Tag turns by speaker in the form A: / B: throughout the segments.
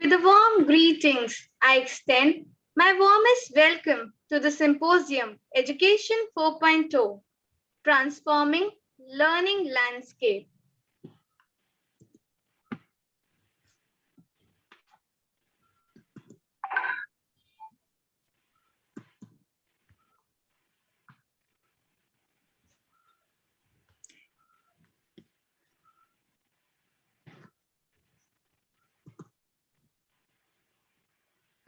A: With the warm greetings, I extend my warmest welcome to the Symposium Education 4.0, Transforming Learning Landscape.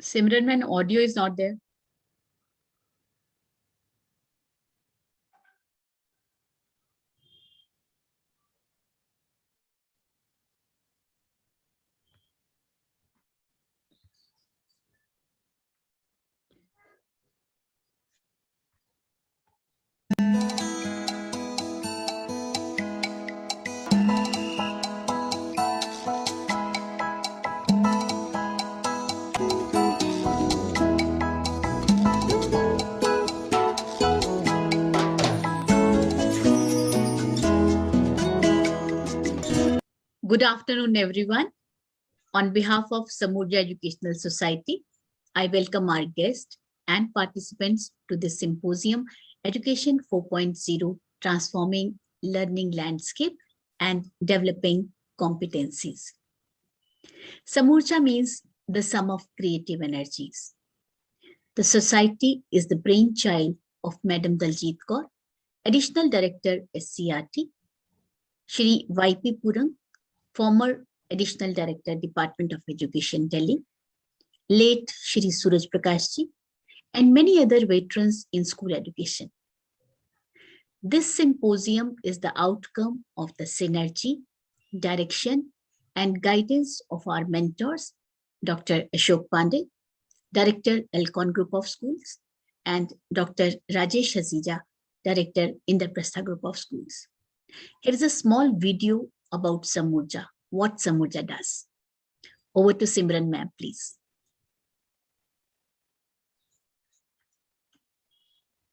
B: Simran, when audio is not there. Good afternoon, everyone. On behalf of Samja Educational Society, I welcome our guests and participants to this Symposium Education 4.0, Transforming Learning Landscape and Developing Competencies. Samurja means the sum of creative energies. The society is the brainchild of Madam Daljit Kaur, Additional Director SCRT, Shri Y.P. Purang, former Additional Director, Department of Education, Delhi, late Shri Suraj Prakashji, and many other veterans in school education. This symposium is the outcome of the synergy, direction, and guidance of our mentors, Dr. Ashok Pandey, Director, Elcon Group of Schools, and Dr. Rajesh Hazija, Director, Indraprastha Group of Schools. Here is a small video about Samurja, what Samurja does. Over to Simran ma'am, please.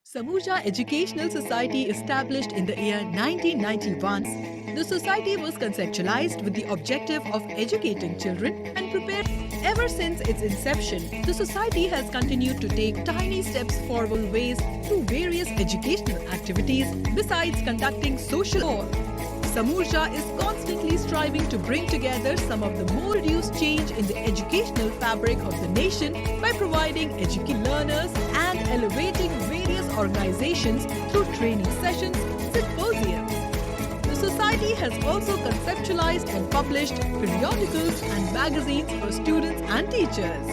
C: Samja Educational Society, established in the year 1991, the society was conceptualized with the objective of educating children and prepare. Ever since its inception, the society has continued to take tiny steps forward ways through various educational activities besides conducting social. Samja is constantly striving to bring together some of the more reduced change in the educational fabric of the nation by providing educated learners and elevating various organizations through training sessions, symposiums. The society has also conceptualized and published periodicals and magazines for students and teachers.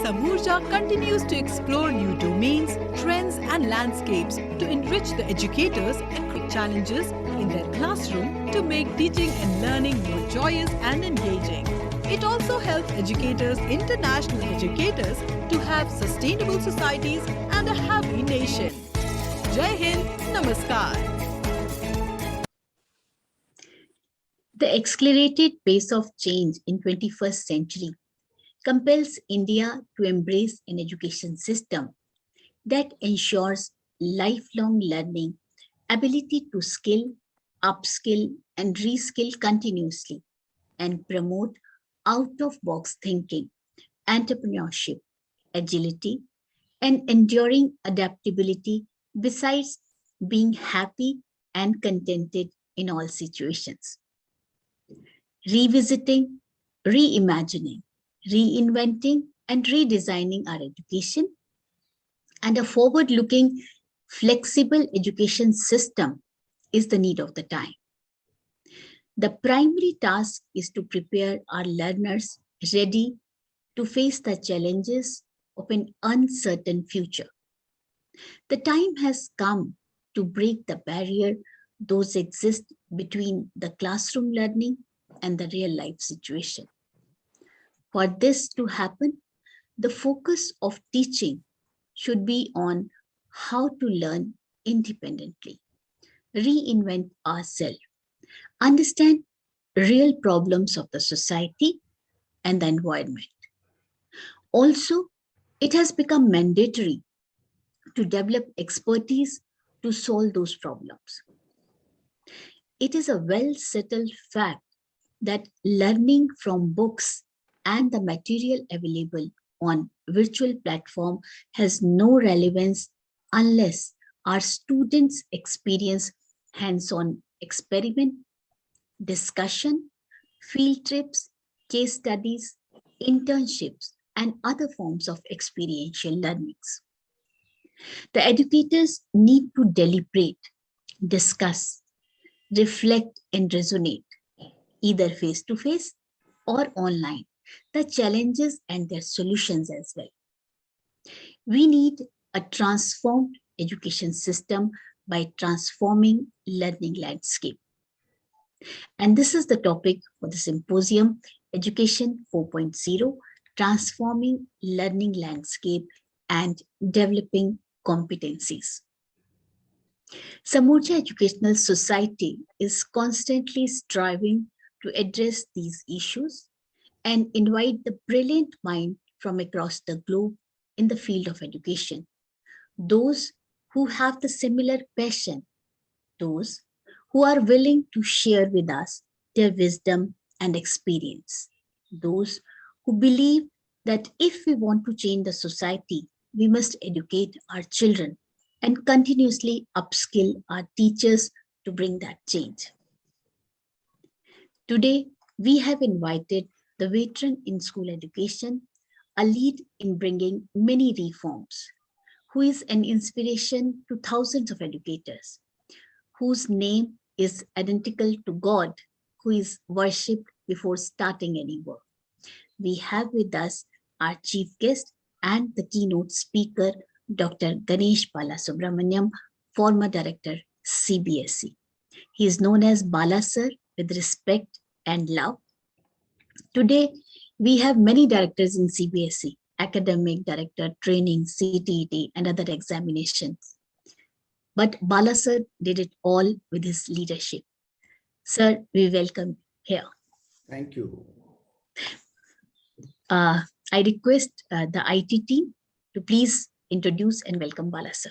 C: Samja continues to explore new domains, trends and landscapes to enrich the educators and create challenges in their classroom to make teaching and learning more joyous and engaging. It also helps educators, international educators, to have sustainable societies and a happy nation. Jai Hind, Namaskar.
B: The accelerated pace of change in 21st century compels India to embrace an education system that ensures lifelong learning, ability to skill, upskill, and reskill continuously, and promote out-of-box thinking, entrepreneurship, agility, and enduring adaptability, besides being happy and contented in all situations. Revisiting, reimagining, reinventing, and redesigning our education, and a forward-looking, flexible education system is the need of the time. The primary task is to prepare our learners ready to face the challenges of an uncertain future. The time has come to break the barrier those exist between the classroom learning and the real life situation. For this to happen, the focus of teaching should be on how to learn independently, reinvent ourselves, understand real problems of the society and the environment. Also, it has become mandatory to develop expertise to solve those problems. It is a well-settled fact that learning from books and the material available on virtual platform has no relevance unless our students experience hands-on experiment, discussion, field trips, case studies, internships, and other forms of experiential learnings. The educators need to deliberate, discuss, reflect, and resonate, either face to face or online, the challenges and their solutions as well. We need a transformed education system by transforming learning landscape. And this is the topic for the symposium, Education 4.0, Transforming Learning Landscape and Developing Competencies. Samja Educational Society is constantly striving to address these issues and invite the brilliant mind from across the globe in the field of education. Those who have the similar passion, those who are willing to share with us their wisdom and experience, those who believe that if we want to change the society, we must educate our children and continuously upskill our teachers to bring that change. Today, we have invited the veteran in school education, a lead in bringing many reforms, who is an inspiration to thousands of educators, whose name is identical to God, who is worshipped before starting any work. We have with us our chief guest and the keynote speaker, Dr. Ganesh Balasubramaniam, former director, CBSE. He is known as Bala Sir with respect and love. Today, we have many directors in CBSE, academic director, training, CTET, and other examinations. But Bala Sir did it all with his leadership. Sir, we welcome here.
D: Thank you.
B: I request the IT team to please introduce and welcome Bala Sir.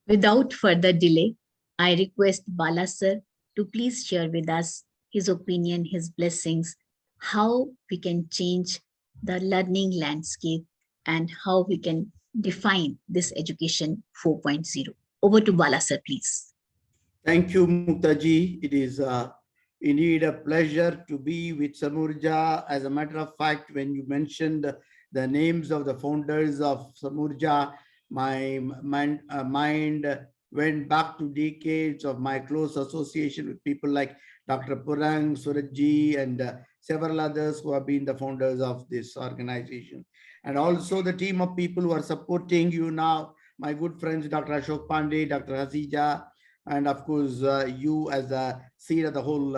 B: Without further delay, I request Bala Sir to please share with us his opinion, his blessings, how we can change the learning landscape and how we can define this education 4.0. Over to Bala Sir, please.
D: Thank you, Muktaji. It is indeed a pleasure to be with Samurja. As a matter of fact, when you mentioned the names of the founders of Samurja, my mind went back to decades of my close association with people like Dr. Purang, Surajji, and several others who have been the founders of this organization. And also the team of people who are supporting you now, my good friends, Dr. Ashok Pandey, Dr. Hasija, and of course, you as the seed of the whole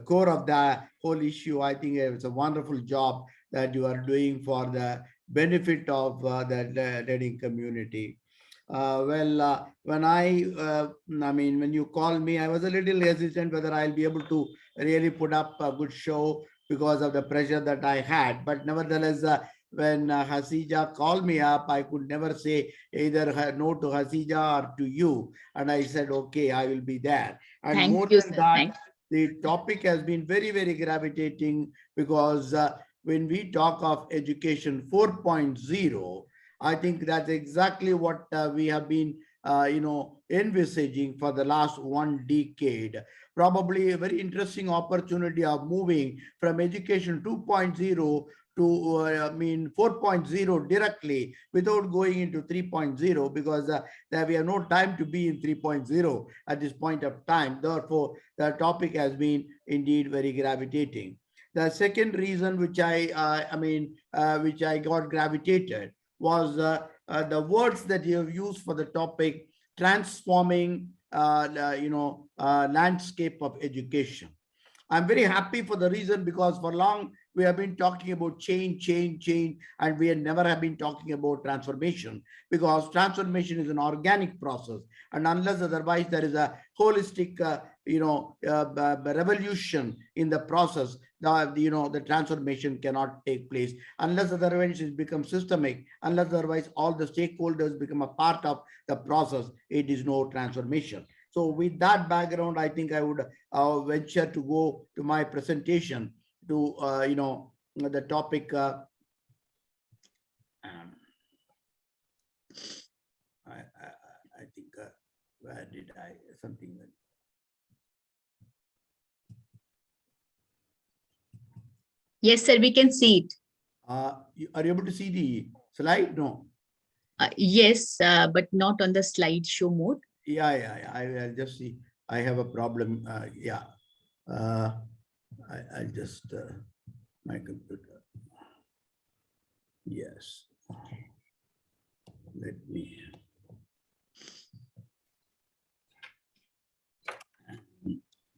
D: core of the whole issue. I think it's a wonderful job that you are doing for the benefit of the learning community. When when you called me, I was a little hesitant whether I'll be able to really put up a good show because of the pressure that I had. But nevertheless, when Hasija called me up, I could never say either no to Hasija or to you. And I said, okay, I will be there. And
B: Thank
D: more
B: you,
D: than
B: sir.
D: that, the topic has been very, very gravitating because when we talk of education 4.0, I think that's exactly what we have been, envisaging for the last one decade. Probably a very interesting opportunity of moving from education 2.0 to 4.0 directly without going into 3.0 because we have no time to be in 3.0 at this point of time. Therefore, the topic has been indeed very gravitating. The second reason which which I got gravitated was the words that you have used for the topic, transforming, landscape of education. I'm very happy for the reason because for long we have been talking about change, and we never have been talking about transformation, because transformation is an organic process, and unless otherwise there is a holistic, revolution in the process, the transformation cannot take place. Unless otherwise it becomes systemic, unless otherwise all the stakeholders become a part of the process, it is no transformation. So with that background, I think I would venture to go to my presentation to, the topic. I think, where did I, something.
B: Yes, sir, we can see it.
D: Are you able to see the slide? No.
B: Yes, but not on the slideshow mode.
D: Yeah. I'll just see. I have a problem. Yeah. I'll just, my computer. Yes. Let me.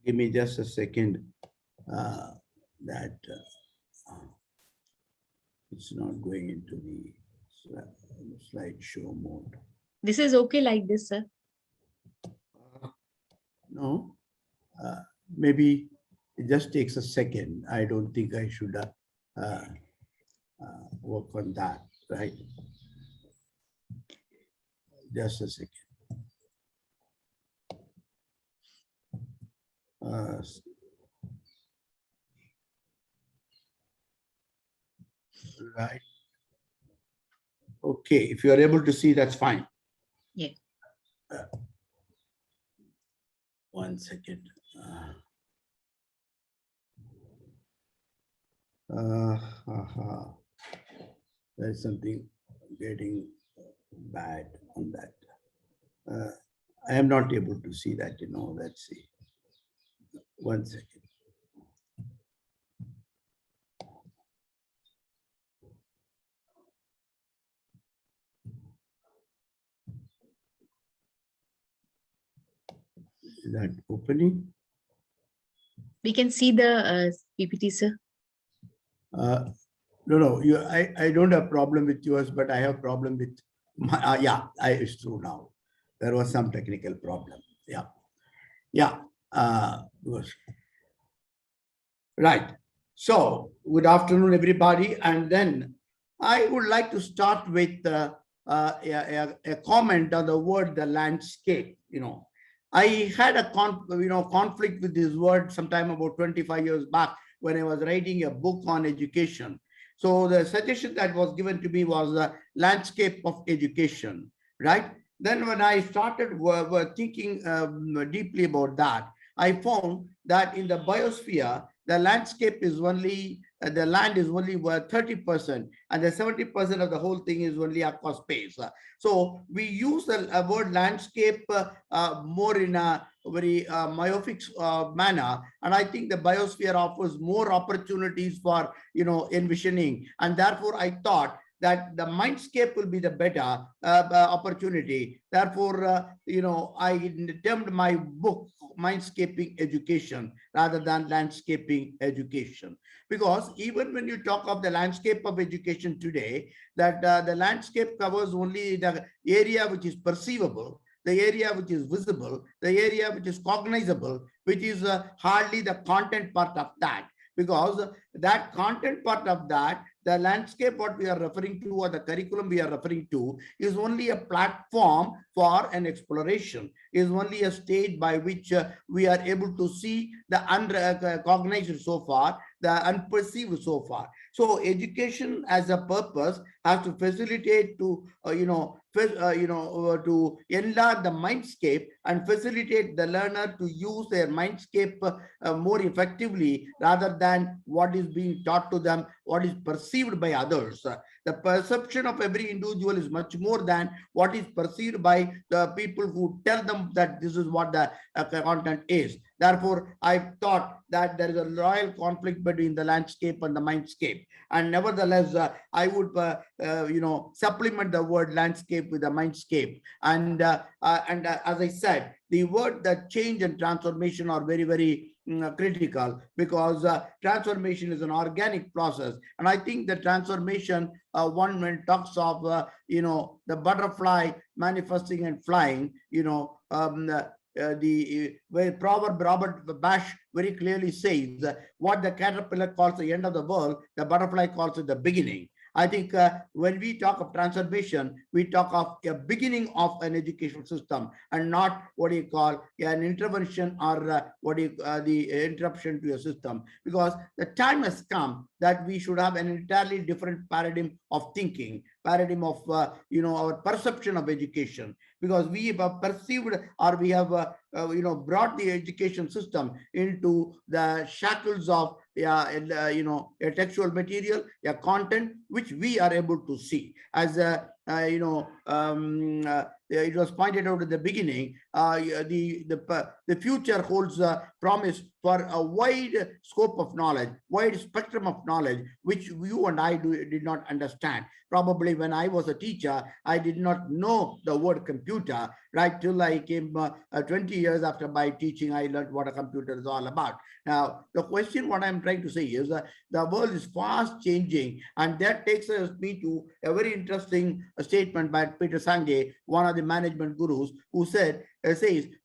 D: Give me just a second. That it's not going into the slideshow mode.
B: This is okay like this, sir.
D: No, maybe it just takes a second. I don't think I should work on that, right? Just a second. Right. Okay, if you are able to see, that's fine.
B: Yeah.
D: 1 second. There's something getting bad on that. I am not able to see that, let's see. 1 second. Is that opening?
B: We can see the PPT, sir.
D: No. I don't have problem with yours, but I have problem with my. It's true now. There was some technical problem. Yeah. Right. So, good afternoon, everybody. And then I would like to start with a comment on the word, the landscape. I had a conflict with this word sometime about 25 years back when I was writing a book on education. So the suggestion that was given to me was the landscape of education, right? Then when I started thinking deeply about that, I found that in the biosphere, the landscape is only, the land is only worth 30%, and the 70% of the whole thing is only aqua space. So we use the word landscape more in a very myopic manner, and I think the biosphere offers more opportunities for envisioning, and therefore I thought that the Mindscape will be the better opportunity. Therefore, I termed my book Mindscaping Education rather than Landscaping Education. Because even when you talk of the landscape of education today, that the landscape covers only the area which is perceivable, the area which is visible, the area which is cognizable, which is hardly the content part of that. Because that content part of that, the landscape what we are referring to, or the curriculum we are referring to, is only a platform for an exploration, is only a stage by which we are able to see the unrecognized so far, the unperceived so far. So education as a purpose has to facilitate to, to enlarge the mindscape and facilitate the learner to use their mindscape more effectively rather than what is being taught to them, what is perceived by others. The perception of every individual is much more than what is perceived by the people who tell them that this is what the content is. Therefore, I thought that there is a royal conflict between the landscape and the mindscape. And nevertheless, I would, supplement the word landscape with the mindscape. And as I said, the word that change and transformation are very, very critical, because transformation is an organic process. And I think the transformation, one when talks of, the butterfly manifesting and flying, the where proverb Robert Bash very clearly says what the caterpillar calls the end of the world, the butterfly calls it the beginning. I think when we talk of transformation, we talk of a beginning of an educational system, and not what you call an intervention or the interruption to a system, because the time has come that we should have an entirely different paradigm of thinking, paradigm of our perception of education, because we have perceived, or we have brought the education system into the shackles of a textual material, a content which we are able to see. As it was pointed out at the beginning, the future holds promise for a wide scope of knowledge, wide spectrum of knowledge, which you and I did not understand. Probably when I was a teacher, I did not know the word computer, right till I came 20 years after my teaching, I learned what a computer is all about. Now, the question, what I'm trying to say is that the world is fast changing, and that takes me to a very interesting statement by Peter Senge, one of the management gurus, who says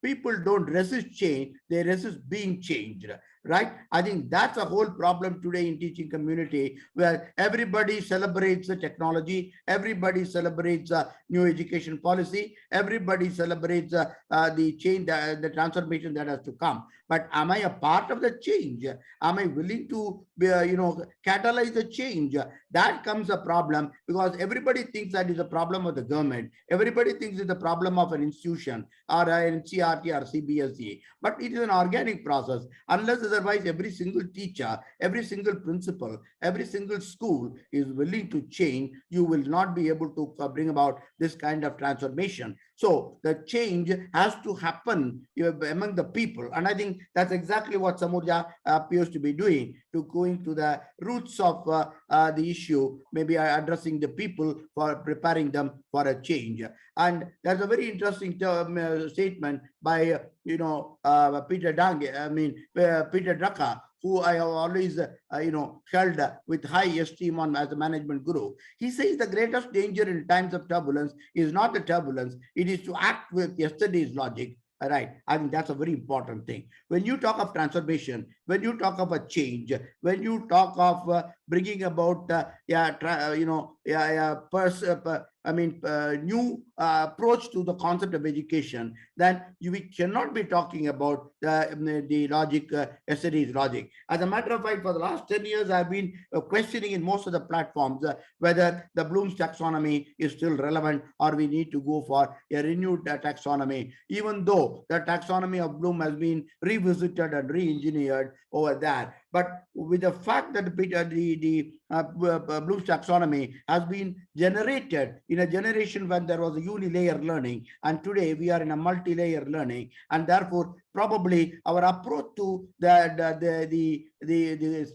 D: people don't resist change, they resist being changed. Right? I think that's a whole problem today in teaching community, where everybody celebrates the technology, everybody celebrates new education policy, everybody celebrates the change, the transformation that has to come. But am I a part of the change? Am I willing to catalyze the change? That comes a problem, because everybody thinks that is a problem of the government. Everybody thinks it's a problem of an institution or an NCERT or CBSE. But it is an organic process. Unless otherwise every single teacher, every single principal, every single school is willing to change, you will not be able to bring about this kind of transformation. So the change has to happen among the people. And I think that's exactly what Samja appears to be doing, to going to the roots of the issue, maybe addressing the people for preparing them for a change. And there's a very interesting statement by Peter Drucker, who I have always held with high esteem on as a management guru. He says the greatest danger in times of turbulence is not the turbulence, it is to act with yesterday's logic. Right. I think that's a very important thing. When you talk of transformation, when you talk of a change, when you talk of bringing about new approach to the concept of education, then we cannot be talking about the logic, yesterday's logic. As a matter of fact, for the last 10 years, I've been questioning in most of the platforms whether the Bloom's taxonomy is still relevant, or we need to go for a renewed taxonomy, even though the taxonomy of Bloom has been revisited and re-engineered over there. But with the fact that Bloom's taxonomy has been generated in a generation when there was a unilayer learning, and today we are in a multi-layer learning, and therefore probably our approach to the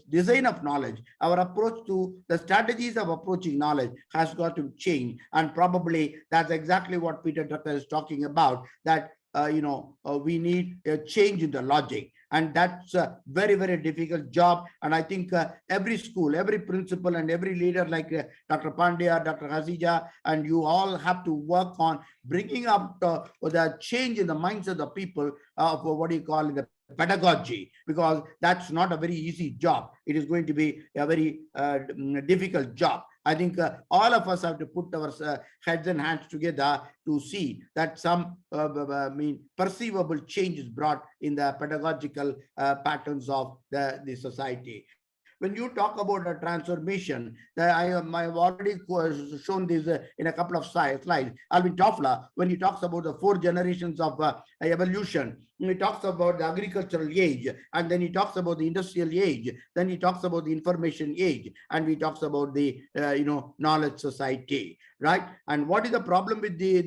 D: design of knowledge, our approach to the strategies of approaching knowledge has got to change. And probably that's exactly what Peter Drucker is talking about, that we need a change in the logic. And that's a very, very difficult job. And I think every school, every principal, and every leader like Dr. Pandya, Dr. Hazija, and you all have to work on bringing up the change in the minds of the people of what you call the pedagogy, because that's not a very easy job. It is going to be a very difficult job. I think all of us have to put our heads and hands together to see that some perceivable change is brought in the pedagogical patterns of the society. When you talk about a transformation, I've already shown this in a couple of slides. Alvin Toffler, when he talks about the 4 generations of evolution, he talks about the agricultural age, and then he talks about the industrial age, then he talks about the information age, and he talks about the knowledge society, right? And what is the problem with the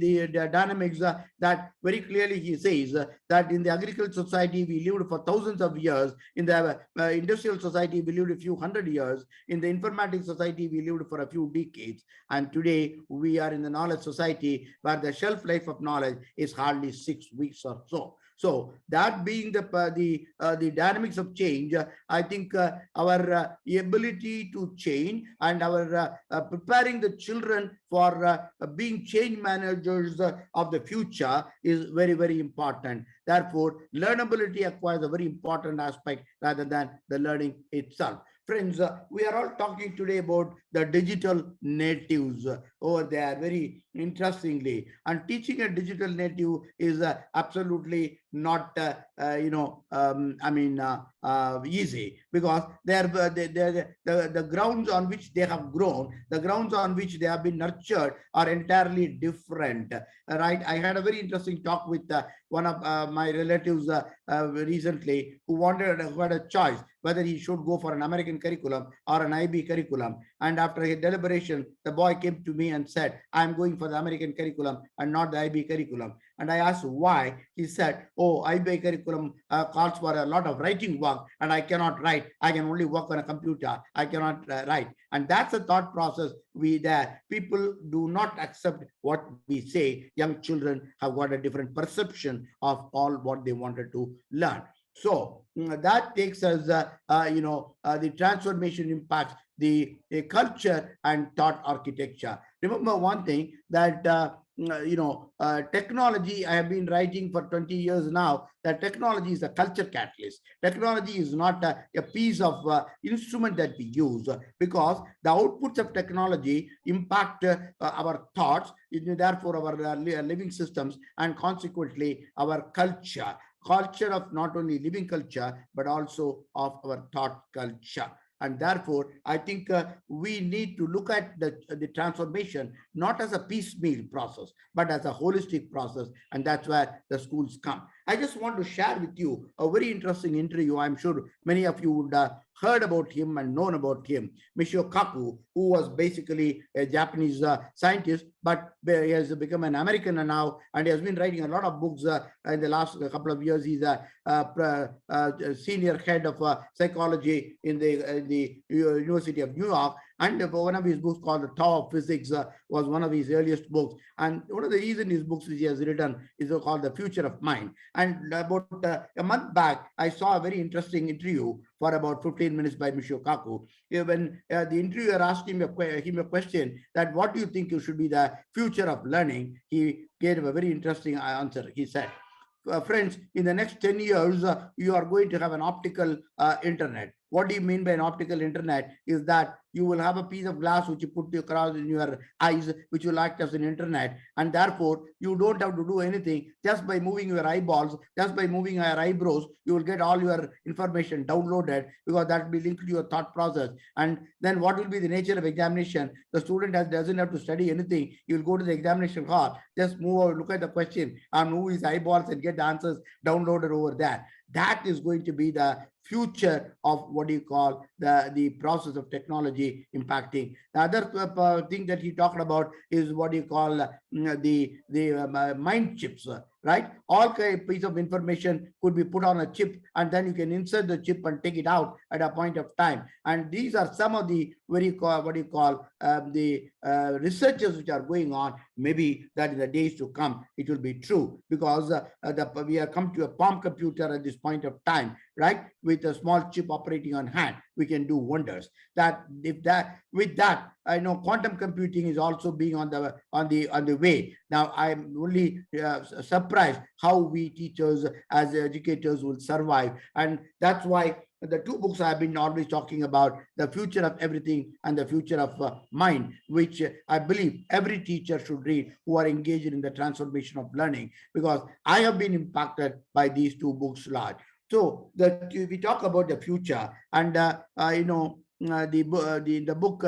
D: dynamics? That very clearly he says that in the agricultural society we lived for thousands of years, in the industrial society we lived a few hundred years, in the informatics society we lived for a few decades, and today we are in the knowledge society where the shelf life of knowledge is hardly 6 weeks or so. So that being the dynamics of change, I think our ability to change and our preparing the children for being change managers of the future is very, very important. Therefore, learnability acquires a very important aspect rather than the learning itself. Friends, we are all talking today about the digital natives over there, very interestingly. And teaching a digital native is absolutely not, easy, because the grounds on which they have grown, the grounds on which they have been nurtured are entirely different, right? I had a very interesting talk with one of my relatives recently, who had a choice whether he should go for an American curriculum or an IB curriculum. And after a deliberation, the boy came to me and said, I'm going for the American curriculum and not the IB curriculum. And I asked why. He said, oh, IB curriculum calls for a lot of writing work, and I cannot write. I can only work on a computer. I cannot write. And that's the thought process people do not accept what we say. Young children have got a different perception of all what they wanted to learn. So that takes us, the transformation impacts the culture and thought architecture. Remember one thing, that technology, I have been writing for 20 years now, that technology is a culture catalyst. Technology is not a piece of instrument that we use, because the outputs of technology impact our thoughts, therefore our living systems, and consequently our culture of not only living culture, but also of our thought culture. And therefore, I think we need to look at the transformation not as a piecemeal process, but as a holistic process. And that's where the schools come. I just want to share with you a very interesting interview. I'm sure many of you would heard about him and known about him. Michio Kaku, who was basically a Japanese scientist, but he has become an American now, and he has been writing a lot of books in the last couple of years. He's a senior head of psychology in the University of New York. And one of his books called The Tao of Physics was one of his earliest books. And one of the recent his books which he has written is called The Future of Mind. And about a month back, I saw a very interesting interview for about 15 minutes by Michio Kaku. When the interviewer asked him a question that what do you think should be the future of learning, he gave a very interesting answer. He said, friends, in the next 10 years, you are going to have an optical internet. What do you mean by an optical internet? Is that you will have a piece of glass which you put across in your eyes, which will act as an internet. And therefore, you don't have to do anything. Just by moving your eyeballs, just by moving your eyebrows, you will get all your information downloaded, because that will be linked to your thought process. And then what will be the nature of examination? The student doesn't have to study anything. He will go to the examination hall, just move over, look at the question, and move his eyeballs and get the answers downloaded over there. That is going to be the future of what you call the process of technology impacting. The other thing that he talked about is what you call the mind chips, right? All piece of information could be put on a chip, and then you can insert the chip and take it out at a point of time. And these are some of the researches which are going on. Maybe that in the days to come, it will be true, because we have come to a palm computer at this point of time, right? With a small chip operating on hand, we can do wonders. With that, I know quantum computing is also being on the way. Now, I'm only surprised how we teachers as educators will survive, and that's why the two books I've been always talking about, The Future of Everything and The Future of Mind, which I believe every teacher should read who are engaged in the transformation of learning, because I have been impacted by these two books large. So we talk about the future, and the book,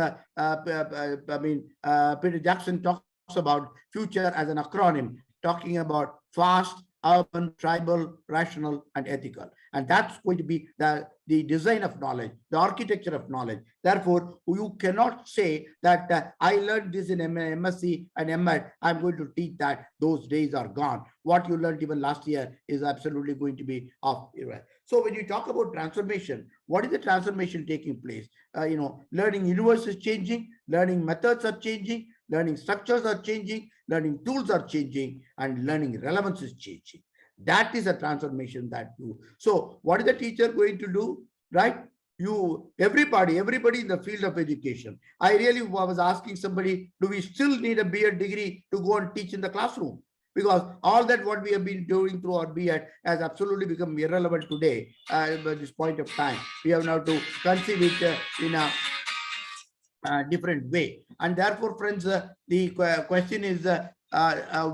D: Peter Jackson talks about future as an acronym, talking about fast, urban, tribal, rational, and ethical. And that's going to be the design of knowledge, the architecture of knowledge. Therefore, you cannot say that I learned this in MSc and MEd, I'm going to teach that. Those days are gone. What you learned even last year is absolutely going to be off. So when you talk about transformation, what is the transformation taking place? Learning universe is changing, learning methods are changing, learning structures are changing, learning tools are changing, and learning relevance is changing. That is a transformation that you. So what is the teacher going to do, right? Everybody in the field of education. I really was asking somebody, do we still need a B.Ed degree to go and teach in the classroom? Because all that what we have been doing through our B.Ed has absolutely become irrelevant today at this point of time. We have now to conceive it in a different way. And therefore, friends, the question is,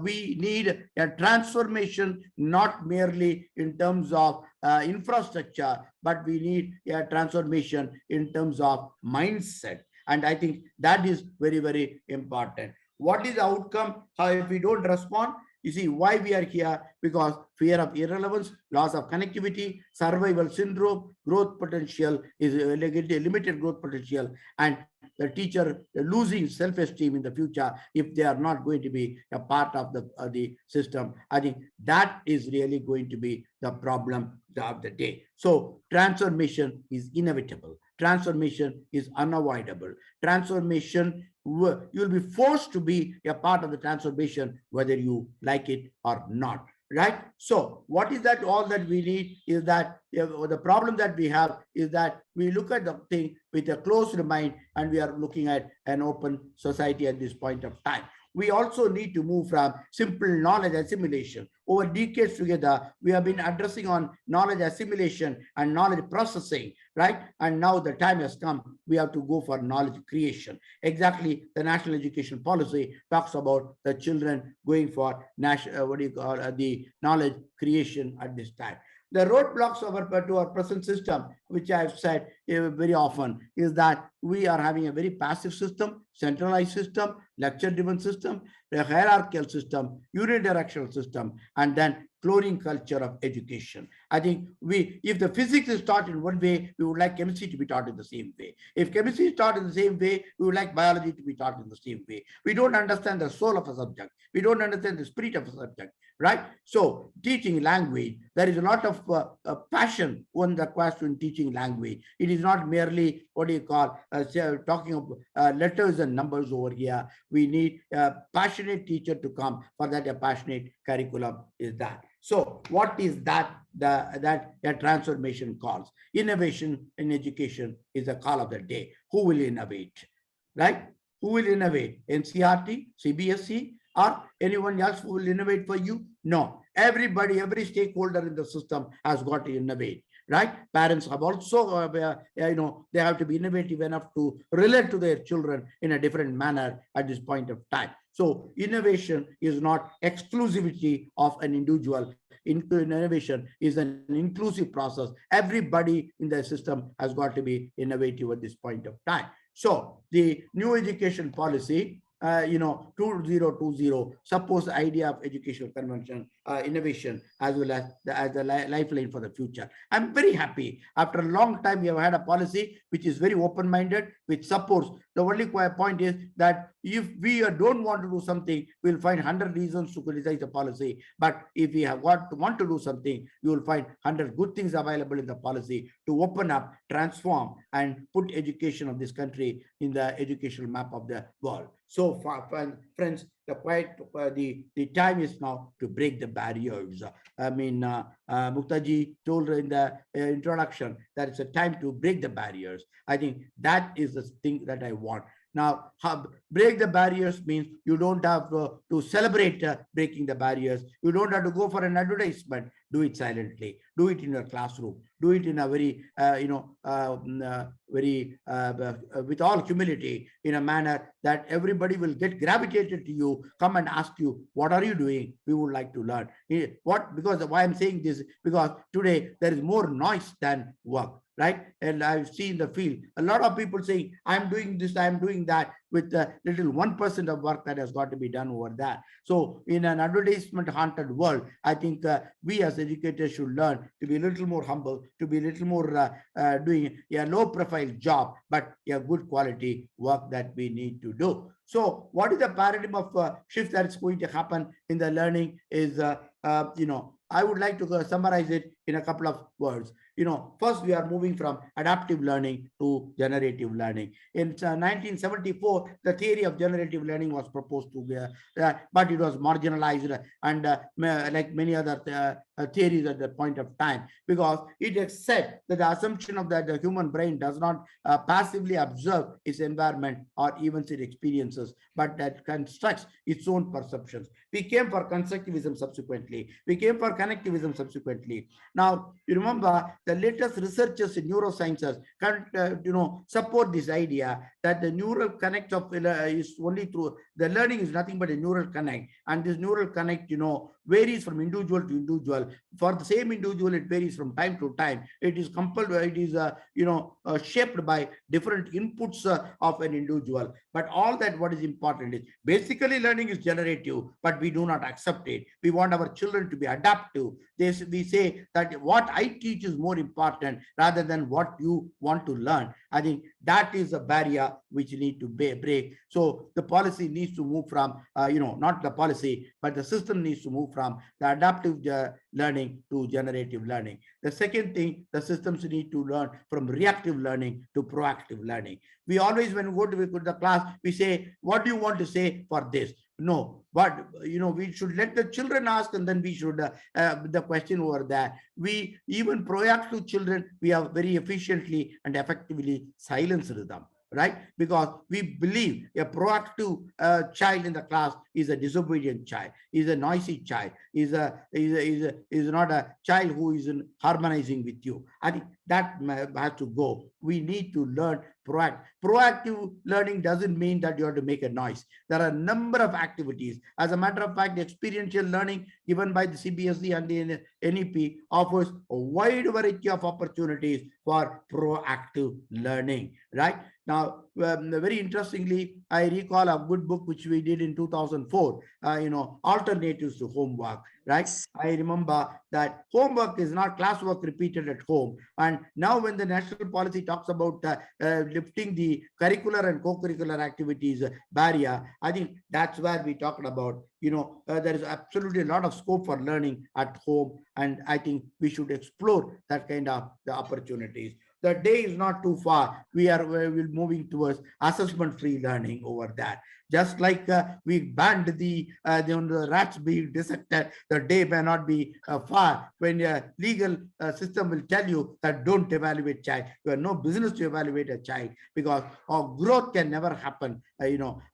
D: we need a transformation, not merely in terms of infrastructure, but we need a transformation in terms of mindset. And I think that is very, very important. What is the outcome? How if we don't respond? You see why we are here, because fear of irrelevance, loss of connectivity, survival syndrome, growth potential is limited growth potential, and the teacher losing self-esteem in the future if they are not going to be a part of the system. I think that is really going to be the problem of the day. So transformation is inevitable. Transformation is unavoidable. Transformation, you'll be forced to be a part of the transformation, whether you like it or not. Right? So what is that? All that we need is that the problem that we have is that we look at the thing with a closed mind, and we are looking at an open society at this point of time. We also need to move from simple knowledge assimilation. Over decades together, we have been addressing on knowledge assimilation and knowledge processing, right? And now the time has come, we have to go for knowledge creation. Exactly, the national education policy talks about the children going for national, the knowledge creation at this time. The roadblocks to our present system, which I have said very often, is that we are having a very passive system, centralized system, lecture-driven system, a hierarchical system, unidirectional system, and then cloning culture of education. I think if the physics is taught in one way, we would like chemistry to be taught in the same way. If chemistry is taught in the same way, we would like biology to be taught in the same way. We don't understand the soul of a subject. We don't understand the spirit of a subject, right? So teaching language, there is a lot of passion on the question teaching language. It is not merely what do you call talking of letters and numbers over here. We need a passionate teacher to come. For that, a passionate curriculum is that. So what is that a transformation calls? Innovation in education is the call of the day. Who will innovate, right? Who will innovate? NCERT, CBSE, or anyone else who will innovate for you? No. Everybody, every stakeholder in the system has got to innovate, right? Parents have also, they have to be innovative enough to relate to their children in a different manner at this point of time. So innovation is not exclusivity of an individual. Innovation is an inclusive process. Everybody in the system has got to be innovative at this point of time. So the new education policy, 2020 suppose the idea of educational convention, innovation, as well as the lifeline for the future. I'm very happy. After a long time, we have had a policy which is very open-minded, which supports. The only point is that if we don't want to do something, we'll find 100 reasons to criticize the policy. But if we have want to do something, you will find 100 good things available in the policy to open up, transform, and put education of this country in the educational map of the world. So, friends, the time is now to break the barriers. I mean, Muktaji told in the introduction that it's a time to break the barriers. I think that is the thing that I want. Now, break the barriers means you don't have to celebrate breaking the barriers. You don't have to go for an advertisement. Do it silently. Do it in your classroom. Do it in a very, with all humility, in a manner that everybody will get gravitated to you, come and ask you, what are you doing? We would like to learn. Because why I'm saying this, because today there is more noise than work. right? And I've seen the field, a lot of people saying, I'm doing this, I'm doing that, with the little 1% of work that has got to be done over that. So in an advertisement haunted world, I think we as educators should learn to be a little more humble, to be a little more doing a low profile job, but a good quality work that we need to do. So what is the paradigm of shift that is going to happen in the learning is, I would like to summarize it in a couple of words. First we are moving from adaptive learning to generative learning. In 1974, the theory of generative learning was proposed to, but it was marginalized and like many other theories at that point of time, because it is said that the assumption of that the human brain does not passively observe its environment or events it experiences, but that constructs its own perceptions. We came for constructivism subsequently. We came for connectivism subsequently. Now, you remember the latest researchers in neurosciences can, support this idea that the neural connect of is only through the learning is nothing but a neural connect, and this neural connect, varies from individual to individual. For the same individual, it varies from time to time. It is compelled, it is shaped by different inputs of an individual. But all that, what is important is basically learning is generative, but we do not accept it. We want our children to be adaptive. We say that what I teach is more important rather than what you want to learn. I think that is a barrier which need to break. So the policy needs to move from, not the policy, but the system needs to move from the adaptive learning to generative learning. The second thing, the systems need to learn from reactive learning to proactive learning. We always, when we go to the class, we say, what do you want to say for this? No, but we should let the children ask, and then we should the question over that. We even proactive children, we have very efficiently and effectively silenced them, right? Because we believe a proactive child in the class is a disobedient child, is a noisy child, is not a child who is harmonizing with you. I think that has to go. We need to learn proactive learning. Doesn't mean that you have to make a noise. There are a number of activities. As a matter of fact, experiential learning given by the CBSE and the NEP offers a wide variety of opportunities for proactive learning, right? Now, very interestingly, I recall a good book which we did in 2004, alternatives to homework, right? I remember that homework is not classwork repeated at home. And now when the national policy talks about lifting the curricular and co-curricular activities barrier, I think that's where we talked about, there is absolutely a lot of scope for learning at home. And I think we should explore that kind of the opportunities. The day is not too far. We're moving towards assessment-free learning over that. Just like we banned the rats being dissected, the day may not be far when a legal system will tell you that don't evaluate child. You have no business to evaluate a child, because our growth can never happen.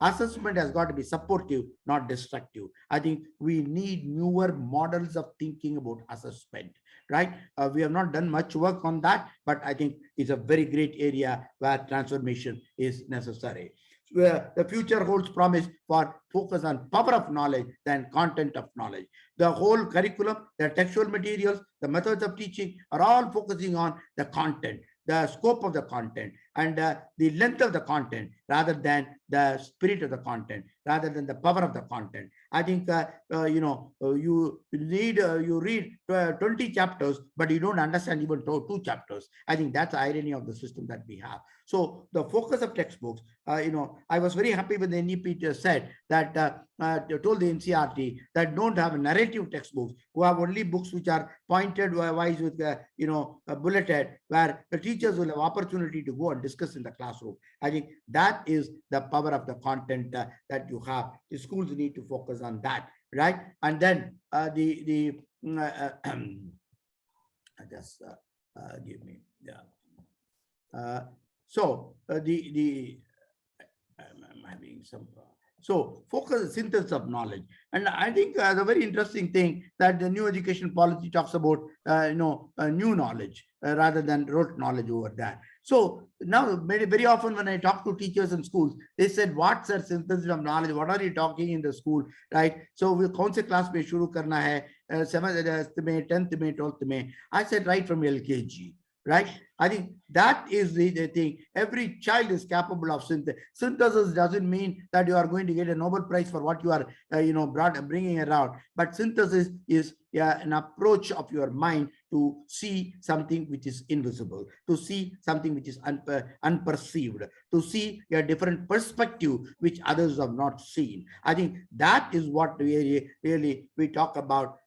D: Assessment has got to be supportive, not destructive. I think we need newer models of thinking about assessment, right? We have not done much work on that, but I think it's a very great area where transformation is necessary. Where the future holds promise for focus on power of knowledge than content of knowledge. The whole curriculum, the textual materials, the methods of teaching are all focusing on the content, the scope of the content, and the length of the content, rather than the spirit of the content, rather than the power of the content. I think, you read 20 chapters, but you don't understand even 2 chapters. I think that's the irony of the system that we have. So the focus of textbooks, I was very happy when the NEP said that, told the NCRT that don't have narrative textbooks, who have only books which are pointed wise with, bulleted, where the teachers will have opportunity to go and discuss in the classroom. I think that is the power of the content that you have. The schools need to focus on that, right? And then just give me, yeah. I'm having some. So focus, synthesis of knowledge. And I think the very interesting thing that the new education policy talks about, new knowledge rather than rote knowledge over that. So now very often when I talk to teachers in schools, they said, what's a synthesis of knowledge? What are you talking in the school, right? So we kaun se class mein shuru karna hai, 7th mein, 10th mein, 12th mein. I said right from LKG, right? I think that is the thing. Every child is capable of synthesis. Synthesis doesn't mean that you are going to get a Nobel Prize for what you are, bringing around. But synthesis is an approach of your mind to see something which is invisible, to see something which is unperceived, to see a different perspective which others have not seen. I think that is what really we talk about.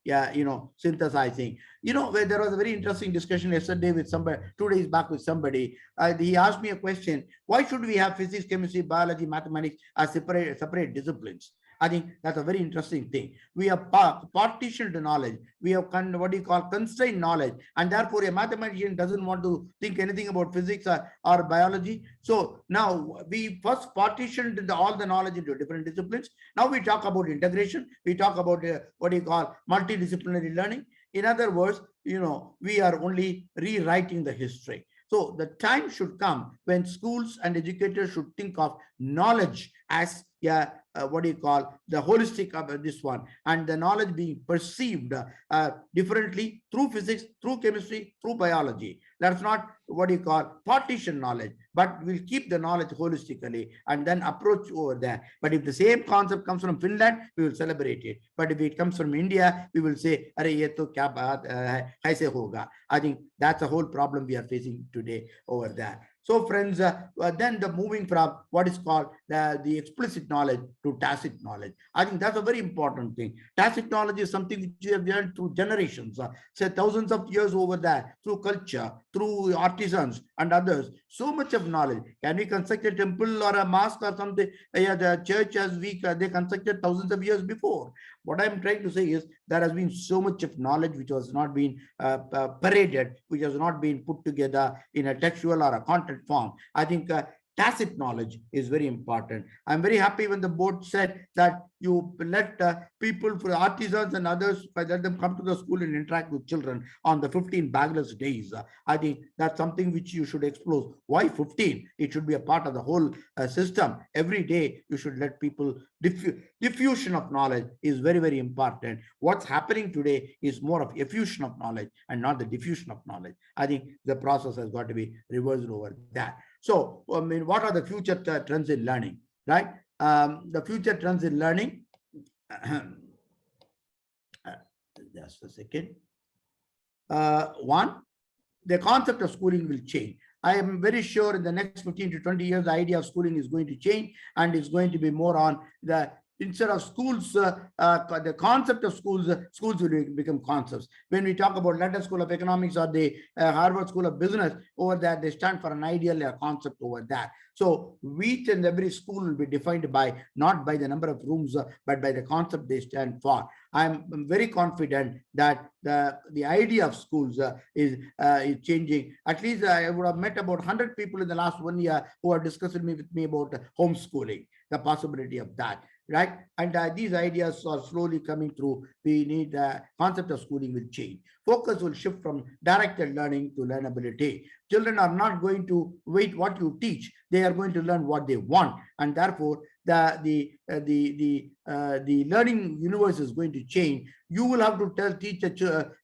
D: Synthesizing. Where there was a very interesting discussion yesterday with somebody, 2 days back with somebody. He asked me a question: why should we have physics, chemistry, biology, mathematics as separate disciplines? I think that's a very interesting thing. We have partitioned knowledge. We have what do you call constrained knowledge, and therefore a mathematician doesn't want to think anything about physics or biology. So now we first partitioned all the knowledge into different disciplines. Now we talk about integration. We talk about what do you call multidisciplinary learning. In other words, we are only rewriting the history. So the time should come when schools and educators should think of knowledge as what do you call the holistic of this one, and the knowledge being perceived differently through physics, through chemistry, through biology. That's not what do you call partition knowledge, but we'll keep the knowledge holistically and then approach over there. But if the same concept comes from Finland, we will celebrate it. But if it comes from India, we will say, "Arey, ye to kya baat hai, kaise hoga?" I think that's a whole problem we are facing today over there. So friends, then the moving from what is called the explicit knowledge to tacit knowledge. I think that's a very important thing. Tacit knowledge is something which you have learned through generations, say thousands of years over there, through culture, through artisans and others. So much of knowledge. Can we construct a temple or a mosque or something? The church as they constructed thousands of years before. What I'm trying to say is there has been so much of knowledge which was not been paraded, which has not been put together in a textual or a content form. I think tacit knowledge is very important. I'm very happy when the board said that you let people, for artisans and others, let them come to the school and interact with children on the 15 bagless days. I think that's something which you should explore. Why 15? It should be a part of the whole system. Every day you should let people diffusion of knowledge is very, very important. What's happening today is more of effusion of knowledge and not the diffusion of knowledge. I think the process has got to be reversed over that. So, I mean, what are the future trends in learning, right? The future trends in learning, just a second. One, the concept of schooling will change. I am very sure in the next 15 to 20 years, the idea of schooling is going to change, and it's going to be more on the, instead of schools, the concept of schools will become concepts. When we talk about London School of Economics or the Harvard School of Business, over there, they stand for an ideal concept over that. So each and every school will be defined by, not by the number of rooms, but by the concept they stand for. I'm very confident that the idea of schools is changing. At least I would have met about 100 people in the last 1 year who are discussing with me about homeschooling, the possibility of that. Right? And these ideas are slowly coming through. We need the concept of schooling will change. Focus will shift from directed learning to learnability. Children are not going to wait what you teach. They are going to learn what they want. And therefore, the learning universe is going to change. You will have to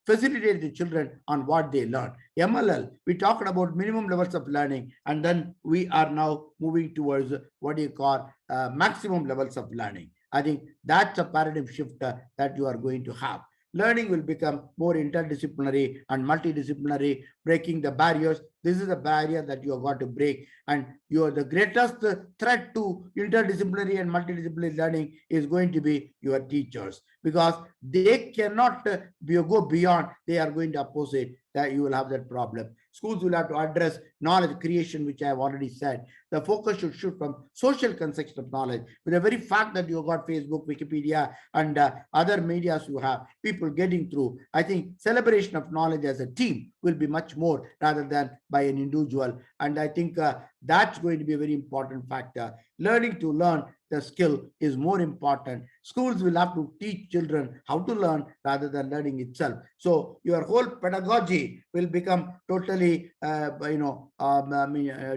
D: facilitate the children on what they learn. MLL, we talked about minimum levels of learning, and then we are now moving towards what do you call maximum levels of learning. I think that's a paradigm shift that you are going to have. Learning will become more interdisciplinary and multidisciplinary, breaking the barriers. This is a barrier that you have got to break. And the greatest threat to interdisciplinary and multidisciplinary learning is going to be your teachers, because they cannot go beyond. They are going to oppose it. That you will have that problem. Schools will have to address knowledge creation, which I have already said. The focus should shift from social consumption of knowledge. With the very fact that you have got Facebook, Wikipedia, and other medias you have, people getting through, I think celebration of knowledge as a team will be much more rather than by an individual. And I think that's going to be a very important factor. Learning to learn the skill is more important. Schools will have to teach children how to learn rather than learning itself. So your whole pedagogy will become totally totally,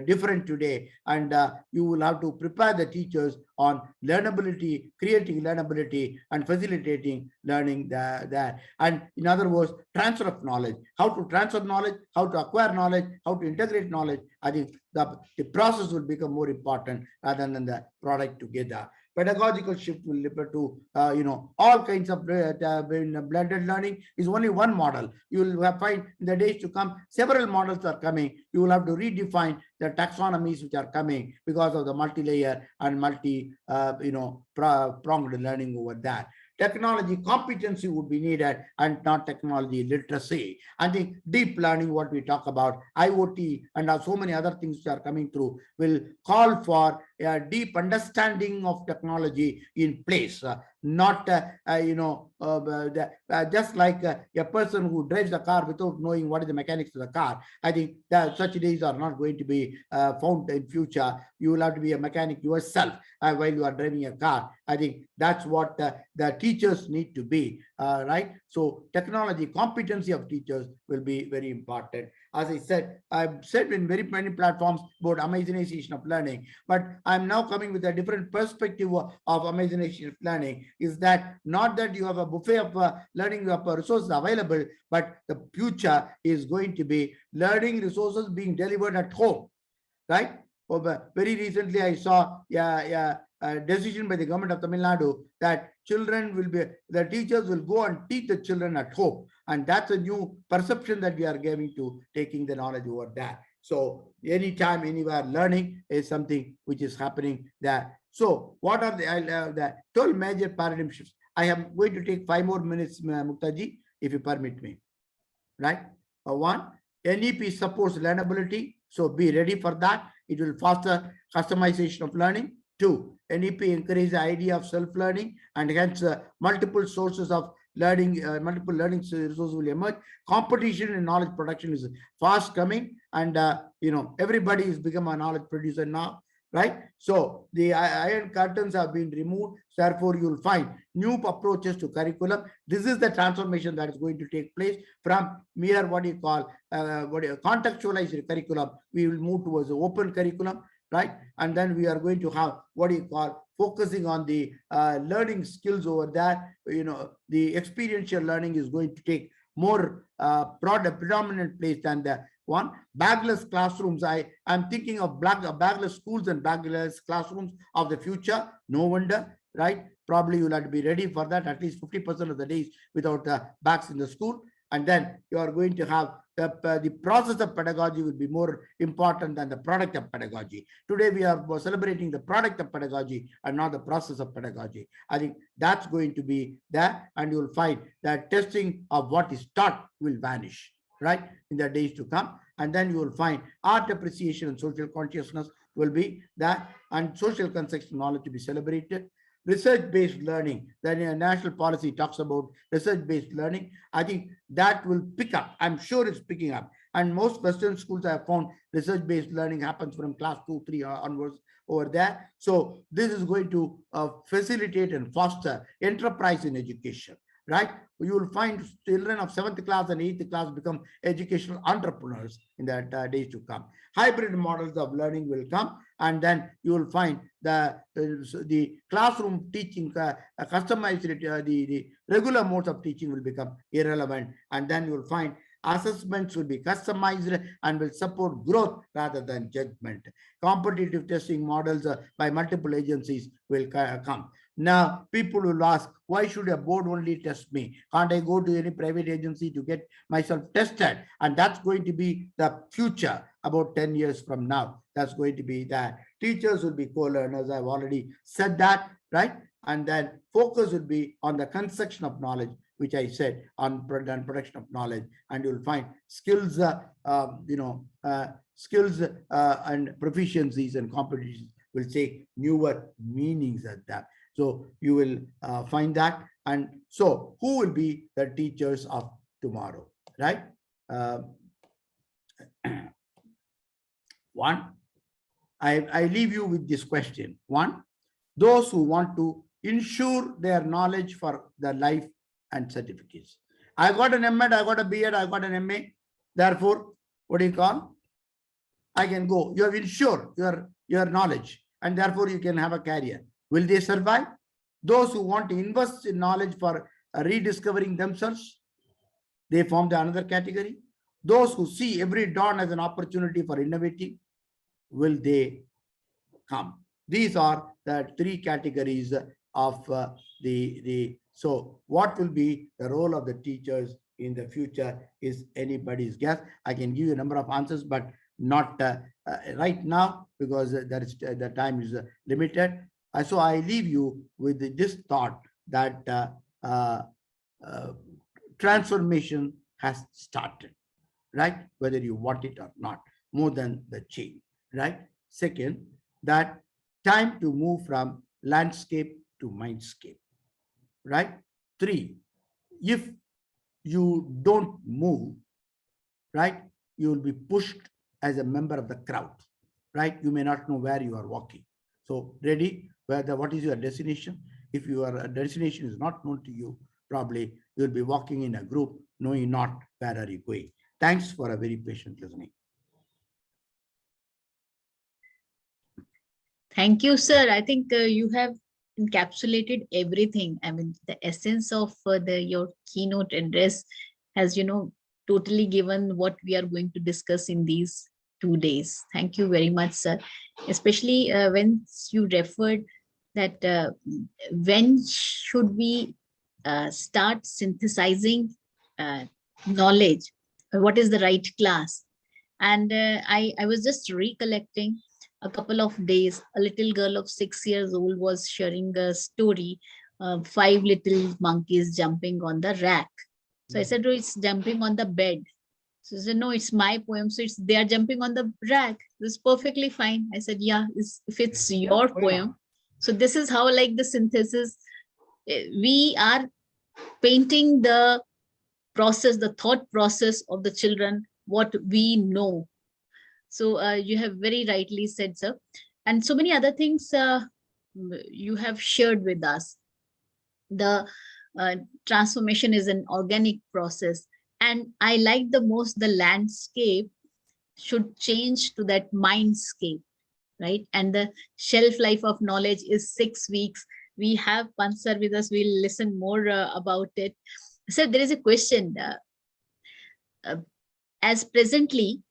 D: different today. And you will have to prepare the teachers on learnability, creating learnability, and facilitating learning there. And in other words, transfer of knowledge, how to transfer knowledge, how to acquire knowledge, how to integrate knowledge. I think the process will become more important rather than the product together. Pedagogical shift will refer to all kinds of blended learning is only one model. You will find in the days to come several models are coming. You will have to redefine the taxonomies which are coming because of the multi-layer and pronged learning over that. Technology competency would be needed and not technology literacy. I think deep learning, what we talk about, IoT and so many other things which are coming through will call for a deep understanding of technology in place, not just like a person who drives the car without knowing what is the mechanics of the car. I think that such days are not going to be found in future. You will have to be a mechanic yourself while you are driving a car. I think that's what the teachers need to be, right? So technology competency of teachers will be very important. As I said, I've said in very many platforms about Amazonization of learning, but I'm now coming with a different perspective of Amazonization of learning. Is that not that you have a buffet of learning of resources available, but the future is going to be learning resources being delivered at home, right? Very recently, I saw a decision by the government of Tamil Nadu that the teachers will go and teach the children at home. And that's a new perception that we are giving to taking the knowledge over there. So anytime, anywhere, learning is something which is happening there. So what are the 12 major paradigm shifts? I am going to take 5 more minutes, Muktaji, if you permit me. Right? One, NEP supports learnability. So be ready for that. It will foster customization of learning. 2, NEP encourages the idea of self-learning, and hence multiple sources of learning, multiple learning resources will emerge. Competition in knowledge production is fast coming, and everybody has become a knowledge producer now, right? So the iron curtains have been removed. Therefore, you will find new approaches to curriculum. This is the transformation that is going to take place from mere contextualized curriculum. We will move towards the open curriculum, right? And then we are going to have focusing on the learning skills over there. The experiential learning is going to take more predominant place than the one. Bagless classrooms. I'm thinking of bagless schools and bagless classrooms of the future. No wonder, right? Probably you'll have to be ready for that at least 50% of the days without bags in the school. And then you are going to have the process of pedagogy will be more important than the product of pedagogy. Today, we are celebrating the product of pedagogy and not the process of pedagogy. I think that's going to be there, and you'll find that testing of what is taught will vanish, right, in the days to come. And then you will find art appreciation and social consciousness will be there, and social context knowledge to be celebrated. Research-based learning, the national policy talks about research-based learning. I think that will pick up. I'm sure it's picking up. And most Western schools I have found research-based learning happens from class 2, 3 onwards over there. So this is going to facilitate and foster enterprise in education, right? You will find children of 7th class and 8th class become educational entrepreneurs in the days to come. Hybrid models of learning will come, and then you will find the classroom teaching, customized, the regular modes of teaching will become irrelevant, and then you will find assessments will be customized and will support growth rather than judgment. Competitive testing models by multiple agencies will come. Now, people will ask, why should a board only test me? Can't I go to any private agency to get myself tested? And that's going to be the future about 10 years from now. That's going to be that. Teachers will be co-learners. I've already said that, right? And then focus will be on the construction of knowledge, which I said, on production of knowledge. And you'll find skills, skills and proficiencies and competencies will take newer meanings at that. So you will find that. And so who will be the teachers of tomorrow, right? One, I leave you with this question. One, those who want to ensure their knowledge for their life and certificates. I got an M.Ed, I got a B.Ed, I got an M.A. Therefore, what do you call? I can go. You have ensured your knowledge, and therefore you can have a career. Will they survive? Those who want to invest in knowledge for rediscovering themselves, they form the another category. Those who see every dawn as an opportunity for innovating, will they come? These are the three categories of so what will be the role of the teachers in the future is anybody's guess. I can give you a number of answers, but not right now, because the time is limited. So I leave you with this thought that transformation has started, right? Whether you want it or not, more than the change, right? Second, that time to move from landscape to mindscape, right? Three, if you don't move, right, you will be pushed as a member of the crowd, right? You may not know where you are walking. So ready, what is your destination? If your destination is not known to you, probably you'll be walking in a group, knowing not where are you going. Thanks for a very patient listening.
B: Thank you, sir. I think you have encapsulated everything. I mean, the essence of your keynote address has, totally given what we are going to discuss in these 2 days. Thank you very much, sir. Especially when you referred that when should we start synthesizing knowledge? What is the right class? And I was just recollecting a couple of days, a little girl of 6 years old was sharing a story, 5 little monkeys jumping on the rack. So I said, oh, it's jumping on the bed. So she said, no, it's my poem. So they are jumping on the rack. This is perfectly fine. I said, yeah, if it's your poem. So this is how, like, the synthesis, we are painting the process, the thought process of the children, what we know. So you have very rightly said, sir. And so many other things you have shared with us. The transformation is an organic process. And I like the most, the landscape should change to that mindscape, right? And the shelf life of knowledge is 6 weeks. We have Pansar with us. We'll listen more about it. So there is a question. As presently,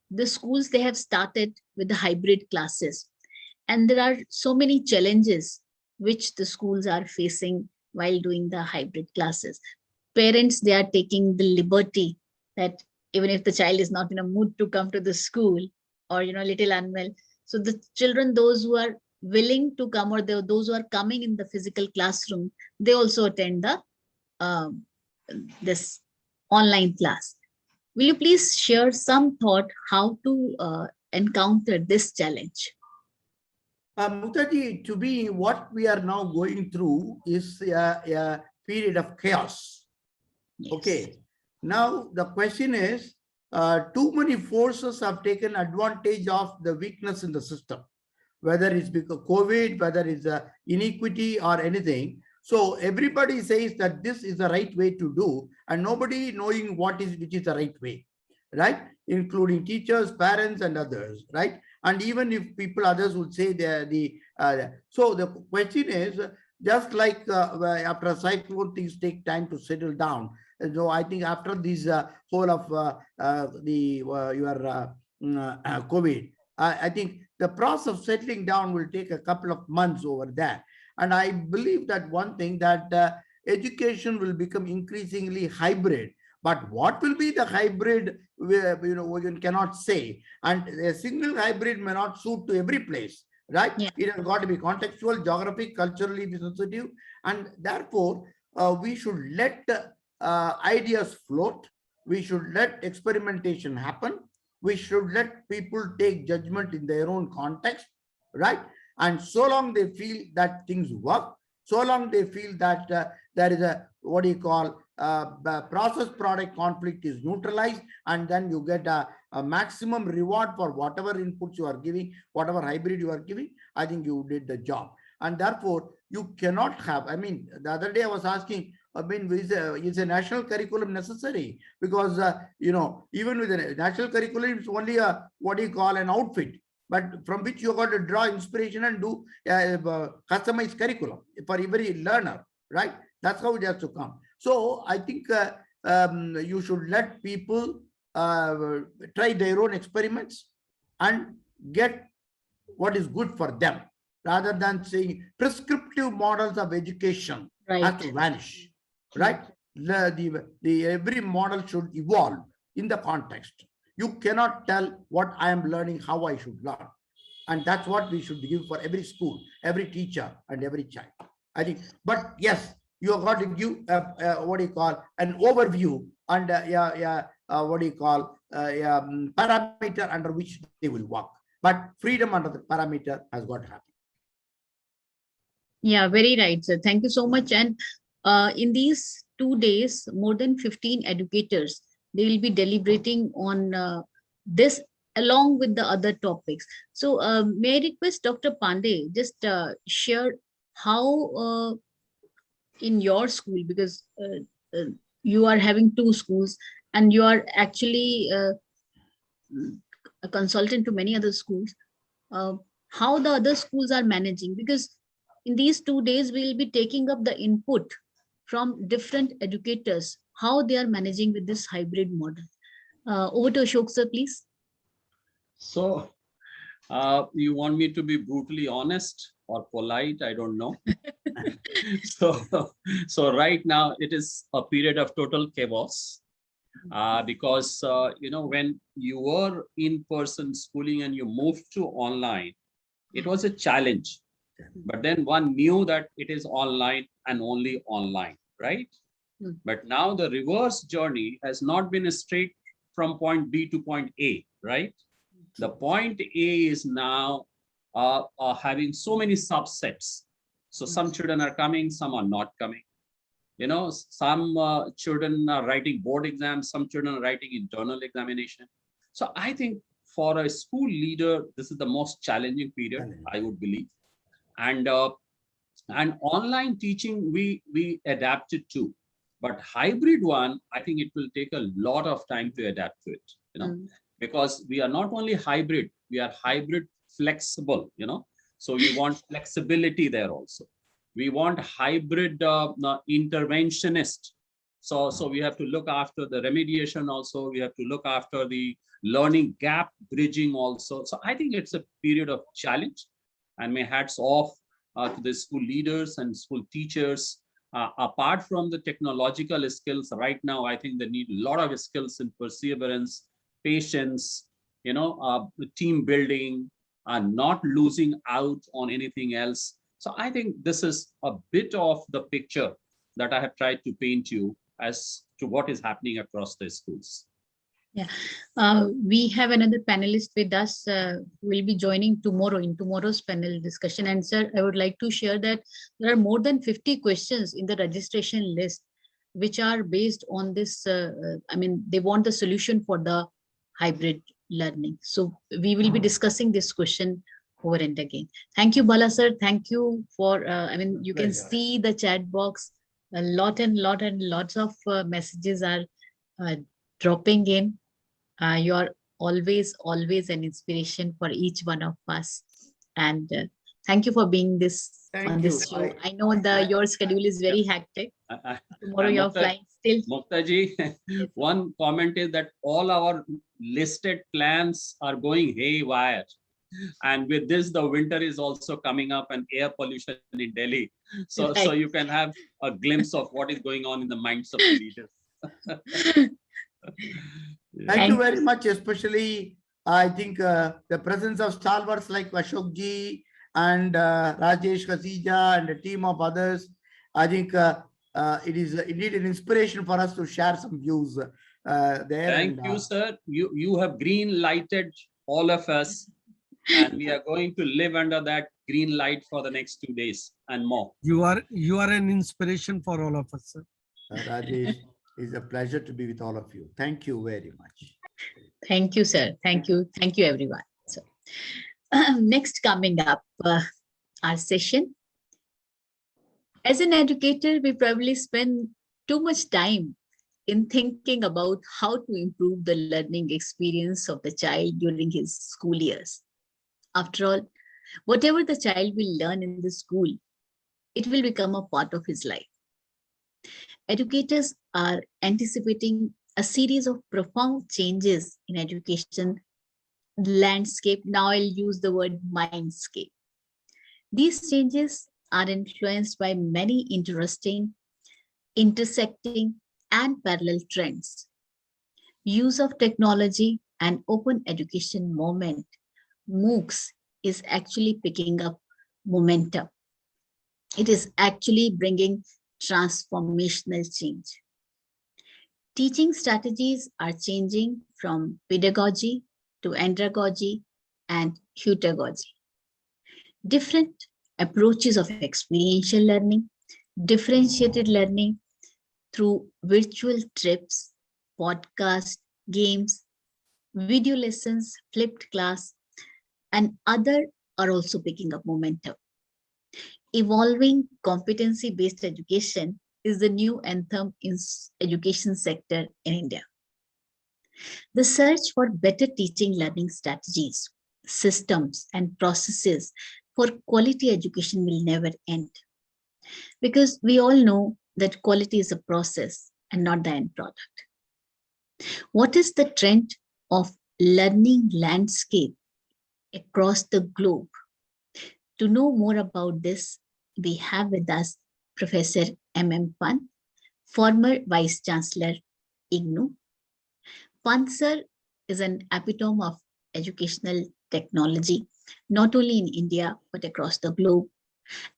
B: the schools, they have started with the hybrid classes. And there are so many challenges which the schools are facing while doing the hybrid classes. Parents, they are taking the liberty that even if the child is not in a mood to come to the school, or, little unwell. So the children, those who are willing to come, or those who are coming in the physical classroom, they also attend the this online class. Will you please share some thought how to encounter this challenge?
D: Muktaji, to me, what we are now going through is a period of chaos. Yes. Okay. Now, the question is, too many forces have taken advantage of the weakness in the system, whether it's because COVID, whether it's inequity or anything. So everybody says that this is the right way to do, and nobody knowing which is the right way, right? Including teachers, parents, and others, right? And even if others would say so the question is, just like after a cyclone, things take time to settle down. And so I think after this whole of COVID, I think the process of settling down will take a couple of months over there. And I believe that one thing, that education will become increasingly hybrid. But what will be the hybrid, we cannot say. And a single hybrid may not suit to every place, right? Yeah. It has got to be contextual, geographic, culturally sensitive. And therefore, we should let ideas float. We should let experimentation happen. We should let people take judgment in their own context, right? And so long they feel that things work, so long they feel that there is a, process product conflict is neutralized, and then you get a maximum reward for whatever inputs you are giving, whatever hybrid you are giving, I think you did the job. And therefore, you cannot have, the other day I was asking, I mean, is a national curriculum necessary? Because, even with a national curriculum, it's only a, what do you call, an outfit, but from which you got to draw inspiration and do customized curriculum for every learner, right? That's how it has to come. So I think you should let people try their own experiments and get what is good for them, rather than saying prescriptive models of education have to vanish, right? The every model should evolve in the context. You cannot tell what I am learning, how I should learn. And that's what we should give for every school, every teacher, and every child, I think. But yes, you have got to give what do you call, an overview and what do you call, parameter under which they will work. But freedom under the parameter has got to happen.
B: Yeah, very right, sir. Thank you so much. And in these 2 days, more than 15 educators, they will be deliberating on this along with the other topics. So may I request Dr. Pandey, just share how in your school, because you are having 2 schools and you are actually a consultant to many other schools, how the other schools are managing, because in these 2 days we will be taking up the input from different educators, how they are managing with this hybrid model. Over to Ashok sir, please.
E: So you want me to be brutally honest or polite? I don't know. So right now it is a period of total chaos. Because when you were in person schooling and you moved to online, it was a challenge. But then one knew that it is online and only online, right? But now the reverse journey has not been straight from point B to point A, right? The point A is now having so many subsets. So some children are coming, some are not coming. Some children are writing board exams, some children are writing internal examination. So I think for a school leader, this is the most challenging period, I would believe. And online teaching, we adapted to, but hybrid one, I think it will take a lot of time to adapt to it, because we are not only hybrid, we are hybrid flexible, so we want flexibility there also. We want hybrid interventionist. So we have to look after the remediation also. We have to look after the learning gap bridging also. So I think it's a period of challenge, and my hats off to the school leaders and school teachers. Apart from the technological skills, right now, I think they need a lot of skills in perseverance, patience, team building, and not losing out on anything else. So I think this is a bit of the picture that I have tried to paint you as to what is happening across the schools.
B: Yeah, we have another panelist with us who will be joining tomorrow in tomorrow's panel discussion. And sir, I would like to share that there are more than 50 questions in the registration list, which are based on this. They want the solution for the hybrid learning. So we will be discussing this question over and again. Thank you, Bala sir. Thank you for, you can see the chat box, a lot and lots of messages are dropping in. You are always an inspiration for each one of us. And thank you for being on this show. I know your schedule is very hectic. Tomorrow you're flying still.
E: Muktaji, yes. One comment is that all our listed plans are going haywire. And with this, the winter is also coming up and air pollution in Delhi. So you can have a glimpse of what is going on in the minds of the leaders.
D: Thank you very much, especially I think the presence of stalwarts like Ashok ji and Rajesh Khasija and a team of others. I think it is indeed an inspiration for us to share some views there.
E: Thank you, sir. You have green lighted all of us, and we are going to live under that green light for the next 2 days and more.
F: You are an inspiration for all of us, sir.
D: Rajesh, it's a pleasure to be with all of you. Thank you very much.
B: Thank you, sir. Thank you, everyone. So, next coming up, our session. As an educator, we probably spend too much time in thinking about how to improve the learning experience of the child during his school years. After all, whatever the child will learn in the school, it will become a part of his life. Educators are anticipating a series of profound changes in education landscape. Now I'll use the word mindscape. These changes are influenced by many interesting, intersecting, and parallel trends. Use of technology and open education movement, MOOCs, is actually picking up momentum. It is actually bringing transformational change. Teaching strategies are changing from pedagogy to andragogy and heutagogy. Different approaches of experiential learning, differentiated learning through virtual trips, podcasts, games, video lessons, flipped class, and other are also picking up momentum. Evolving competency-based education is the new anthem in education sector in India. The search for better teaching learning strategies, systems, and processes for quality education will never end. Because we all know that quality is a process and not the end product. What is the trend of learning landscape across the globe? To know more about this, we have with us Professor M. Pant, former Vice Chancellor, IGNOU. Pant sir is an epitome of educational technology, not only in India, but across the globe.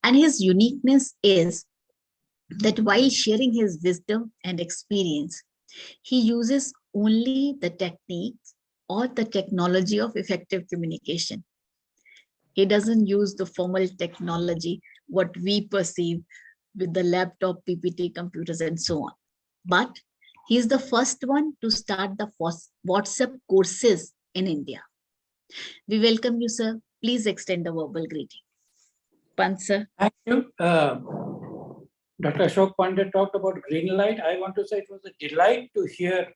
B: And his uniqueness is that while sharing his wisdom and experience, he uses only the techniques or the technology of effective communication. He doesn't use the formal technology, what we perceive with the laptop, PPT, computers, and so on. But he's the first one to start the WhatsApp courses in India. We welcome you, sir. Please extend a verbal greeting. Pant sir.
G: Thank you. Dr. Ashok Pandit talked about green light. I want to say it was a delight to hear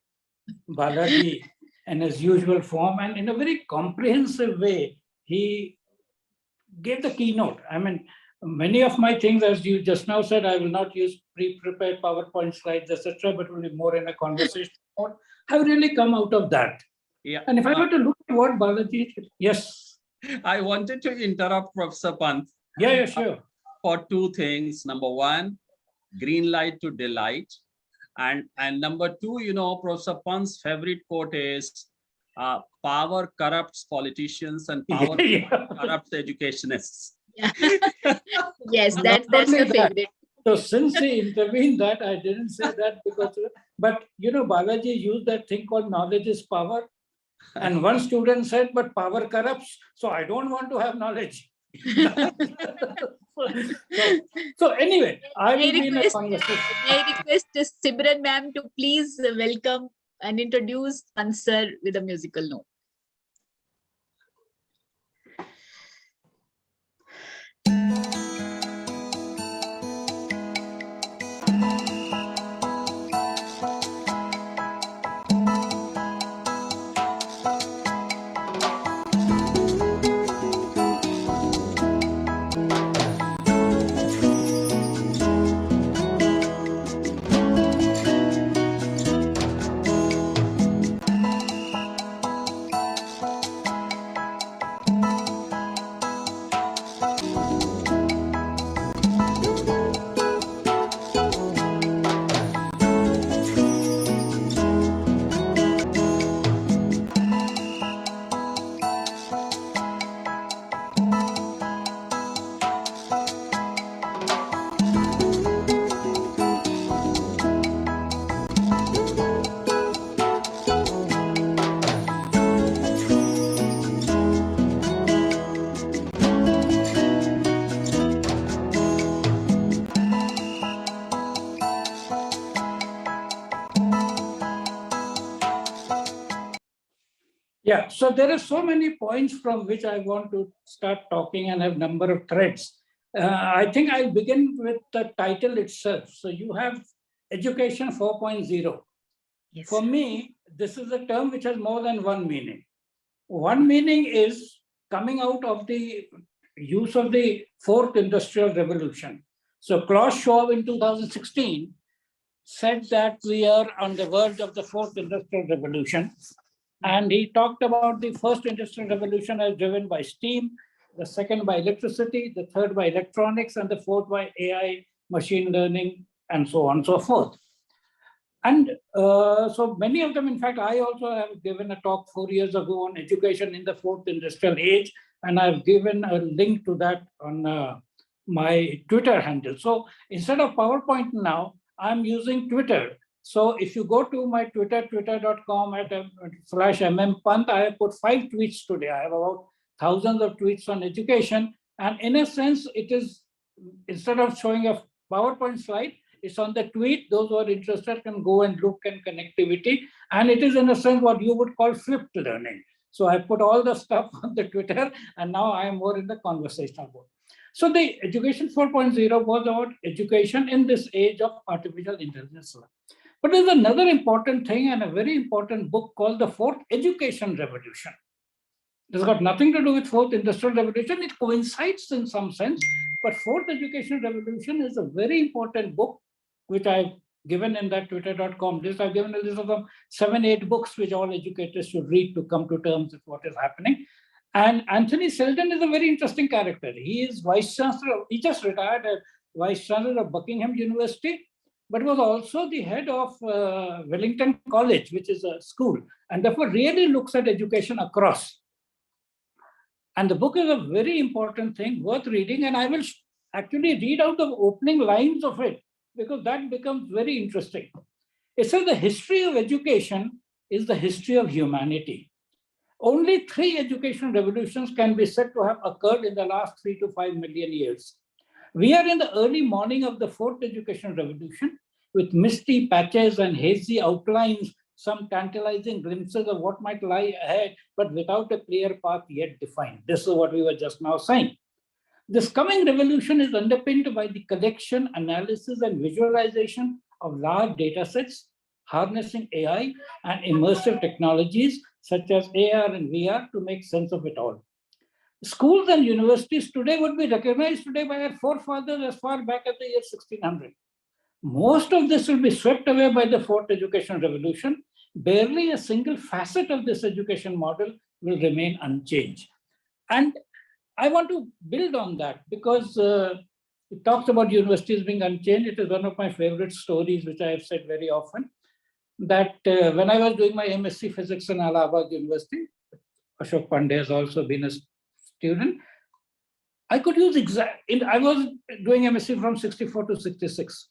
G: Balaji in his usual form, and in a very comprehensive way, he gave the keynote. I mean, many of my things, as you just now said, I will not use pre-prepared PowerPoint slides, etc., but will be more in a conversation mode, have really come out of that.
E: Yeah.
G: And if I were to look at what Balaji, yes.
E: I wanted to interrupt Professor Pant.
G: Yeah, sure.
E: For two things. Number one, green light to delight. And number two, Professor Pant's favorite quote is, power corrupts politicians and power corrupts educationists.
B: Yeah. Yes, that's your favorite.
G: So since he intervened that, I didn't say that because, but Balaji used that thing called knowledge is power. And one student said, but power corrupts, so I don't want to have knowledge. so anyway, I will be in a conversation.
B: I request Simran ma'am to please welcome and introduce Pant sir with a musical note.
G: Yeah, so there are so many points from which I want to start talking and have number of threads. I think I'll begin with the title itself. So you have education 4.0.
B: Yes.
G: For me, this is a term which has more than one meaning. One meaning is coming out of the use of the fourth industrial revolution. So Klaus Schwab in 2016 said that we are on the verge of the fourth industrial revolution. And he talked about the first industrial revolution as driven by steam, the second by electricity, the third by electronics, and the fourth by AI, machine learning, and so on and so forth. And so many of them, in fact, I also have given a talk 4 years ago on education in the fourth industrial age, and I've given a link to that on my Twitter handle. So instead of PowerPoint now, I'm using Twitter. So if you go to my Twitter, twitter.com/mmpant, I have put 5 tweets today. I have about thousands of tweets on education. And in a sense, it is, instead of showing a PowerPoint slide, it's on the tweet. Those who are interested can go and look at connectivity. And it is in a sense what you would call flipped learning. So I put all the stuff on the Twitter, and now I am more in the conversational mode. So the education 4.0 was about education in this age of artificial intelligence. But there's another important thing and a very important book called The Fourth Education Revolution. It's got nothing to do with fourth industrial revolution. It coincides in some sense, but fourth education revolution is a very important book, which I've given in that twitter.com list. I've given a list of 7-8 books which all educators should read to come to terms with what is happening. And Anthony Seldon is a very interesting character. He is vice chancellor. He just retired as vice chancellor of Buckingham University, but was also the head of Wellington College, which is a school, and therefore really looks at education across. And the book is a very important thing, worth reading, and I will actually read out the opening lines of it, because that becomes very interesting. It says the history of education is the history of humanity. Only 3 education revolutions can be said to have occurred in the last 3 to 5 million years. We are in the early morning of the fourth education revolution, with misty patches and hazy outlines, some tantalizing glimpses of what might lie ahead, but without a clear path yet defined. This is what we were just now saying. This coming revolution is underpinned by the collection, analysis, and visualization of large data sets, harnessing AI and immersive technologies such as AR and VR to make sense of it all. Schools and universities today would be recognized today by our forefathers as far back as the year 1600. Most of this will be swept away by the fourth education revolution. Barely a single facet of this education model will remain unchanged. And I want to build on that because it talks about universities being unchanged. It is one of my favorite stories, which I have said very often, that when I was doing my MSc Physics in Allahabad University, Ashok Pandey has also been a student, I could use I was doing MSc from 64 to 66.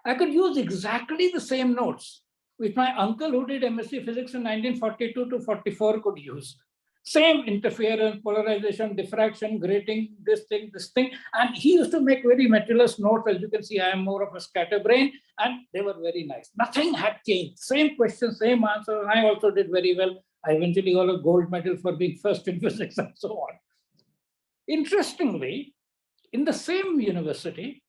G: I could use exactly the same notes which my uncle who did MSc Physics in 1942 to 44 could use. Same interference, polarization, diffraction, grating, this thing, and he used to make very meticulous notes. As you can see, I am more of a scatterbrain, and they were very nice. Nothing had changed. Same question, same answer, and I also did very well. I eventually got a gold medal for being first in physics and so on. Interestingly, in the same university,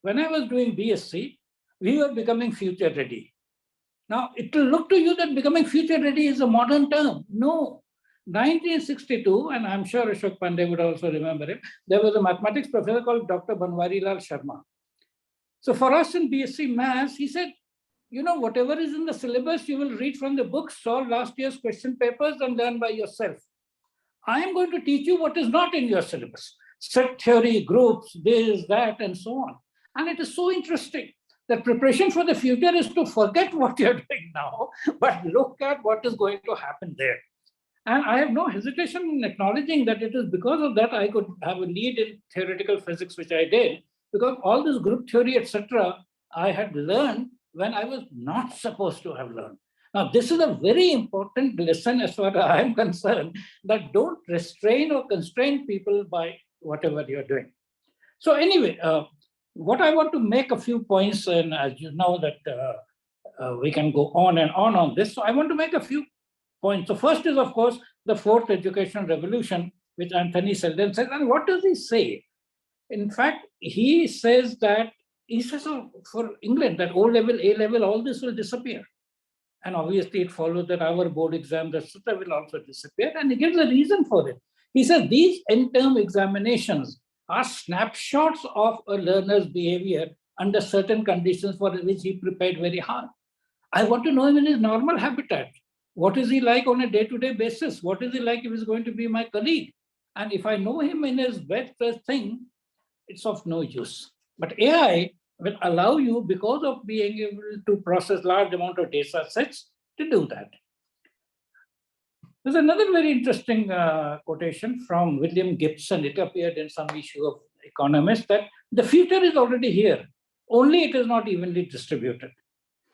G: when I was doing BSc, we were becoming future ready. Now, it will look to you that becoming future ready is a modern term. No. 1962, and I'm sure Ashok Pandey would also remember it, there was a mathematics professor called Dr. Banwarilal Sharma. So for us in BSc Maths, he said, you know, whatever is in the syllabus, you will read from the books, solve last year's question papers and learn by yourself. I am going to teach you what is not in your syllabus. Set theory, groups, this, that, and so on. And it is so interesting that preparation for the future is to forget what you're doing now, but look at what is going to happen there. And I have no hesitation in acknowledging that it is because of that I could have a lead in theoretical physics, which I did, because all this group theory, etc., I had learned when I was not supposed to have learned. Now, this is a very important lesson as far as I am concerned, that don't restrain or constrain people by whatever you're doing. So anyway, what I want to make a few points, and as you know that we can go on and on this, so I want to make a few points. So first is, of course, the fourth education revolution, which Anthony Seldon says. And what does he say? In fact, he says that he says, oh, for England, that O level, A level, all this will disappear. And obviously it follows that our board exams, etc., will also disappear. And he gives a reason for it. He says these end-term examinations are snapshots of a learner's behavior under certain conditions for which he prepared very hard. I want to know him in his normal habitat. What is he like on a day-to-day basis? What is he like if he's going to be my colleague? And if I know him in his best thing, it's of no use. But AI will allow you, because of being able to process large amount of data sets, to do that. There's another very interesting quotation from William Gibson. It appeared in some issue of Economist that the future is already here, only it is not evenly distributed.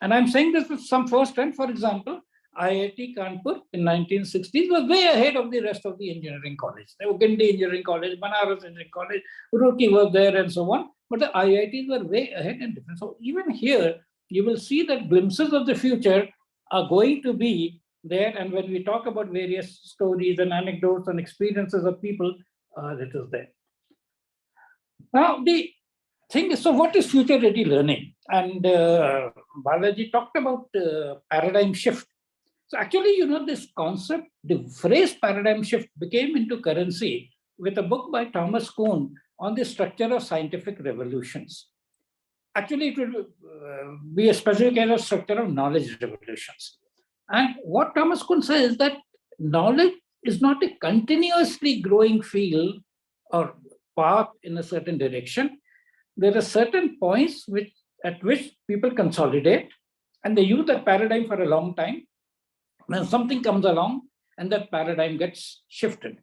G: And I'm saying this with some first-hand. For example, IIT Kanpur in 1960s was way ahead of the rest of the engineering college. There were Gandhi Engineering College, Banaras Engineering College, Roorkee was there and so on. But the IITs were way ahead and different. So even here, you will see that glimpses of the future are going to be there. And when we talk about various stories and anecdotes and experiences of people, it is there. Now, the thing is, so what is future-ready learning? And Balaji talked about paradigm shift. So actually, you know, this concept, the phrase paradigm shift became into currency with a book by Thomas Kuhn on the structure of scientific revolutions. Actually, it will be a specific kind of structure of knowledge revolutions. And what Thomas Kuhn says is that knowledge is not a continuously growing field or path in a certain direction. There are certain points at which people consolidate, and they use that paradigm for a long time. Then something comes along and that paradigm gets shifted.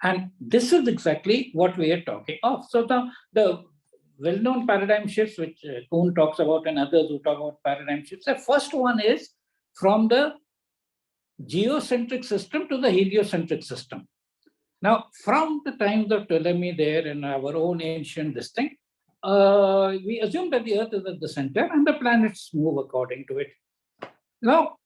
G: And this is exactly what we are talking of. So the well-known paradigm shifts, which Kuhn talks about and others who talk about paradigm shifts, the first one is from the geocentric system to the heliocentric system. Now, from the times of Ptolemy there and our own ancient this thing, we assume that the Earth is at the center and the planets move according to it. Now,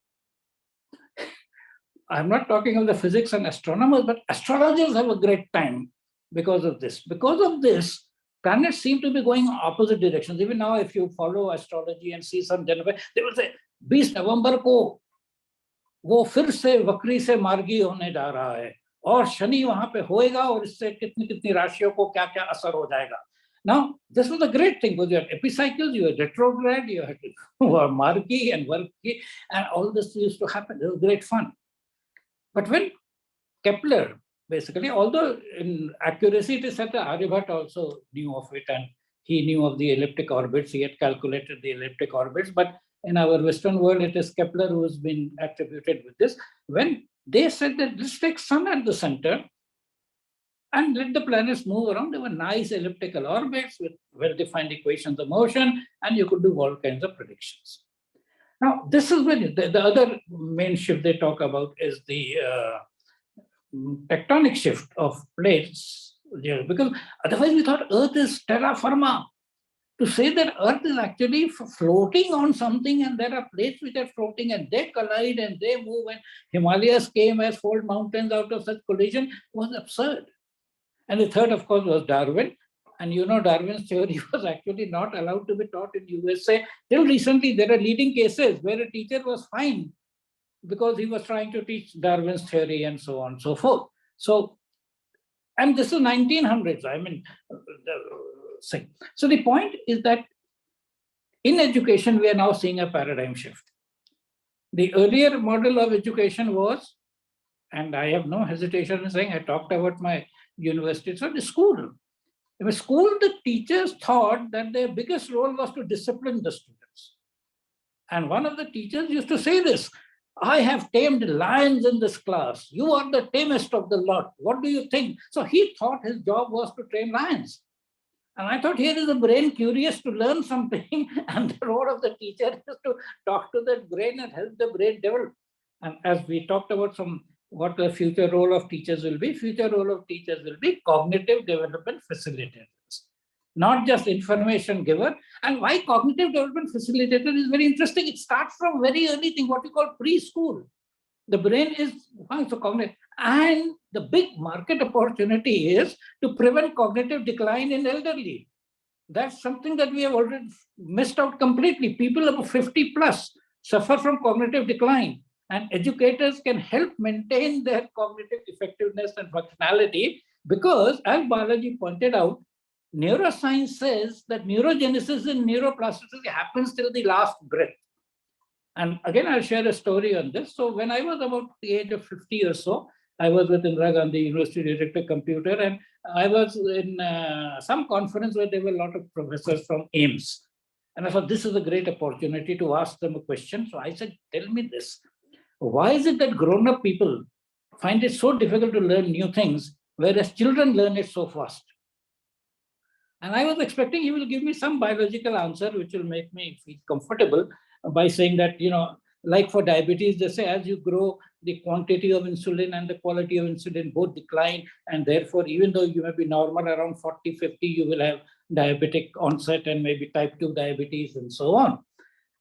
G: I'm not talking of the physics and astronomers, but astrologers have a great time because of this. Because of this, planets seem to be going opposite directions. Even now, if you follow astrology and see some January, they will say, 20 नवंबर को वो फिर से वक्री से मार्गी होने जा रहा है और शनि वहां पे होएगा और इससे कितनी कितनी राशियों को क्या क्या असर हो जाएगा. Now, this was a great thing because you had epicycles, you had retrograde, you had margi and varki, and all this used to happen. It was great fun. But when Kepler, basically, although in accuracy it is said that Aryabhat also knew of it and he knew of the elliptic orbits, he had calculated the elliptic orbits, but in our Western world, it is Kepler who has been attributed with this. When they said that let's take Sun at the center and let the planets move around, there were nice elliptical orbits with well-defined equations of motion, and you could do all kinds of predictions. Now, this is when the other main shift they talk about is the tectonic shift of plates, because otherwise we thought Earth is terra firma. To say that Earth is actually floating on something and there are plates which are floating and they collide and they move and Himalayas came as fold mountains out of such collision was absurd. And the third, of course, was Darwin. And you know, Darwin's theory was actually not allowed to be taught in USA. Till recently, there are leading cases where a teacher was fined because he was trying to teach Darwin's theory and so on and so forth. So, and this is 1900s. I mean, so the point is that in education, we are now seeing a paradigm shift. The earlier model of education was, and I have no hesitation in saying, I talked about my university, so the school. In school, the teachers thought that their biggest role was to discipline the students. And one of the teachers used to say this, I have tamed lions in this class. You are the tamest of the lot. What do you think? So he thought his job was to tame lions. And I thought here is a brain curious to learn something, and the role of the teacher is to talk to that brain and help the brain develop. And as we talked about what the future role of teachers will be, future role of teachers will be cognitive development facilitators, not just information giver. And why cognitive development facilitator is very interesting. It starts from very early thing, what we call preschool. The brain is so cognitive. And the big market opportunity is to prevent cognitive decline in elderly. That's something that we have already missed out completely. People above 50 plus suffer from cognitive decline, and educators can help maintain their cognitive effectiveness and functionality because, as Balaji pointed out, neuroscience says that neurogenesis and neuroplasticity happens till the last breath. And again, I'll share a story on this. So when I was about the age of 50 or so, I was with Indira Gandhi University Director Computer, and I was in some conference where there were a lot of professors from AIMS. And I thought this is a great opportunity to ask them a question. So I said, tell me this. Why is it that grown-up people find it so difficult to learn new things, whereas children learn it so fast? And I was expecting he will give me some biological answer, which will make me feel comfortable by saying that, like for diabetes, they say as you grow, the quantity of insulin and the quality of insulin both decline. And therefore, even though you may be normal around 40, 50, you will have diabetic onset and maybe type 2 diabetes and so on.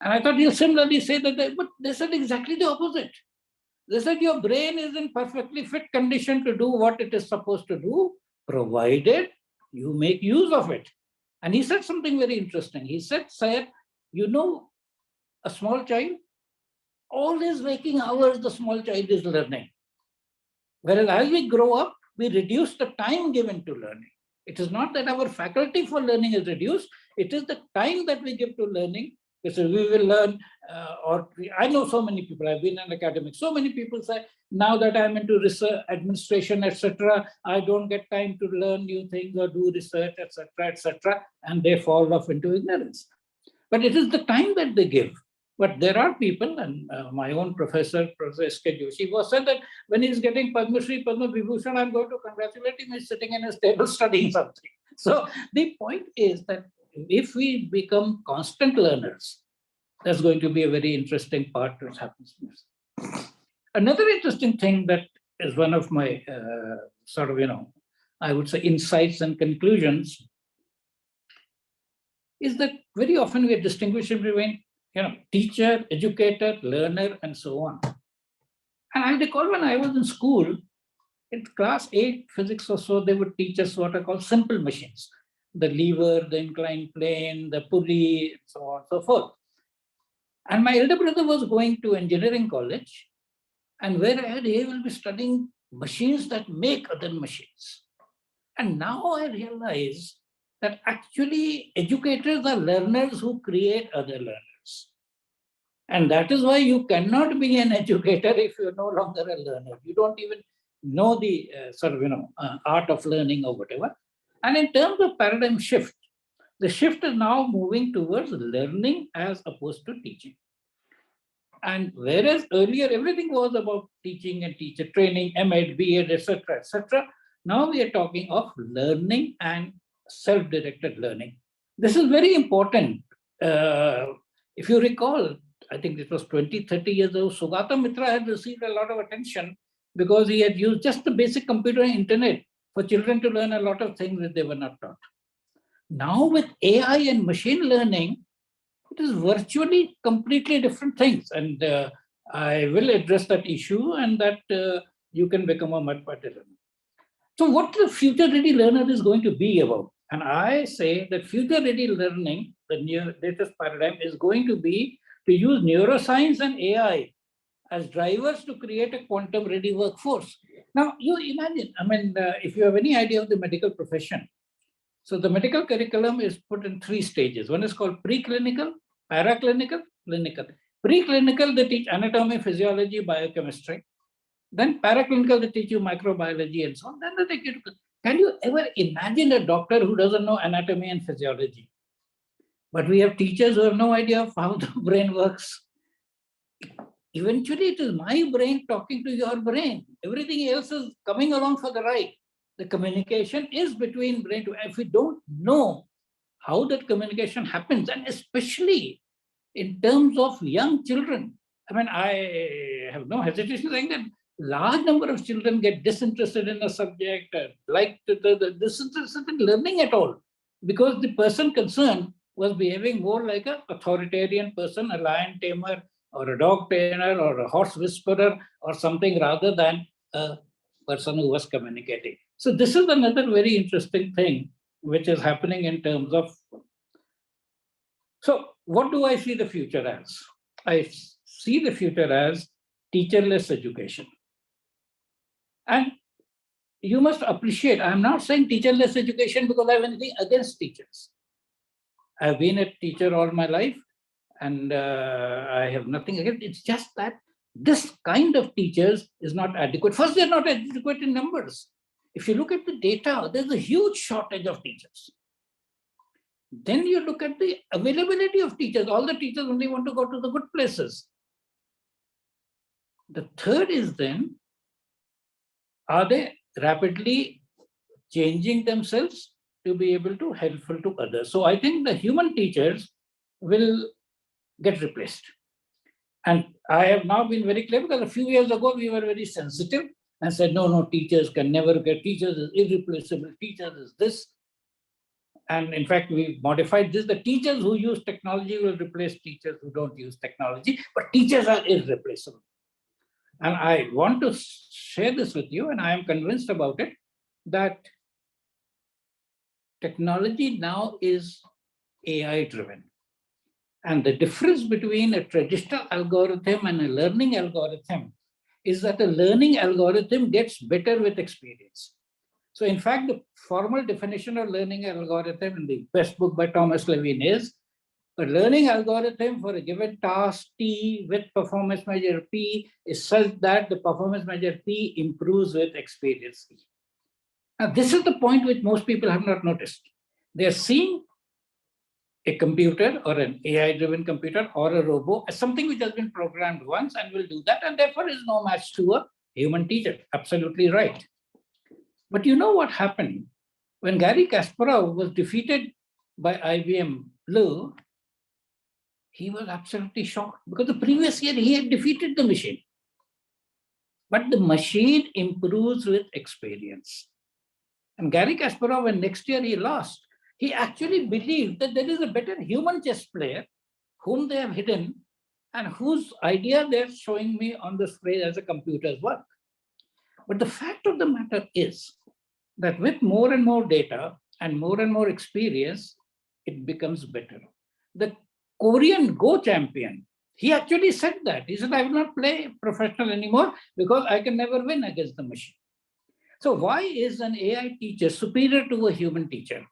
G: And I thought he'll similarly say that, but they said exactly the opposite. They said your brain is in perfectly fit condition to do what it is supposed to do, provided you make use of it. And he said something very interesting. He said, sir, a small child, all his waking hours, the small child is learning. Whereas as we grow up, we reduce the time given to learning. It is not that our faculty for learning is reduced. It is the time that we give to learning. So we will learn, I know so many people, I've been an academic, so many people say, now that I'm into research, administration, etc., I don't get time to learn new things or do research, etc., and they fall off into ignorance. But it is the time that they give. But there are people, and my own professor, Professor S.K. Joshi, was said that when he's getting Padma Shri, Padma Vibhushan, I'm going to congratulate him, he's sitting in his table studying something. So the point is that if we become constant learners, that's going to be a very interesting part which happens. Another interesting thing that is one of my I would say insights and conclusions is that very often we are distinguishing between teacher, educator, learner, and so on. And I recall when I was in school, in class 8 physics or so, they would teach us what are called simple machines. The lever, the inclined plane, the pulley, and so on and so forth. And my elder brother was going to engineering college, and where he will be studying machines that make other machines. And now I realize that actually educators are learners who create other learners. And that is why you cannot be an educator if you're no longer a learner. You don't even know the art of learning or whatever. And in terms of paradigm shift, the shift is now moving towards learning as opposed to teaching. And whereas earlier everything was about teaching and teacher training, MEd, BEd, etc., now we are talking of learning and self-directed learning. This is very important. If you recall, I think it was 20, 30 years ago, Sugata Mitra had received a lot of attention because he had used just the basic computer and internet for children to learn a lot of things that they were not taught. Now with AI and machine learning, it is virtually completely different things. And I will address that issue and that you can become a much better learner. So what the future-ready learner is going to be about? And I say that future-ready learning, the latest paradigm, is going to be to use neuroscience and AI as drivers to create a quantum-ready workforce. Now, you imagine, if you have any idea of the medical profession, so the medical curriculum is put in 3 stages. One is called preclinical, paraclinical, clinical. Preclinical, they teach anatomy, physiology, biochemistry. Then paraclinical, they teach you microbiology and so on. Then they take you to... Can you ever imagine a doctor who doesn't know anatomy and physiology? But we have teachers who have no idea of how the brain works. Eventually, it is my brain talking to your brain. Everything else is coming along for the ride. The communication is between brain to... If we don't know how that communication happens, and especially in terms of young children, I have no hesitation saying that large number of children get disinterested in a subject, like disinterested in learning at all, because the person concerned was behaving more like an authoritarian person, a lion tamer, or a dog trainer, or a horse whisperer, or something rather than a person who was communicating. So this is another very interesting thing which is happening in terms of So what do I see the future as? I see the future as teacherless education. And you must appreciate, I'm not saying teacherless education because I have anything against teachers. I've been a teacher all my life and I have nothing against it. It's just that this kind of teachers is not adequate. First, they're not adequate in numbers. If you look at the data, there's a huge shortage of teachers. Then you look at the availability of teachers. All the teachers only want to go to the good places. The third is then, are they rapidly changing themselves to be able to helpful to others? So I think the human teachers will get replaced. And I have now been very clear because a few years ago we were very sensitive and said, no, teachers can never get, teachers is irreplaceable, teachers is this. And in fact, we modified this. The teachers who use technology will replace teachers who don't use technology, but teachers are irreplaceable. And I want to share this with you, and I am convinced about it, that technology now is AI driven. And the difference between a traditional algorithm and a learning algorithm is that a learning algorithm gets better with experience. So in fact, the formal definition of learning algorithm in the best book by Thomas Levine is a learning algorithm for a given task T with performance measure P is such that the performance measure P improves with experience P. Now, this is the point which most people have not noticed. They're seeing a computer or an AI-driven computer or a robot as something which has been programmed once and will do that, and therefore is no match to a human teacher. Absolutely right. But you know what happened? When Gary Kasparov was defeated by IBM Blue, he was absolutely shocked because the previous year he had defeated the machine. But the machine improves with experience. And Gary Kasparov, when next year he lost, he actually believed that there is a better human chess player whom they have hidden and whose idea they're showing me on the display as a computer's work. But the fact of the matter is that with more and more data and more experience, it becomes better. The Korean Go champion, he actually said that. He said, I will not play professional anymore because I can never win against the machine. So why is an AI teacher superior to a human teacher?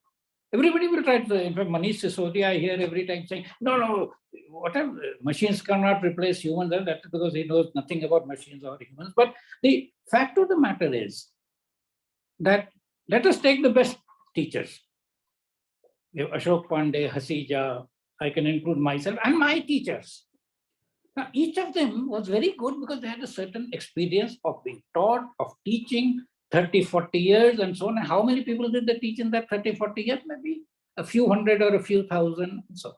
G: Everybody will try to, in fact, Manish Sisodia, I hear every time saying, no, whatever, machines cannot replace humans. That's because he knows nothing about machines or humans. But the fact of the matter is that let us take the best teachers. You have Ashok Pandey, Hasija, I can include myself and my teachers. Now, each of them was very good because they had a certain experience of being taught, of teaching, 30, 40 years and so on. And how many people did they teach in that 30, 40 years? Maybe a few hundred or a few thousand and so on.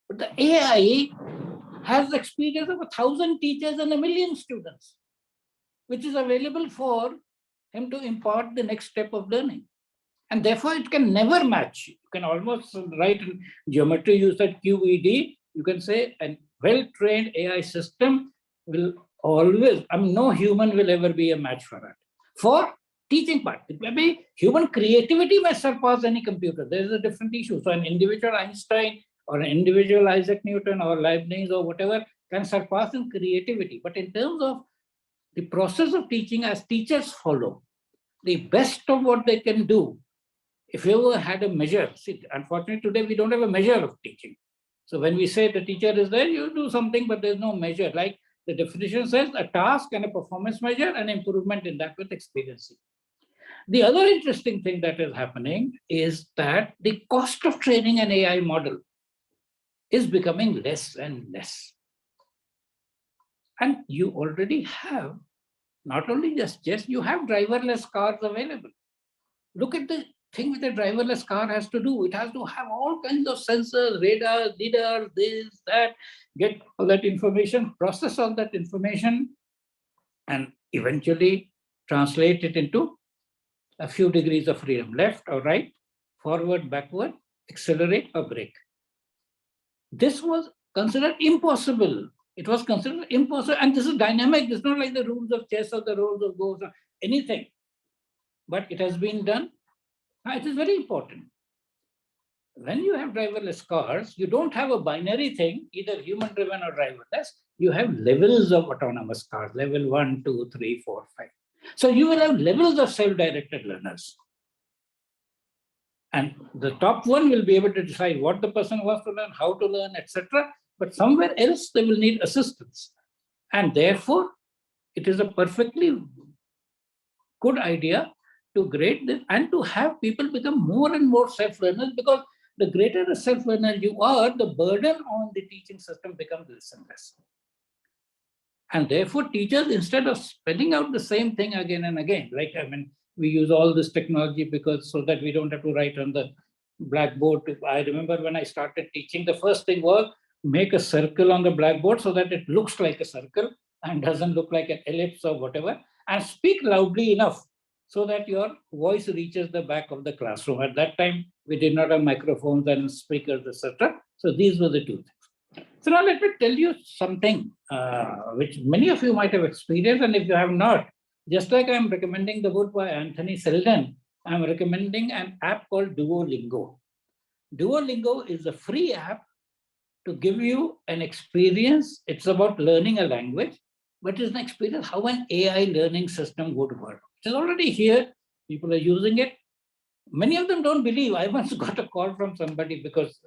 G: But the AI has the experience of 1,000 teachers and 1,000,000 students, which is available for him to impart the next step of learning. And therefore, it can never match. You can almost write in geometry, use that QED. You can say a well-trained AI system will always, no human will ever be a match for that. For teaching part, maybe human creativity may surpass any computer. There is a different issue. So an individual Einstein or an individual Isaac Newton or Leibniz or whatever can surpass in creativity. But in terms of the process of teaching, as teachers follow, the best of what they can do, if you ever had a measure, see, unfortunately today we don't have a measure of teaching. So when we say the teacher is there, you do something, but there's no measure. Like the definition says, a task and a performance measure and improvement in that with experience. The other interesting thing that is happening is that the cost of training an AI model is becoming less and less. And you already have, not only just you have driverless cars available. Look at the thing with a driverless car has to do. It has to have all kinds of sensors, radar, lidar, this, that, get all that information, process all that information, and eventually translate it into a few degrees of freedom, left or right, forward, backward, accelerate or brake. This was considered impossible. It was considered impossible. And this is dynamic. It's not like the rules of chess or the rules of Go or anything. But it has been done. It is very important. when you have driverless cars, you don't have a binary thing, either human driven or driverless. You have levels of autonomous cars, level 1, 2, 3, 4, 5. So you will have levels of self-directed learners. And the top one will be able to decide what the person wants to learn, how to learn, etc. But somewhere else, they will need assistance. And therefore, it is a perfectly good idea to grade them and to have people become more and more self-learners, because the greater the self-learner you are, the burden on the teaching system becomes less and less. And therefore, teachers, instead of spelling out the same thing again and again, like, we use all this technology because so that we don't have to write on the blackboard. I remember when I started teaching, the first thing was make a circle on the blackboard so that it looks like a circle and doesn't look like an ellipse or whatever, and speak loudly enough so that your voice reaches the back of the classroom. At that time, we did not have microphones and speakers, etc. So these were the two things. So now let me tell you something which many of you might have experienced, and if you have not, just like I'm recommending the book by Anthony Selden, I'm recommending an app called Duolingo. Duolingo is a free app to give you an experience. It's about learning a language, but it's an experience how an AI learning system would work. It is already here. People are using it. Many of them don't believe. I once got a call from somebody because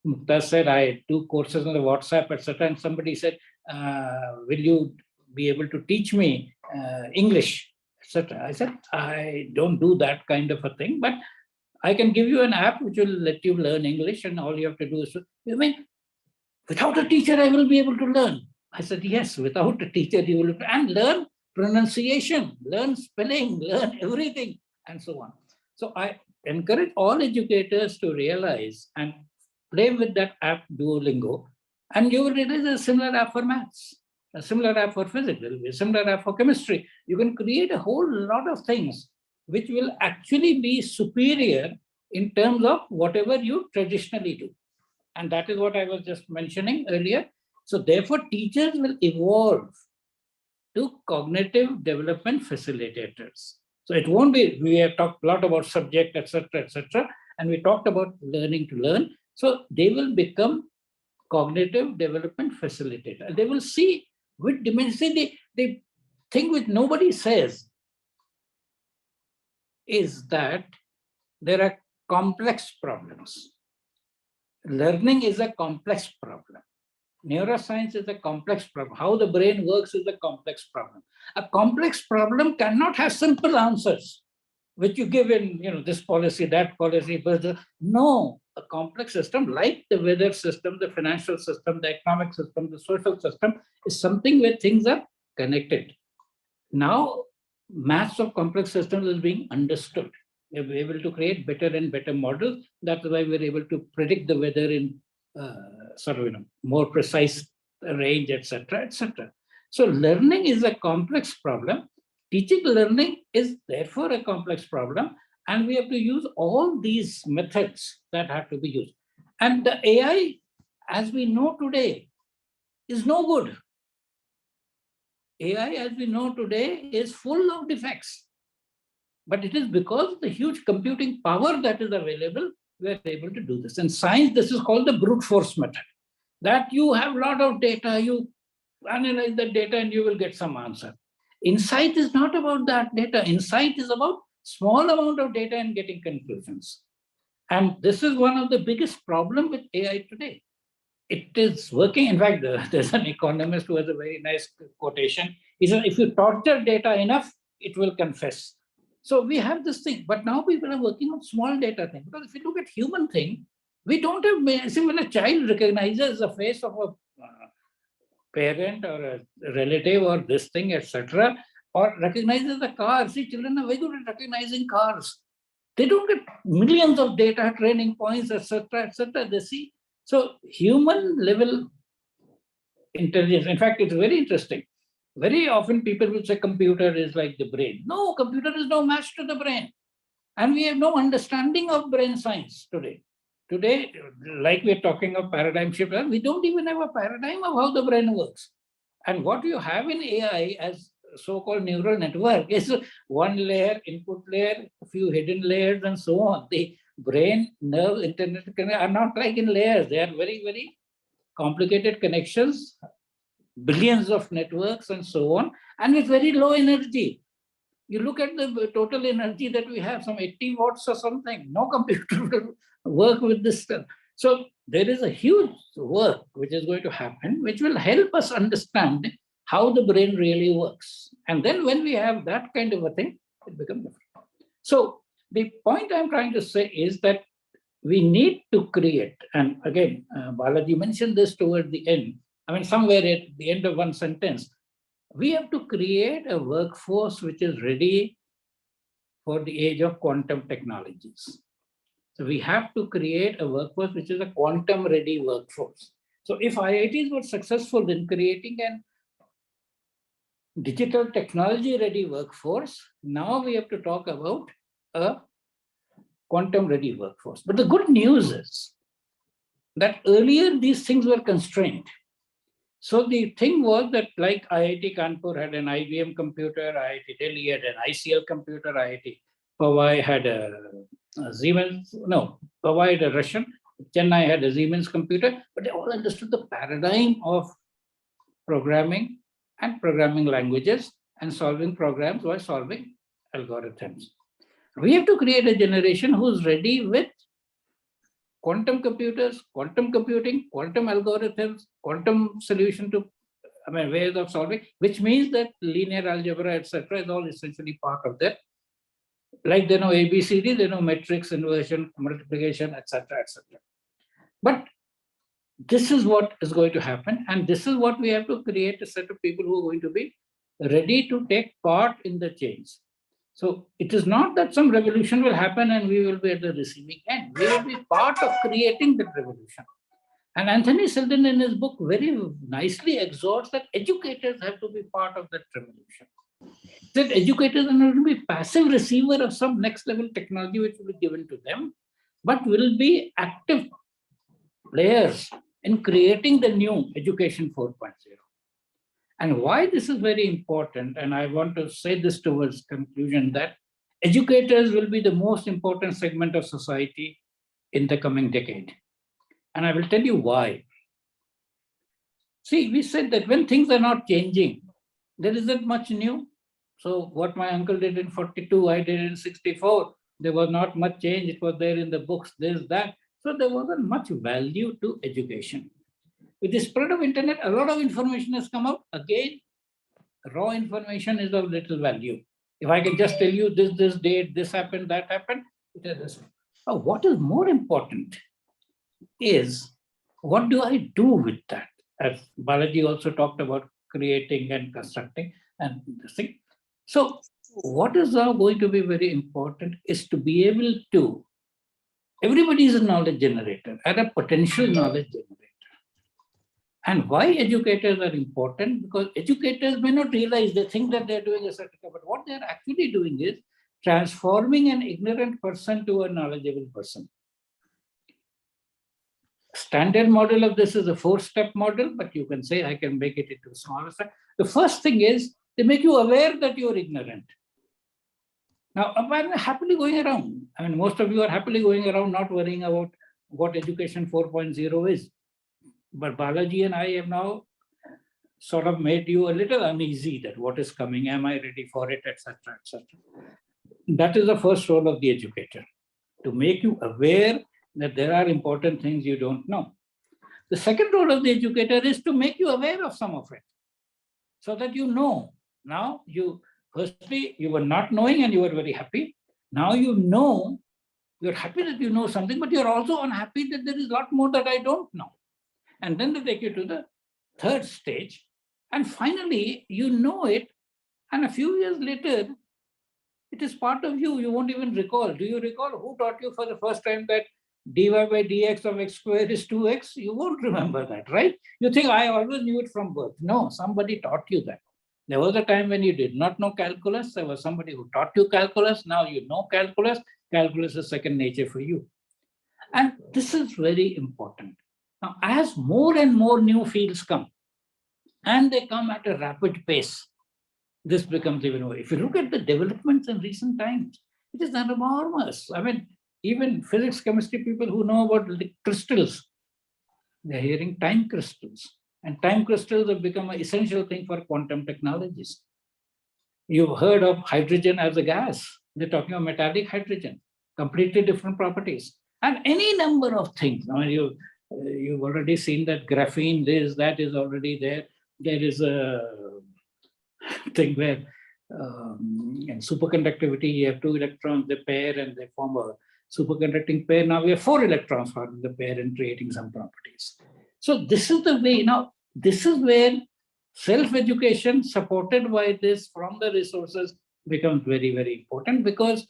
G: Mukta said, I do courses on the WhatsApp, etc. And somebody said, will you be able to teach me English, etc. I said, I don't do that kind of a thing, but I can give you an app which will let you learn English, and all you have to do is, you mean, without a teacher, I will be able to learn? I said, yes, without a teacher, you will, and learn pronunciation, learn spelling, learn everything, and so on. So I encourage all educators to realize and play with that app Duolingo, and you will realize a similar app for maths, a similar app for physics, a similar app for chemistry. You can create a whole lot of things which will actually be superior in terms of whatever you traditionally do. And that is what I was just mentioning earlier. So therefore, teachers will evolve to cognitive development facilitators. So it won't be, we have talked a lot about subject, etc., and we talked about learning to learn. So they will become cognitive development facilitator. They will see with dimension, the thing which nobody says is that there are complex problems. Learning is a complex problem. Neuroscience is a complex problem. How the brain works is a complex problem. A complex problem cannot have simple answers, which you give in, this policy, that policy. But no, a complex system like the weather system, the financial system, the economic system, the social system is something where things are connected. Now, maths of complex systems is being understood. We're able to create better and better models. That's why we're able to predict the weather in more precise range, etc., etc. So learning is a complex problem. Teaching learning is therefore a complex problem, and we have to use all these methods that have to be used. And the AI, as we know today, is no good. AI, as we know today, is full of defects. But it is because of the huge computing power that is available, we are able to do this. In science, this is called the brute force method. That you have a lot of data, you analyze the data and you will get some answer. Insight is not about that data. Insight is about small amount of data and getting conclusions. And this is one of the biggest problems with AI today. It is working. In fact, there's an economist who has a very nice quotation. He said, if you torture data enough, it will confess. So we have this thing, but now people are working on small data thing. Because if you look at human thing, we don't have, see, when a child recognizes the face of a parent or a relative or this thing, etc., or recognizes the car. See, children are very good at recognizing cars. They don't get millions of data, training points, etc., etc. They see. So human level intelligence, in fact, it's very interesting. Very often people will say computer is like the brain. No, computer is no match to the brain. And we have no understanding of brain science today. Today, like we're talking of paradigm shift, we don't even have a paradigm of how the brain works. And what you have in AI as so-called neural network is one layer, input layer, a few hidden layers, and so on. The brain, nerve, internet are not like in layers. They are very, very complicated connections, billions of networks and so on, and with very low energy. You look at the total energy that we have, some 80 watts or something. No computer will work with this stuff. So there is a huge work which is going to happen, which will help us understand how the brain really works. And then when we have that kind of a thing, it becomes different. So the point I'm trying to say is that we need to create, and again, Balaji mentioned this toward the end. I mean, somewhere at the end of one sentence, we have to create a workforce which is ready for the age of quantum technologies. So we have to create a workforce which is a quantum ready workforce. So if IITs were successful in creating an digital technology ready workforce, now we have to talk about a quantum ready workforce. But the good news is that earlier these things were constrained. So the thing was that like IIT Kanpur had an IBM computer, IIT Delhi had an ICL computer, IIT Powai had a Siemens, no, Powai had a Russian, Chennai had a Siemens computer, but they all understood the paradigm of programming and programming languages and solving programs while solving algorithms. We have to create a generation who's ready with quantum computers, quantum computing, quantum algorithms, quantum solution to, ways of solving, which means that linear algebra, etc., is all essentially part of that. Like they know ABCD, they know matrix, inversion, multiplication, etc., etc. But this is what is going to happen, and this is what we have to create a set of people who are going to be ready to take part in the change. So it is not that some revolution will happen and we will be at the receiving end. We will be part of creating that revolution. And Anthony Seldon in his book very nicely exhorts that educators have to be part of that revolution. That educators are not going to be passive receiver of some next level technology which will be given to them, but will be active players in creating the new education 4.0. And why this is very important, and I want to say this towards conclusion, that educators will be the most important segment of society in the coming decade. And I will tell you why. See, we said that when things are not changing, there isn't much new. So what my uncle did in 42, I did in 64. There was not much change. It was there in the books, this, that. So there wasn't much value to education. With the spread of internet, a lot of information has come out. Again, raw information is of little value. If I can just tell you this date, this happened, that happened, it is this. Now, what is more important is what do I do with that? As Balaji also talked about creating and constructing and this thing. So what is now going to be very important is to be able to, everybody is a knowledge generator and a potential knowledge generator. And why educators are important? Because educators may not realize, they think that they're doing a certain, but what they're actually doing is transforming an ignorant person to a knowledgeable person. Standard model of this is a 4-step model, but you can say I can make it into a smaller step. The first thing is they make you aware that you're ignorant. Now, I'm happily going around. I mean, most of you are happily going around not worrying about what education 4.0 is. But Balaji and I have now sort of made you a little uneasy that what is coming, am I ready for it, etc., etc. That is the first role of the educator, to make you aware that there are important things you don't know. The second role of the educator is to make you aware of some of it, so that you know. Now, firstly, you were not knowing and you were very happy. Now you know, you're happy that you know something, but you're also unhappy that there is a lot more that I don't know. And then they take you to the third stage. And finally, you know it. And a few years later, it is part of you. You won't even recall. Do you recall who taught you for the first time that dy by dx of x squared is 2x? You won't remember that, right? You think I always knew it from birth. No, somebody taught you that. There was a time when you did not know calculus. There was somebody who taught you calculus. Now you know calculus. Calculus is second nature for you. And this is very important. Now, as more and more new fields come, and they come at a rapid pace, this becomes even more. If you look at the developments in recent times, it is enormous. I mean, even physics, chemistry people who know about the crystals, they're hearing time crystals. And time crystals have become an essential thing for quantum technologies. You've heard of hydrogen as a gas. They're talking of metallic hydrogen, completely different properties. And any number of things. Now, you've already seen that graphene, that is already there. There is a thing where in superconductivity, you have 2 electrons, they pair and they form a superconducting pair. Now we have 4 electrons forming the pair and creating some properties. So this is the way. Now, this is where self-education supported by this from the resources becomes very, very important, because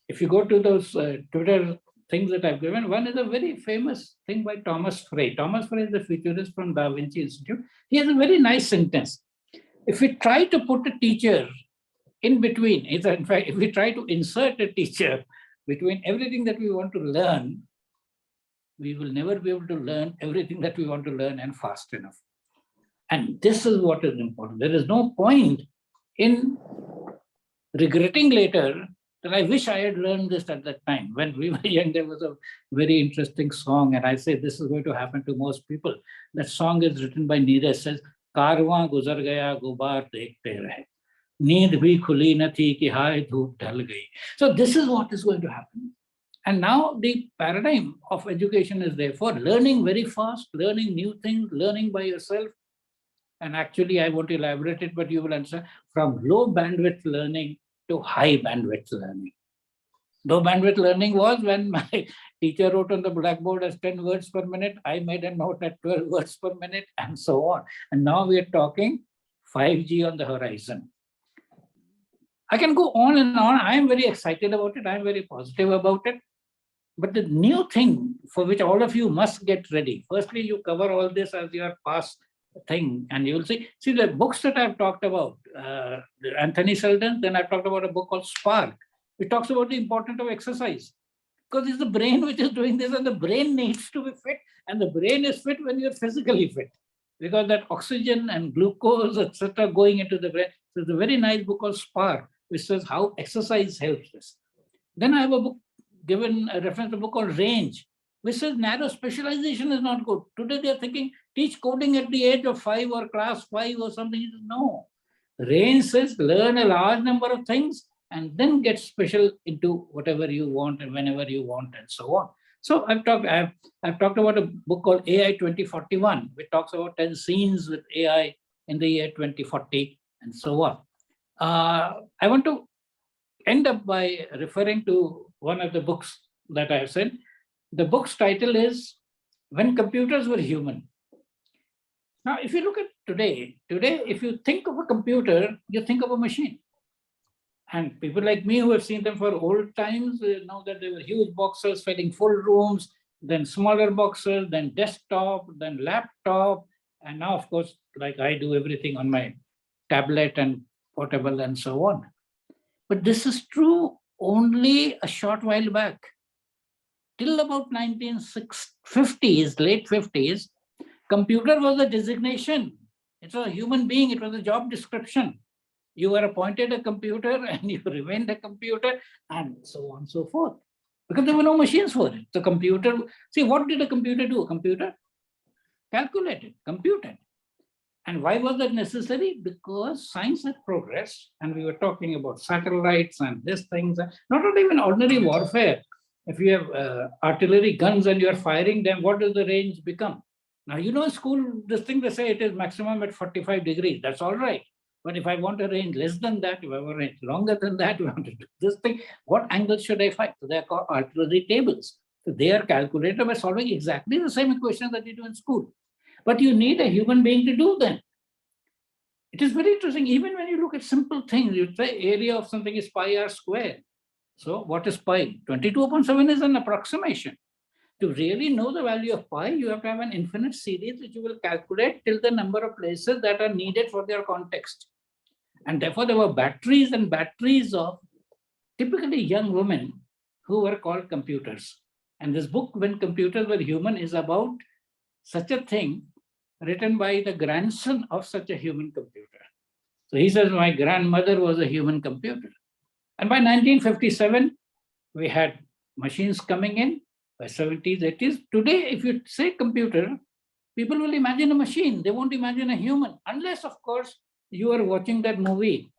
G: if you go to those Twitter things that I've given, one is a very famous thing by Thomas Frey. Thomas Frey is the futurist from Da Vinci Institute. He has a very nice sentence. If we try to put a teacher in between, in fact, if we try to insert a teacher between everything that we want to learn, we will never be able to learn everything that we want to learn and fast enough. And this is what is important. There is no point in regretting later that I wish I had learned this at that time. When we were young, there was a very interesting song, and I say this is going to happen to most people. That song is written by Neeraj, says, "Karwan guzar gaya, gubar dekhte rahe. Neend bhi khuli na thi ki haay dhoop dhal gayi." So this is what is going to happen. And now the paradigm of education is therefore learning very fast, learning new things, learning by yourself. And actually, I won't elaborate it, but you will answer, from low bandwidth learning to high bandwidth learning. Low bandwidth learning was when my teacher wrote on the blackboard as 10 words per minute, I made a note at 12 words per minute, and so on. And now we are talking 5G on the horizon. I can go on and on. I am very excited about it. I am very positive about it. But the new thing for which all of you must get ready, firstly, you cover all this as your past thing, and you will see the books that I've talked about, Anthony Seldon, then I've talked about a book called Spark. It talks about the importance of exercise, because it's the brain which is doing this, and the brain needs to be fit, and the brain is fit when you're physically fit, because that oxygen and glucose, etc., going into the brain. So there's a very nice book called Spark, which says how exercise helps us. Then I have a book given a reference to a book called Range, which says narrow specialization is not good. Today they're thinking, teach coding at the age of 5 or class 5 or something. No. Range says learn a large number of things and then get special into whatever you want and whenever you want and so on. So I've talked about a book called AI 2041, which talks about 10 scenes with AI in the year 2040 and so on. I want to end up by referring to one of the books that I have said. The book's title is When Computers Were Human. Now, if you look at today, if you think of a computer, you think of a machine. And people like me who have seen them for old times know that there were huge boxes filling full rooms, then smaller boxes, then desktop, then laptop. And now, of course, like I do everything on my tablet and portable and so on. But this is true only a short while back. Till about 1950s, late 50s, computer was a designation. It was a human being. It was a job description. You were appointed a computer and you remained a computer and so on and so forth. Because there were no machines for it. The computer, see, what did a computer do? A computer calculated, computed. And why was that necessary? Because science had progressed and we were talking about satellites and these things, not only even ordinary warfare. If you have artillery guns and you're firing them, what does the range become? Now, you know, in school, this thing they say it is maximum at 45 degrees. That's all right. But if I want a range less than that, if I want a range longer than that, if I want to do this thing, what angle should I fire? So they're called artillery tables. So they are calculated by solving exactly the same equations that you do in school. But you need a human being to do them. It is very interesting. Even when you look at simple things, you say area of something is pi r square. So what is pi? 22/7 is an approximation. To really know the value of pi, you have to have an infinite series which you will calculate till the number of places that are needed for their context. And therefore, there were batteries and batteries of typically young women who were called computers. And this book, When Computers Were Human, is about such a thing written by the grandson of such a human computer. So he says, my grandmother was a human computer. And by 1957, we had machines coming in by 70s, 80s. Today, if you say computer, people will imagine a machine. They won't imagine a human, unless, of course, you are watching that movie.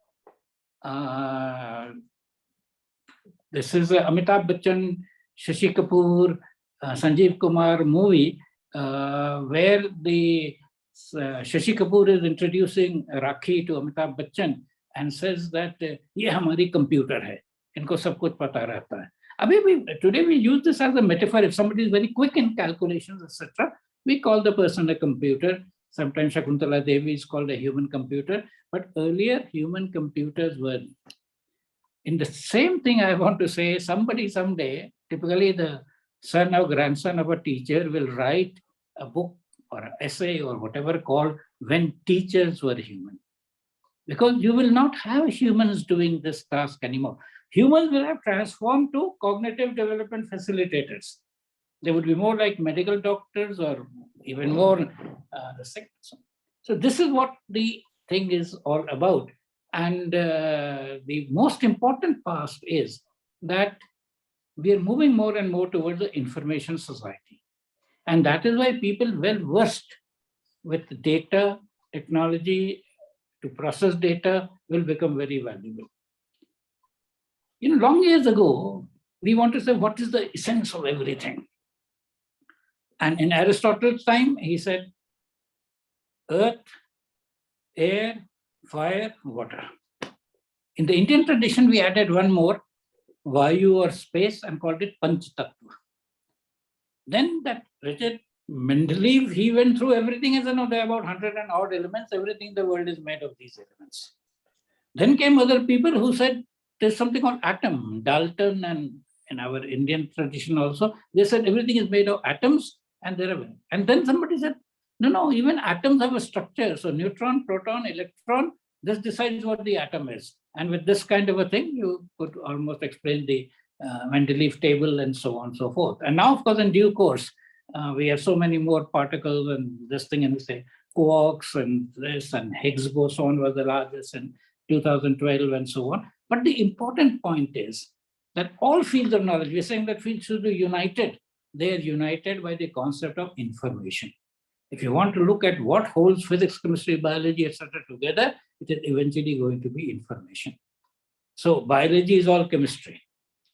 G: This is a Amitabh Bachchan, Shashi Kapoor, Sanjeev Kumar movie where the Shashi Kapoor is introducing Rakhi to Amitabh Bachchan and says that ये हमारी computer है, इनको सब कुछ पता रहता है. Today we use this as a metaphor. If somebody is very quick in calculations, etc., we call the person a computer. Sometimes Shakuntala Devi is called a human computer. But earlier, human computers were. In the same thing, I want to say, somebody someday, typically the son or grandson of a teacher, will write a book or an essay or whatever called When Teachers Were Human. Because you will not have humans doing this task anymore. Humans will have transformed to cognitive development facilitators. They would be more like medical doctors or even more the sectors. So this is what the thing is all about. And the most important part is that we are moving more and more towards the information society. And that is why people well versed with data, technology to process data will become very valuable. Long years ago, we want to say, what is the essence of everything? And in Aristotle's time, he said, earth, air, fire, water. In the Indian tradition, we added one more, Vayu or space, and called it Panch Tattva. Then that Richard Mendeleev, he went through everything and said, no, there are about 100 and odd elements. Everything in the world is made of these elements. Then came other people who said, there's something called atom. Dalton and in our Indian tradition also, they said everything is made of atoms and there are. And then somebody said, no, even atoms have a structure. So neutron, proton, electron, this decides what the atom is. And with this kind of a thing, you could almost explain the Mendeleev table and so on and so forth. And now, of course, in due course, we have so many more particles and this thing, and we say quarks and this, and Higgs boson was the largest in 2012 and so on. But the important point is that all fields of knowledge, we're saying that fields should be united. They are united by the concept of information. If you want to look at what holds physics, chemistry, biology, etc. together, it is eventually going to be information. So biology is all chemistry.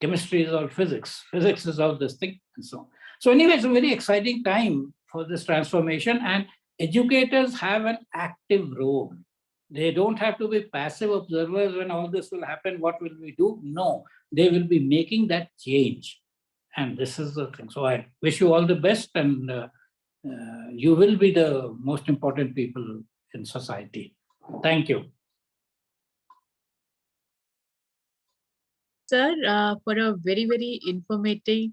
G: Chemistry is all physics. Physics is all this thing and so on. So anyway, it's a very exciting time for this transformation, and educators have an active role. They don't have to be passive observers when all this will happen. What will we do? No, they will be making that change. And this is the thing. So I wish you all the best, and you will be the most important people in society. Thank you.
B: Sir, for a very, very informative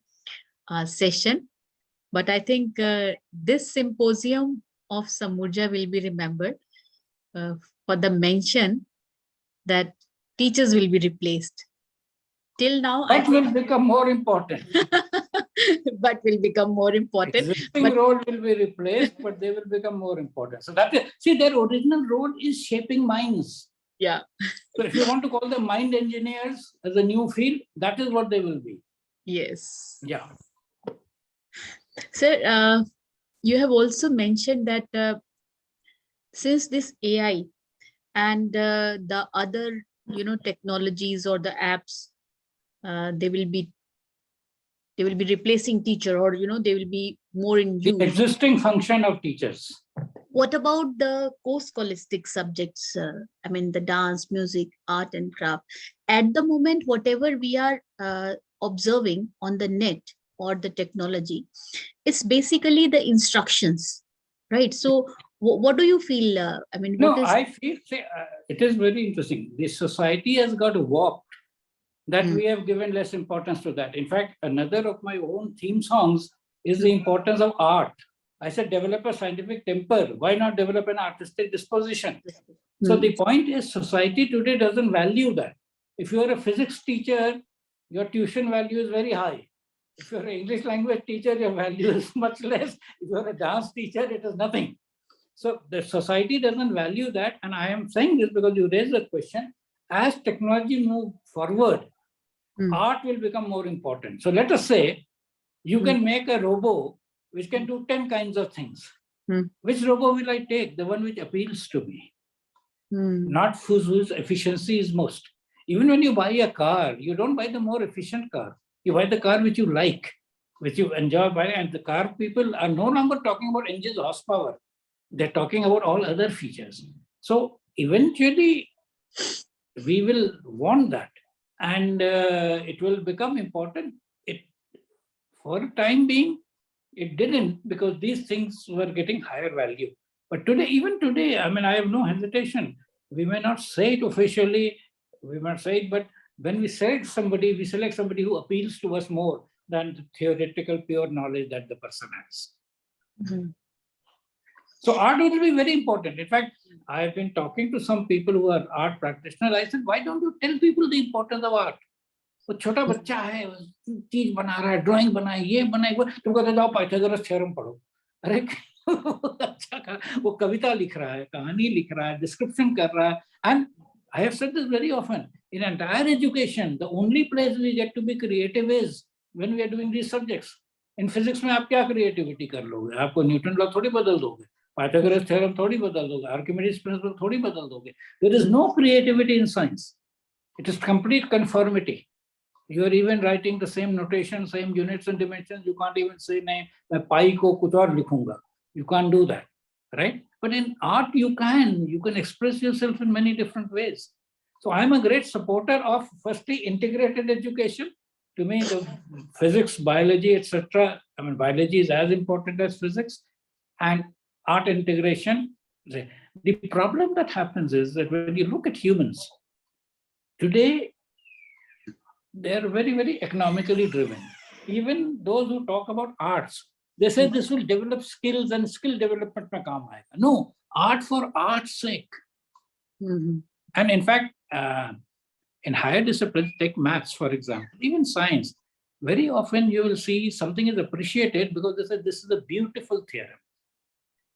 B: session. But I think this symposium of Samurja will be remembered for the mention that teachers will be replaced. Till now,
G: that will become more important.
B: But will become more important.
G: Existing role will be replaced, but they will become more important. So that is, see, their original role is shaping minds.
B: Yeah.
G: So if you want to call them mind engineers as a new field, that is what they will be.
B: Yes.
G: Yeah.
B: Sir, you have also mentioned that since this AI and the other, technologies or the apps, they will be replacing teacher, or they will be more in use.
G: The existing function of teachers.
B: What about the co-scholastic subjects? I mean, the dance, music, art, and craft. At the moment, whatever we are observing on the net or the technology, it's basically the instructions, right? So, what do you feel? I mean,
G: I feel it is very interesting. The society has got warped that we have given less importance to that. In fact, another of my own theme songs is the importance of art. I said, develop a scientific temper. Why not develop an artistic disposition? So the point is, society today doesn't value that. If you're a physics teacher, your tuition value is very high. If you're an English language teacher, your value is much less. If you're a dance teacher, it is nothing. So the society doesn't value that. And I am saying this because you raised the question. As technology moves forward, art will become more important. So let us say you can make a robo which can do 10 kinds of things. Which robo will I take? The one which appeals to me, not whose efficiency is most. Even when you buy a car, you don't buy the more efficient car. You buy the car which you like, which you enjoy buying. And the car people are no longer talking about engines horsepower. They're talking about all other features. So eventually, we will want that. And it will become important. For a time being, it didn't, because these things were getting higher value. But today, even today, I mean, I have no hesitation. We may not say it officially, we might say it, but when we select somebody who appeals to us more than the theoretical pure knowledge that the person has. So art will be very important. In fact, I have been talking to some people who are art practitioners. I said, why don't you tell people the importance of art? वो छोटा बच्चा है, चीज बना रहा है, drawing बनाए, ये बनाए, वो तुम कहते जाओ पाइथागोरस थ्योरम पढ़ो. अरे अच्छा, वो कविता लिख रहा है, कहानी लिख रहा है, डिस्क्रिप्शन कर रहा है. And I have said this very often, in entire education, the only place we get to be creative is when we are doing these subjects. In physics में आप क्या creativity कर लोगे? आपको न्यूटन लॉ थोड़ी बदल दोगे, पाइथागोरस थ्योरम थोड़ी बदल दोगे, आर्किमिडीज प्रिंसिपल थोड़ी बदल दोगे. There is no creativity in science. It is complete conformity. You are even writing the same notation, same units and dimensions. You can't even say, "नहीं, मैं pi को कुछ और लिखूंगा." You can't do that, right? But in art, you can express yourself in many different ways. So I'm a great supporter of, firstly, integrated education. To me, the physics, biology, etc. I mean, biology is as important as physics, and art integration. The problem that happens is that when you look at humans today, they're very, very economically driven. Even those who talk about arts, they say this will develop skills and skill development mein kaam aayega. No, art for art's sake. And in fact, in higher disciplines, take maths, for example, even science, very often you will see something is appreciated because they say this is a beautiful theorem.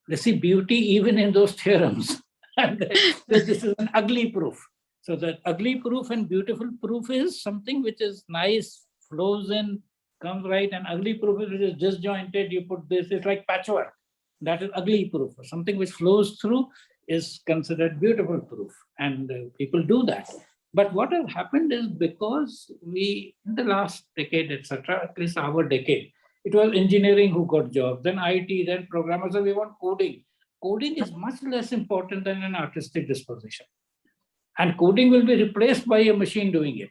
G: They see beauty even in those theorems. And this is an ugly proof. So that ugly proof and beautiful proof is something which is nice, flows in, comes right, and ugly proof is which is disjointed. You put this, it's like patchwork. That is ugly proof. Something which flows through is considered beautiful proof, and people do that. But what has happened is, because we, in the last decade, etc., at least our decade, it was engineering who got jobs, then IT, then programmers, so we want coding. Coding is much less important than an artistic disposition. And coding will be replaced by a machine doing it.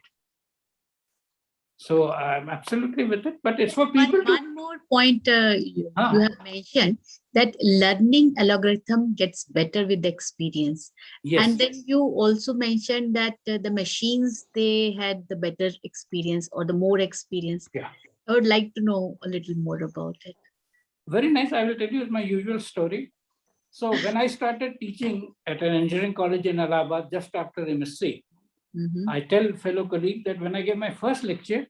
G: So I'm absolutely with it, but it's for people to...
B: One more point you have mentioned, that learning algorithm gets better with experience.
G: Yes.
B: And then you also mentioned that the machines, they had the better experience or the more experience.
G: Yeah.
B: I would like to know a little more about it.
G: Very nice. I will tell you my usual story. So when I started teaching at an engineering college in Allahabad just after MSc, I tell fellow colleagues that when I gave my first lecture,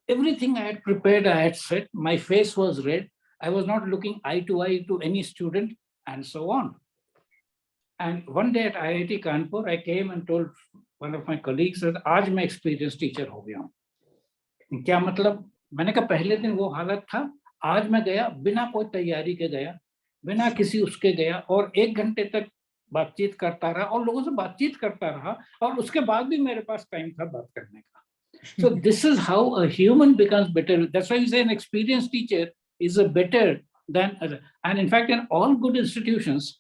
G: everything I had prepared, I had said, my face was red. I was not looking eye to eye to any student, and so on. And one day at IIT Kanpur, I came and told one of my colleagues that आज मैं experienced teacher हो गया हूँ. क्या मतलब? मैंने कहा पहले दिन वो हालत था, आज मैं गया बिना कोई तैयारी के गया, बिना किसी उसके गया, और 1 घंटे तक बातचीत करता रहा और लोगों से बातचीत करता रहा, और उसके बाद भी मेरे पास टाइम था बात करने का. So this is how a human becomes better. That's why you say an experienced teacher is a better than other. And in fact, in all good institutions,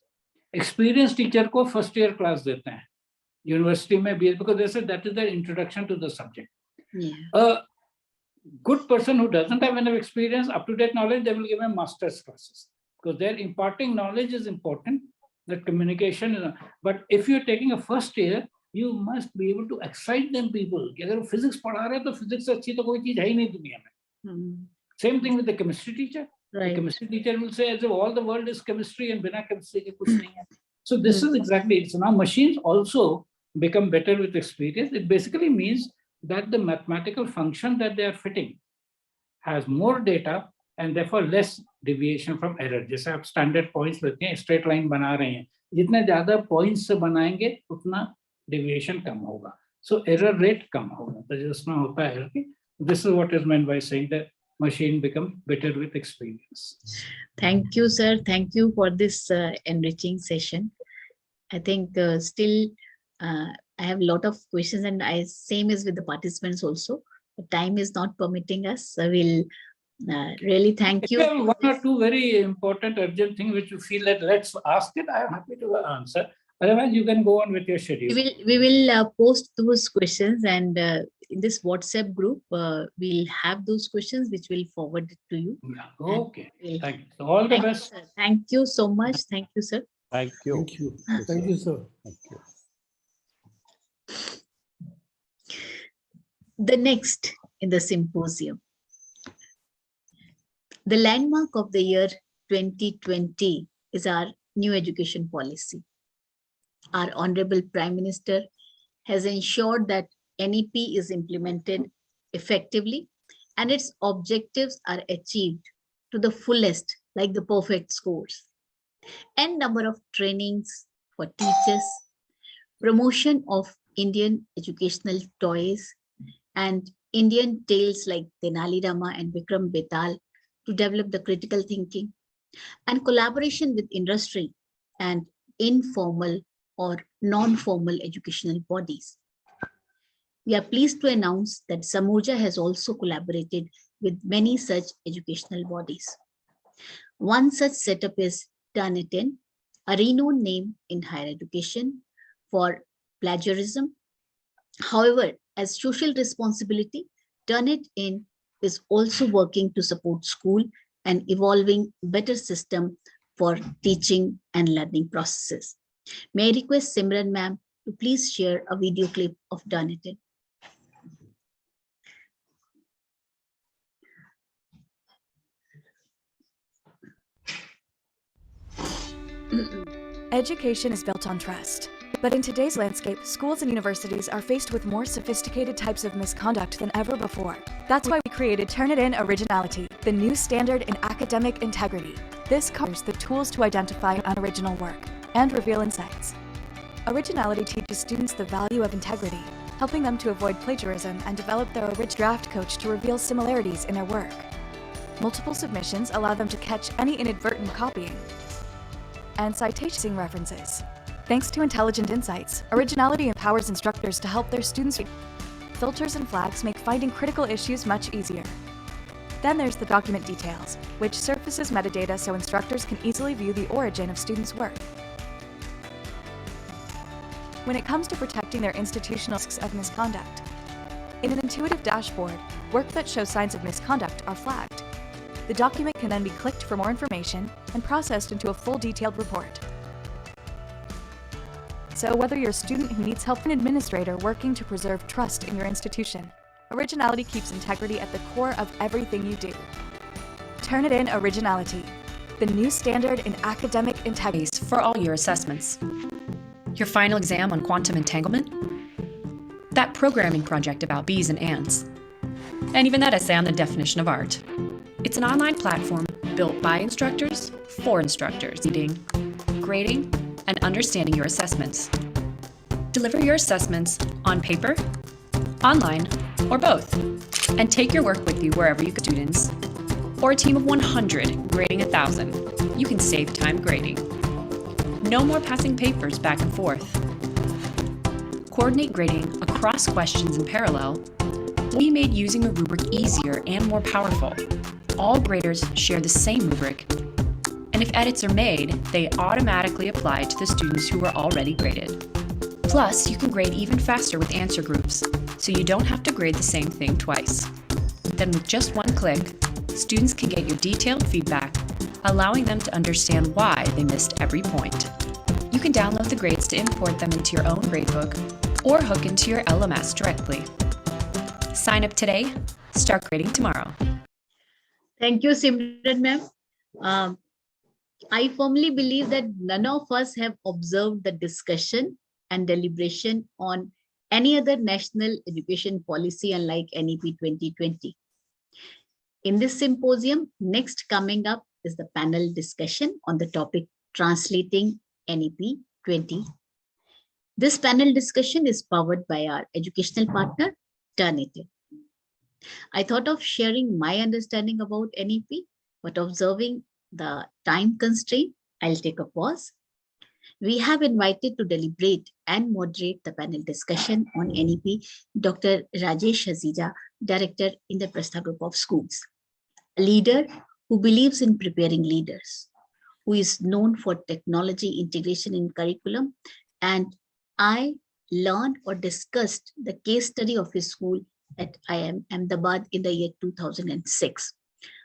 G: experienced teacher को first year class देते हैं. University में भी, because they say that is the introduction to the subject.
B: Yeah.
G: A good person who doesn't have enough experience, up-to-date knowledge, they will give them master's classes, because their imparting knowledge is important, that communication is. But if you're taking a first year, you must be able to excite them people. कि अगर वो physics पढ़ा रहे हैं तो physics से अच्छी तो कोई चीज है ही नहीं दुनिया में. Same thing with the chemistry teacher.
B: Right.
G: The chemistry teacher will say as if all the world is chemistry and बिना chemistry के कुछ नहीं है. So this is exactly it. So now machines also become better with experience. It basically means that the mathematical function that they are fitting has more data and therefore less deviation from error. जैसे आप standard points लेते हैं, straight line बना रहे हैं, जितने ज़्यादा points से बनाएंगे उतना deviation कम होगा. So error rate कम होगा, तो जिसमें होता है कि this is what is meant by saying that machine become better with experience.
B: Thank you, sir. Thank you for this enriching session. I think still I have a lot of questions, and same as with the participants also. The time is not permitting us. So we'll really thank
G: If
B: you.
G: you have one or two very important urgent things which you feel that let's ask it, I am happy to answer. Otherwise, you can go on with your schedule.
B: We will post those questions, and in this WhatsApp group, we'll have those questions which will forward it to you.
G: Yeah. Okay.
B: We'll,
G: Thank you. So all the
B: thank you,
G: best.
B: sir. Thank you so much. Thank you, sir.
H: Thank you.
D: Thank you. Thank you, sir.
H: Thank you.
B: The next in the symposium. The landmark of the year 2020 is our new education policy. Our Honorable Prime Minister has ensured that NEP is implemented effectively and its objectives are achieved to the fullest, like the perfect scores. N number of trainings for teachers, promotion of Indian educational toys, and Indian tales like Tenali Rama and Vikram Betal to develop the critical thinking, and collaboration with industry and informal or non-formal educational bodies. We are pleased to announce that Samja has also collaborated with many such educational bodies. One such setup is Turnitin, a renowned name in higher education for plagiarism. However, as social responsibility, Turnitin is also working to support school and evolving better system for teaching and learning processes. May I request Simran ma'am to please share a video clip of Turnitin.
I: Education is built on trust. But in today's landscape, schools and universities are faced with more sophisticated types of misconduct than ever before. That's why we created Turnitin Originality, the new standard in academic integrity. This covers the tools to identify unoriginal work and reveal insights. Originality teaches students the value of integrity, helping them to avoid plagiarism and develop their original draft coach to reveal similarities in their work. Multiple submissions allow them to catch any inadvertent copying and citation references. Thanks to intelligent insights, Originality empowers instructors to help their students. Filters and flags make finding critical issues much easier. Then there's the document details, which surfaces metadata so instructors can easily view the origin of students' work. When it comes to protecting their institutional risks of misconduct, in an intuitive dashboard, work that shows signs of misconduct are flagged. The document can then be clicked for more information and processed into a full detailed report. So whether you're a student who needs help, an administrator working to preserve trust in your institution, Originality keeps integrity at the core of everything you do. Turnitin Originality, the new standard in academic integrity.
J: For all your assessments. Your final exam on quantum entanglement? That programming project about bees and ants. And even that essay on the definition of art. It's an online platform built by instructors for instructors, leading, grading, and understanding your assessments. Deliver your assessments on paper, online, or both, and take your work with you wherever you go. Students, or a team of 100 grading 1,000, you can save time grading. No more passing papers back and forth. Coordinate grading across questions in parallel will be made using a rubric easier and more powerful. All graders share the same rubric, and if edits are made, they automatically apply to the students who are already graded. Plus, you can grade even faster with answer groups, so you don't have to grade the same thing twice. Then with just one click, students can get your detailed feedback, allowing them to understand why they missed every point. You can download the grades to import them into your own gradebook or hook into your LMS directly. Sign up today, start grading tomorrow.
B: Thank you, Simran ma'am. I firmly believe that none of us have observed the discussion and deliberation on any other national education policy unlike NEP 2020. In this symposium, next coming up is the panel discussion on the topic Translating NEP 2020. This panel discussion is powered by our educational partner, Turnitin. I thought of sharing my understanding about NEP, but observing the time constraint, I'll take a pause. We have invited to deliberate and moderate the panel discussion on NEP, Dr. Rajesh Hazija, Director in the Prastha Group of Schools, a leader who believes in preparing leaders, who is known for technology integration in curriculum, and I learned or discussed the case study of his school at IIM Ahmedabad in the year 2006.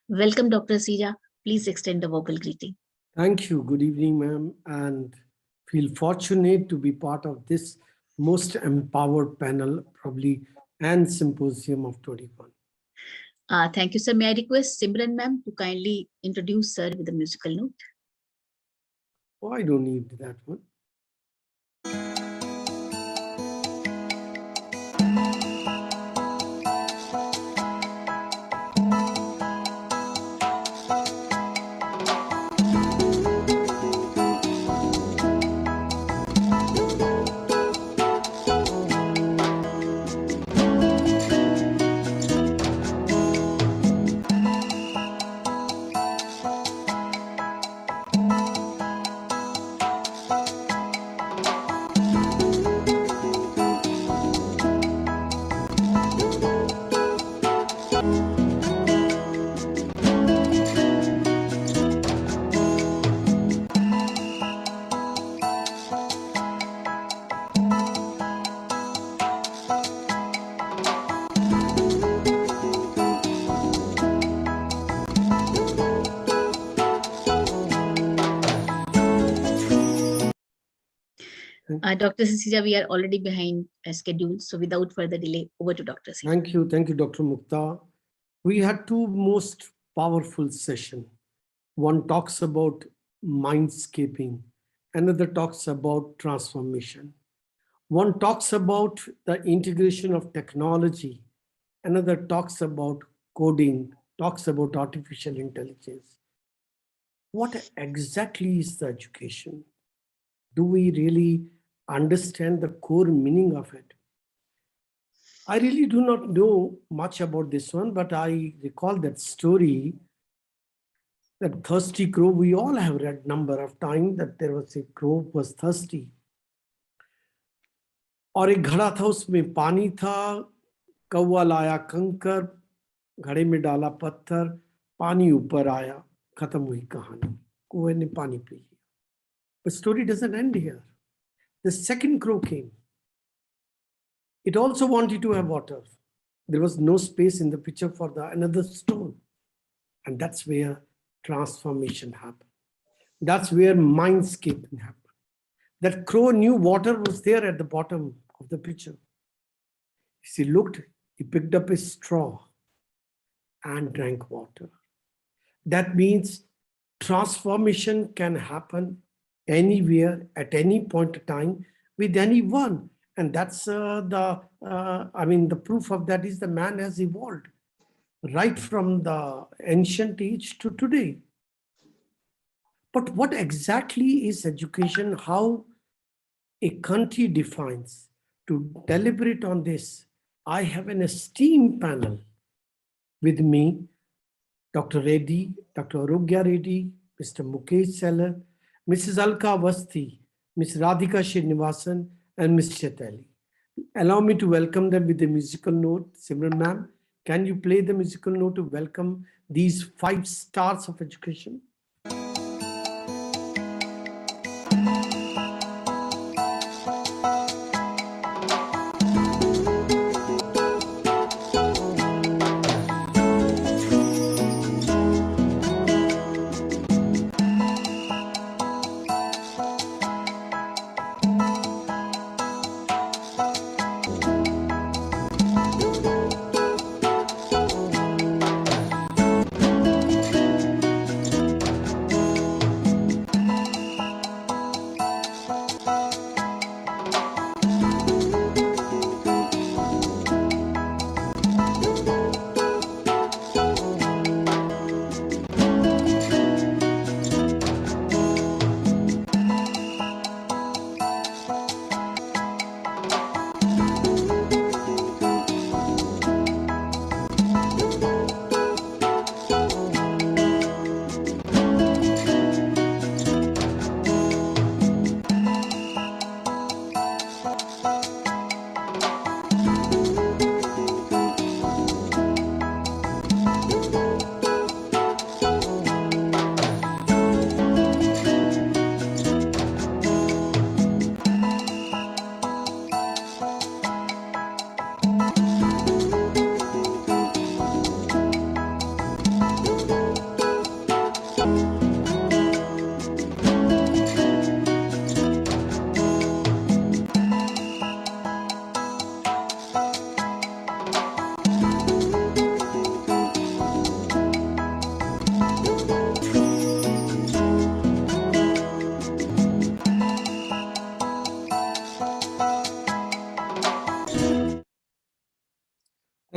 B: Welcome, Dr. Hazija. Please extend a vocal greeting.
F: Thank you. Good evening, ma'am, and feel fortunate to be part of this most empowered panel, probably, and symposium of 21.
B: Thank you, sir. May I request Simran ma'am to kindly introduce sir with a musical note?
F: Oh, I don't need that one.
B: Dr. Hazija, we are already behind schedule. So without further delay, over to Dr. Hazija.
F: Thank you. Thank you, Dr. Mukta. We had two most powerful sessions. One talks about mindscaping. Another talks about transformation. One talks about the integration of technology. Another talks about coding, talks about artificial intelligence. What exactly is the education? Do we really understand the core meaning of it? I really do not know much about this one, but I recall that story, that thirsty crow. We all have read number of times that there was a crow was thirsty. और एक घड़ा था, उसमें पानी था, कौवा लाया कंकर, घड़े में डाला पत्थर, पानी ऊपर आया, खत्म हुई कहानी, कौवे ने पानी पी लिया. But story doesn't end here. The second crow came. It also wanted to have water. There was no space in the pitcher for another stone. And that's where transformation happened. That's where mindscaping happened. That crow knew water was there at the bottom of the pitcher. He looked, he picked up a straw and drank water. That means transformation can happen anywhere, at any point of time, with anyone. And that's the proof of that is the man has evolved right from the ancient age to today. But what exactly is education? How a country defines? To deliberate on this, I have an esteemed panel with me, Dr. Reddy, Dr. Arogya Reddy, Mr. Mukesh Seller, Mrs. Alka Avasthi, Ms. Radhika Srinivasan, and Ms. Chetali. Allow me to welcome them with a musical note. Simran ma'am, can you play the musical note to welcome these 5 stars of education?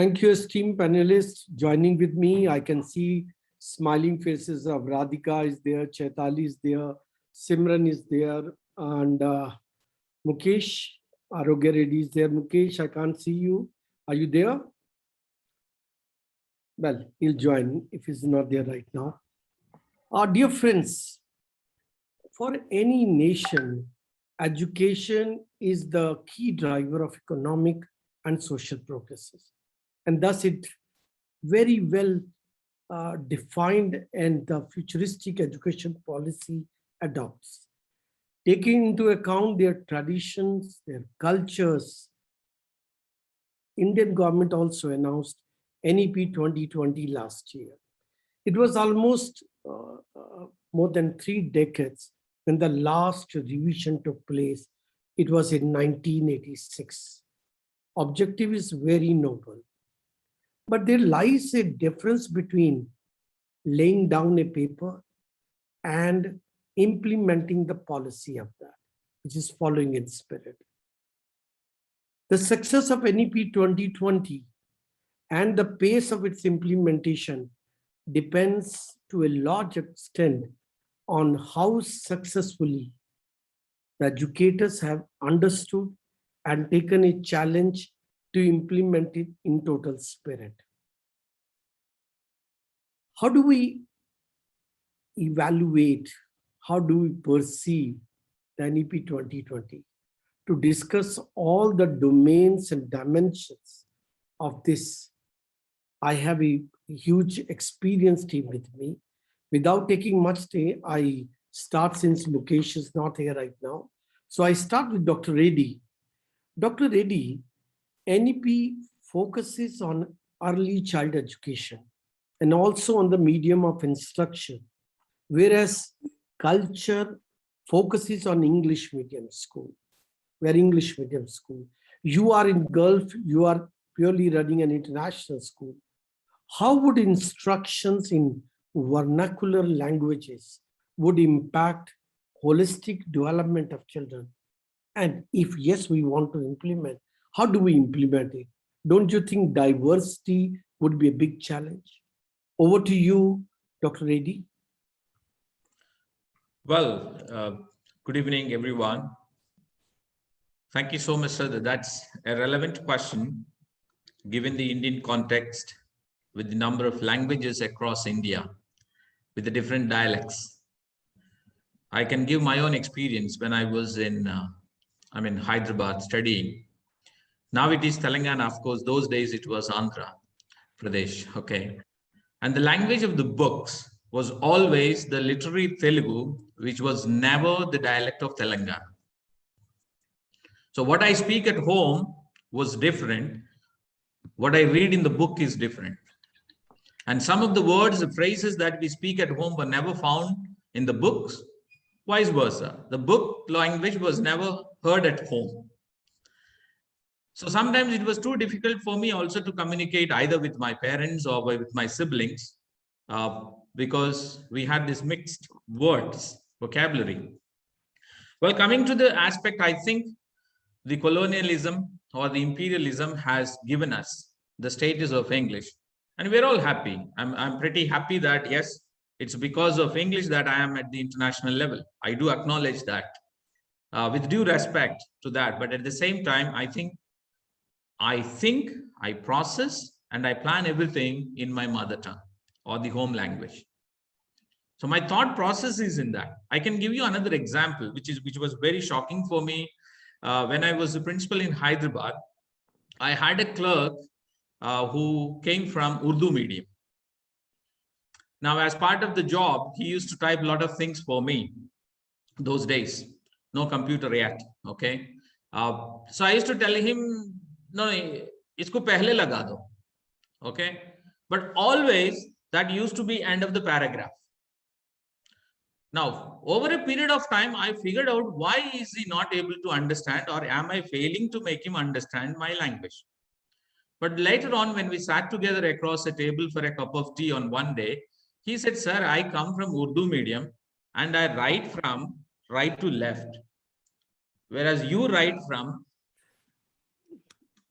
F: Thank you, esteemed panelists. Joining with me, I can see smiling faces of Radhika is there, Chaitali is there, Simran is there, and Mukesh Arogya Reddy is there. Mukesh, I can't see you. Are you there? Well, he'll join if he's not there right now. Our dear friends, for any nation, education is the key driver of economic and social progresses. And thus it very well defined and the futuristic education policy adopts. Taking into account their traditions, their cultures, Indian government also announced NEP 2020 last year. It was almost more than 3 decades when the last revision took place. It was in 1986. Objective is very noble. But there lies a difference between laying down a paper and implementing the policy of that, which is following its spirit. The success of NEP 2020 and the pace of its implementation depends to a large extent on how successfully the educators have understood and taken a challenge to implement it in total spirit. How do we evaluate, how do we perceive the NEP 2020? To discuss all the domains and dimensions of this, I have a huge experienced team with me. Without taking much time, I start since Mukesh is not here right now. So I start with Dr. Reddy. Dr. Reddy, NEP focuses on early child education and also on the medium of instruction, whereas culture focuses on English medium school. We're English medium school. You are in Gulf, you are purely running an international school. How would instructions in vernacular languages would impact holistic development of children? And if yes, we want to implement, how do we implement it? Don't you think diversity would be a big challenge? Over to you, Dr. Reddy.
H: Well, good evening, everyone. Thank you so much, sir. That's a relevant question, given the Indian context with the number of languages across India, with the different dialects. I can give my own experience when I was in Hyderabad studying. Now it is Telangana, of course, those days it was Andhra Pradesh, okay. And the language of the books was always the literary Telugu, which was never the dialect of Telangana. So what I speak at home was different. What I read in the book is different. And some of the words, the phrases that we speak at home were never found in the books, vice versa. The book language was never heard at home. So sometimes it was too difficult for me also to communicate either with my parents or with my siblings because we had this mixed words, vocabulary. Well, coming to the aspect, I think the colonialism or the imperialism has given us the status of English. And we're all happy. I'm pretty happy that, yes, it's because of English that I am at the international level. I do acknowledge that with due respect to that. But at the same time, I think, I process, and I plan everything in my mother tongue or the home language. So my thought process is in that. I can give you another example, which was very shocking for me. When I was a principal in Hyderabad, I had a clerk who came from Urdu medium. Now, as part of the job, he used to type a lot of things for me those days. No computer yet, okay? So I used to tell him, no, isko pehle laga do, okay? But always that used to be end of the paragraph. Now, over a period of time, I figured out why is he not able to understand, or am I failing to make him understand my language? But later on, when we sat together across a table for a cup of tea on one day, he said, sir, I come from Urdu medium and I write from right to left, whereas you write from,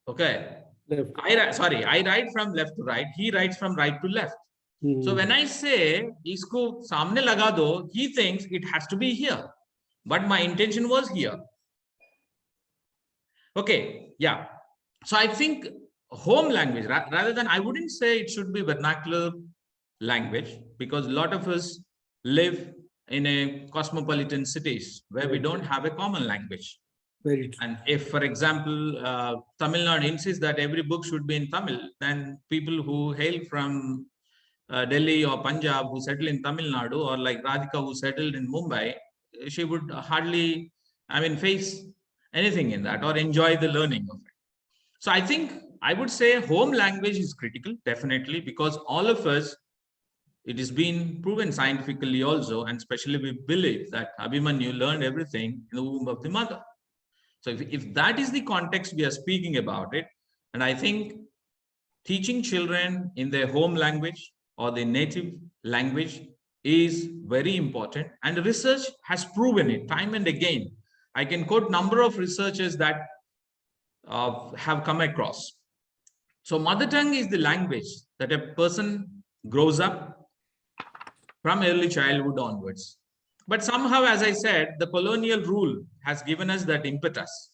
H: okay,
F: Left.
H: I write from left to right. He writes from right to left. So when I say isko samne laga do, he thinks it has to be here. But my intention was here. Okay, yeah. So I think home language, rather than, I wouldn't say it should be vernacular language, because a lot of us live in a cosmopolitan cities where we don't have a common language.
F: Very true.
H: And if, for example, Tamil Nadu insists that every book should be in Tamil, then people who hail from Delhi or Punjab who settle in Tamil Nadu, or like Radhika who settled in Mumbai, she would hardly, face anything in that or enjoy the learning of it. So I think I would say home language is critical, definitely, because all of us, it has been proven scientifically also, and especially we believe that Abhimanyu learned everything in the womb of the mother. So if that is the context we are speaking about it, and I think teaching children in their home language or their native language is very important, and research has proven it time and again. I can quote number of researchers that have come across. So mother tongue is the language that a person grows up from early childhood onwards. But somehow, as I said, the colonial rule has given us that impetus.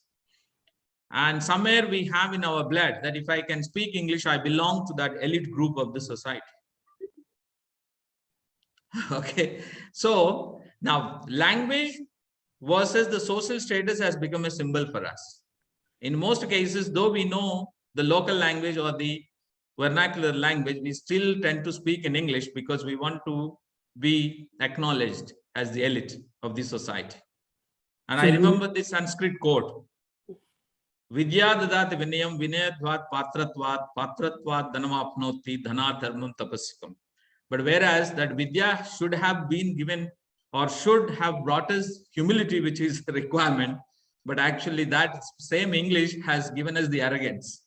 H: And somewhere we have in our blood that if I can speak English, I belong to that elite group of the society. Okay, so now language versus the social status has become a symbol for us. In most cases, though we know the local language or the vernacular language, we still tend to speak in English because we want to be acknowledged as the elite of the society. And I remember this Sanskrit quote, Vidya dadat vinayam vinayadvat patratvat dhanamapnoti dhana dharmam tapasikam. But whereas that Vidya should have been given or should have brought us humility, which is a requirement, but actually that same English has given us the arrogance.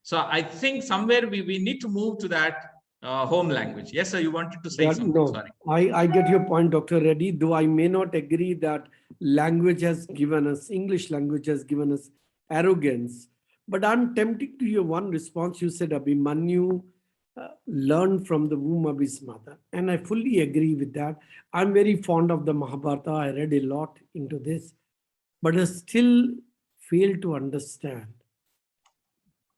H: So I think somewhere we need to move to that home language. Yes, sir, you wanted to say something.
F: No,
H: sorry.
F: I get your point, Dr. Reddy, though I may not agree that language has given us, English language has given us arrogance. But I'm tempted to your one response. You said Abhimanyu learned from the womb of his mother. And I fully agree with that. I'm very fond of the Mahabharata. I read a lot into this. But I still fail to understand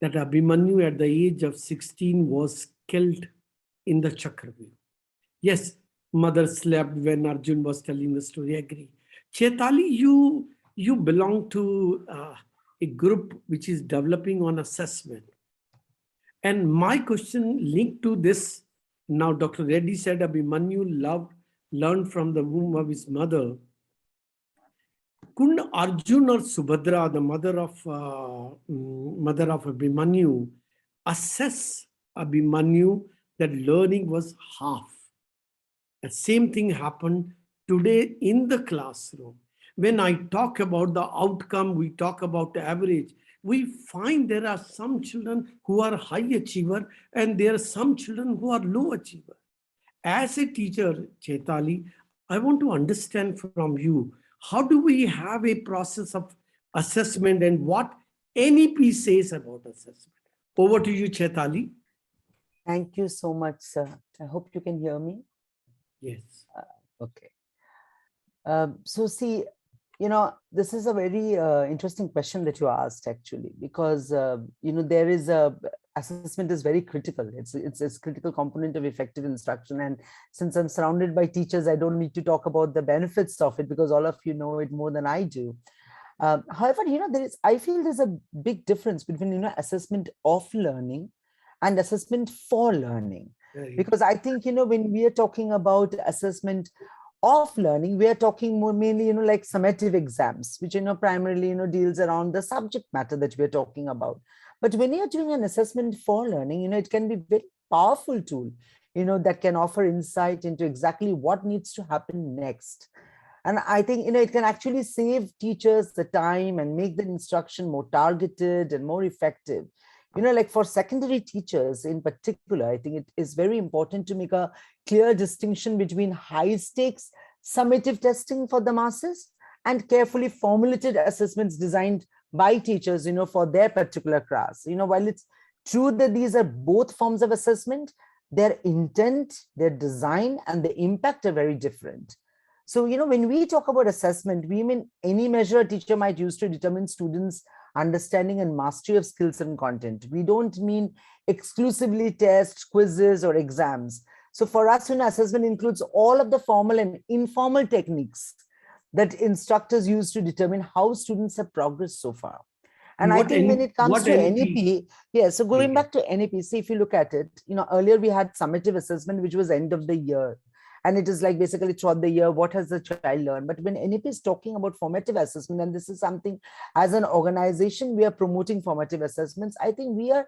F: that Abhimanyu at the age of 16 was killed in the Chakravyuh. Yes, mother slept when Arjun was telling the story. I agree. Chaitali, you belong to a group which is developing on assessment. And my question linked to this, now Dr. Reddy said Abhimanyu learned from the womb of his mother. Couldn't Arjun or Subhadra, the mother of Abhimanyu, assess Abhimanyu that learning was half? The same thing happened today in the classroom. When I talk about the outcome, we talk about the average. We find there are some children who are high achiever and there are some children who are low achiever. As a teacher, Chaitali, I want to understand from you, how do we have a process of assessment and what NEP says about assessment? Over to you, Chaitali.
K: Thank you so much, sir. I hope you can hear me.
F: Yes.
K: Okay. So see, this is a very interesting question that you asked actually, because, there is assessment is very critical. It's a critical component of effective instruction. And since I'm surrounded by teachers, I don't need to talk about the benefits of it because all of you know it more than I do. However, I feel there's a big difference between, assessment of learning and assessment for learning. Because I think, when we are talking about assessment of learning, we are talking more mainly, like summative exams, which, primarily, deals around the subject matter that we're talking about. But when you're doing an assessment for learning, it can be a very powerful tool, that can offer insight into exactly what needs to happen next. And I think, it can actually save teachers the time and make the instruction more targeted and more effective. Like for secondary teachers in particular, I think it is very important to make a clear distinction between high stakes summative testing for the masses and carefully formulated assessments designed by teachers, for their particular class. While it's true that these are both forms of assessment, their intent, their design, and the impact are very different. So, when we talk about assessment, we mean any measure a teacher might use to determine students' understanding and mastery of skills and content. We don't mean exclusively tests, quizzes, or exams. So for us, assessment includes all of the formal and informal techniques that instructors use to determine how students have progressed so far. And I think when it comes to NEP, so going back to NEP, see, if you look at it, earlier we had summative assessment, which was end of the year. And it is like basically throughout the year, what has the child learned? But when NEP is talking about formative assessment, and this is something as an organization, we are promoting formative assessments. I think we are,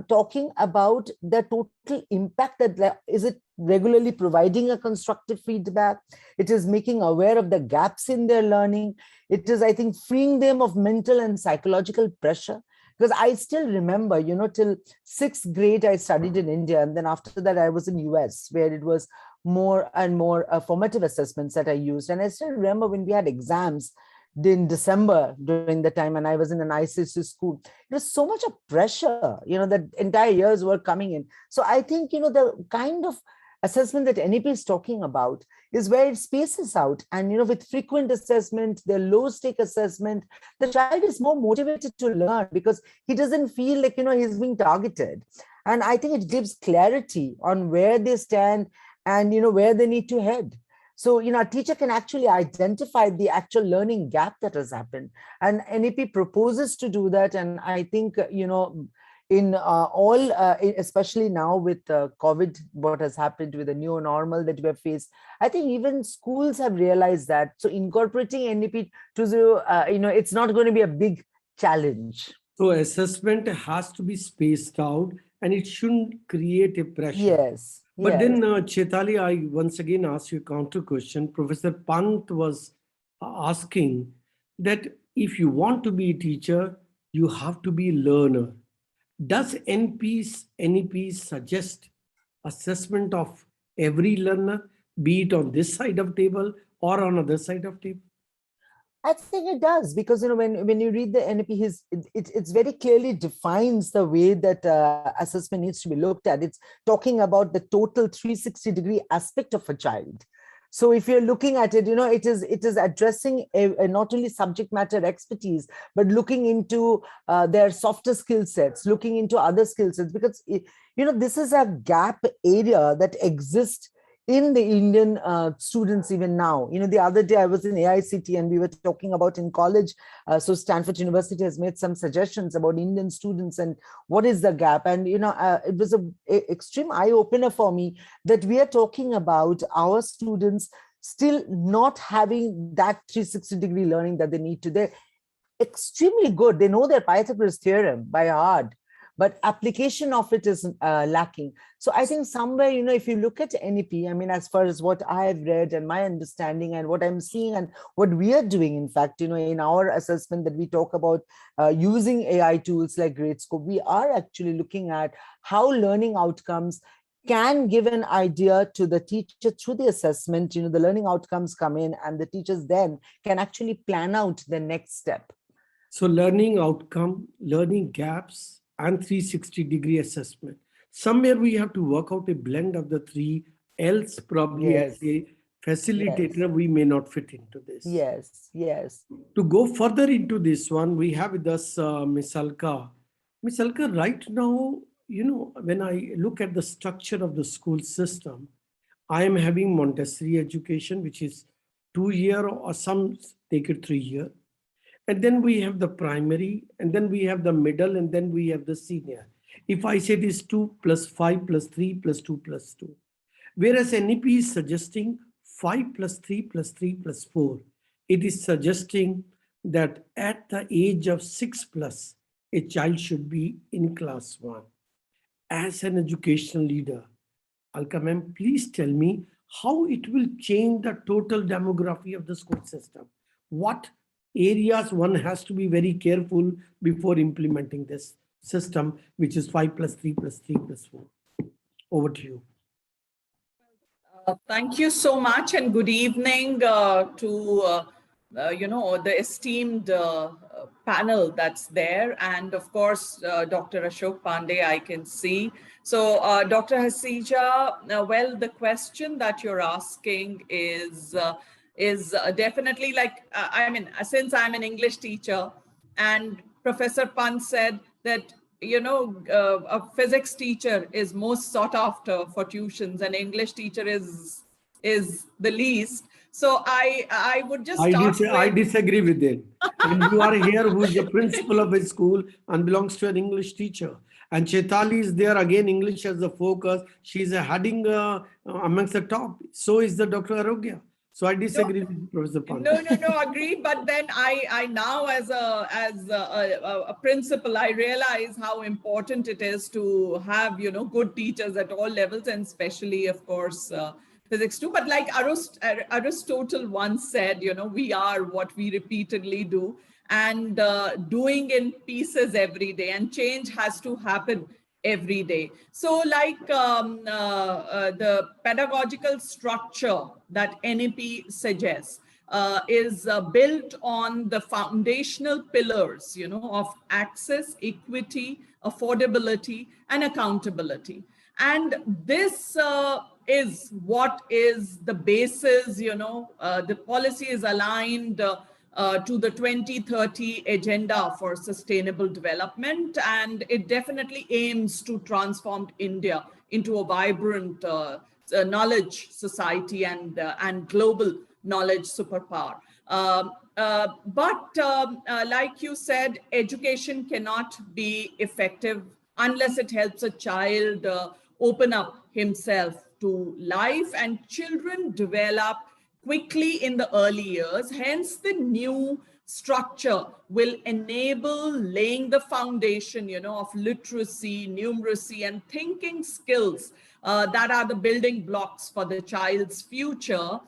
K: talking about the total impact that is it regularly providing a constructive feedback. It is making aware of the gaps in their learning. It is, I think, freeing them of mental and psychological pressure. Because I still remember, till 6th grade, I studied in India. And then after that, I was in US, where it was more and more formative assessments that I used. And I still remember when we had exams in December during the time, and I was in an ICSE school, it was so much of pressure, that entire years were coming in. So I think, the kind of assessment that NEP is talking about is where it spaces out. And, with frequent assessment, the low stake assessment, the child is more motivated to learn because he doesn't feel like, he's being targeted. And I think it gives clarity on where they stand and, where they need to head. So, a teacher can actually identify the actual learning gap that has happened. And NEP proposes to do that. And I think, in especially now with COVID, what has happened with the new normal that we have faced, I think even schools have realized that. So incorporating NEP to, it's not going to be a big challenge.
F: So assessment has to be spaced out and it shouldn't create a pressure.
K: Yes.
F: But then, Chetali, I once again ask you a counter question. Professor Pant was asking that if you want to be a teacher, you have to be a learner. Does NEP suggest assessment of every learner, be it on this side of table or on other side of table?
K: I think it does, because when you read the NEP, it's very clearly defines the way that assessment needs to be looked at. It's talking about the total 360-degree aspect of a child. So if you're looking at it, it is addressing a not only subject matter expertise, but looking into their softer skill sets, looking into other skill sets, because this is a gap area that exists in the Indian students even now. The other day I was in AICT and we were talking about in college. So Stanford University has made some suggestions about Indian students and what is the gap. And, it was an extreme eye opener for me that we are talking about our students still not having that 360-degree learning that they need to. They're extremely good. They know their Pythagoras theorem by heart, but application of it is lacking. So I think somewhere, if you look at NEP, as far as what I have read and my understanding and what I'm seeing and what we are doing, in fact, in our assessment that we talk about using AI tools like Gradescope, we are actually looking at how learning outcomes can give an idea to the teacher through the assessment. The learning outcomes come in and the teachers then can actually plan out the next step.
F: So learning outcome, learning gaps, and 360-degree assessment. Somewhere we have to work out a blend of the three, else probably as a facilitator, we may not fit into this.
K: Yes.
F: To go further into this one, we have with us Ms. Alka. Ms. Alka, right now, when I look at the structure of the school system, I am having Montessori education, which is 2 year or some take it 3 year. And then we have the primary, and then we have the middle, and then we have the senior. If I say it is 2 + 5 + 3 + 2 + 2, whereas NEP is suggesting 5 + 3 + 3 + 4, it is suggesting that at the age of 6+, a child should be in class 1. As an educational leader, Alka ma'am, please tell me how it will change the total demography of the school system. What areas one has to be very careful before implementing this system, which is 5 + 3 + 3 + 4. Over to you.
L: Thank you so much, and good evening to the esteemed panel that's there. And of course, Dr. Ashok Pandey, I can see. So Dr. Hasija, well, the question that you're asking is definitely like, I mean, since I'm an English teacher and Professor Pant said that, you know, a physics teacher is most sought after for tuitions and English teacher is the least. So I would just
F: I disagree with it. And you are here who is the principal of a school and belongs to an English teacher. And Chetali is there again, English as the focus. She's heading amongst the top. So is the Dr. Arogya. So I disagree with Professor Pant.
L: No, agreed. But then I now as a principal, I realize how important it is to have, you know, good teachers at all levels, and especially, of course, physics too. But like Aristotle once said, you know, we are what we repeatedly do, and doing in pieces every day, and change has to happen every day. So like the pedagogical structure that NEP suggests is built on the foundational pillars, you know, of access, equity, affordability, and accountability. And this is what is the basis, you know, the policy is aligned to the 2030 agenda for sustainable development, and it definitely aims to transform India into a vibrant knowledge society and global knowledge superpower. But like you said, education cannot be effective unless it helps a child open up himself to life, and children develop quickly in the early years. Hence, the new structure will enable laying the foundation, you know, of literacy, numeracy, and thinking skills that are the building blocks for the child's future.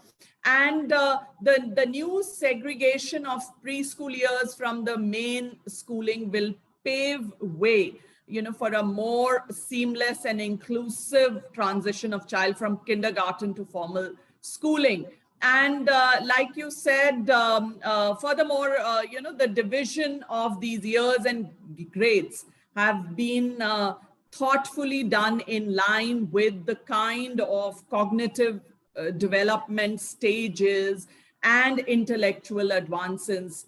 L: And the new segregation of preschool years from the main schooling will pave way, you know, for a more seamless and inclusive transition of child from kindergarten to formal schooling. And like you said, furthermore, you know, the division of these years and grades have been thoughtfully done in line with the kind of cognitive development stages and intellectual advances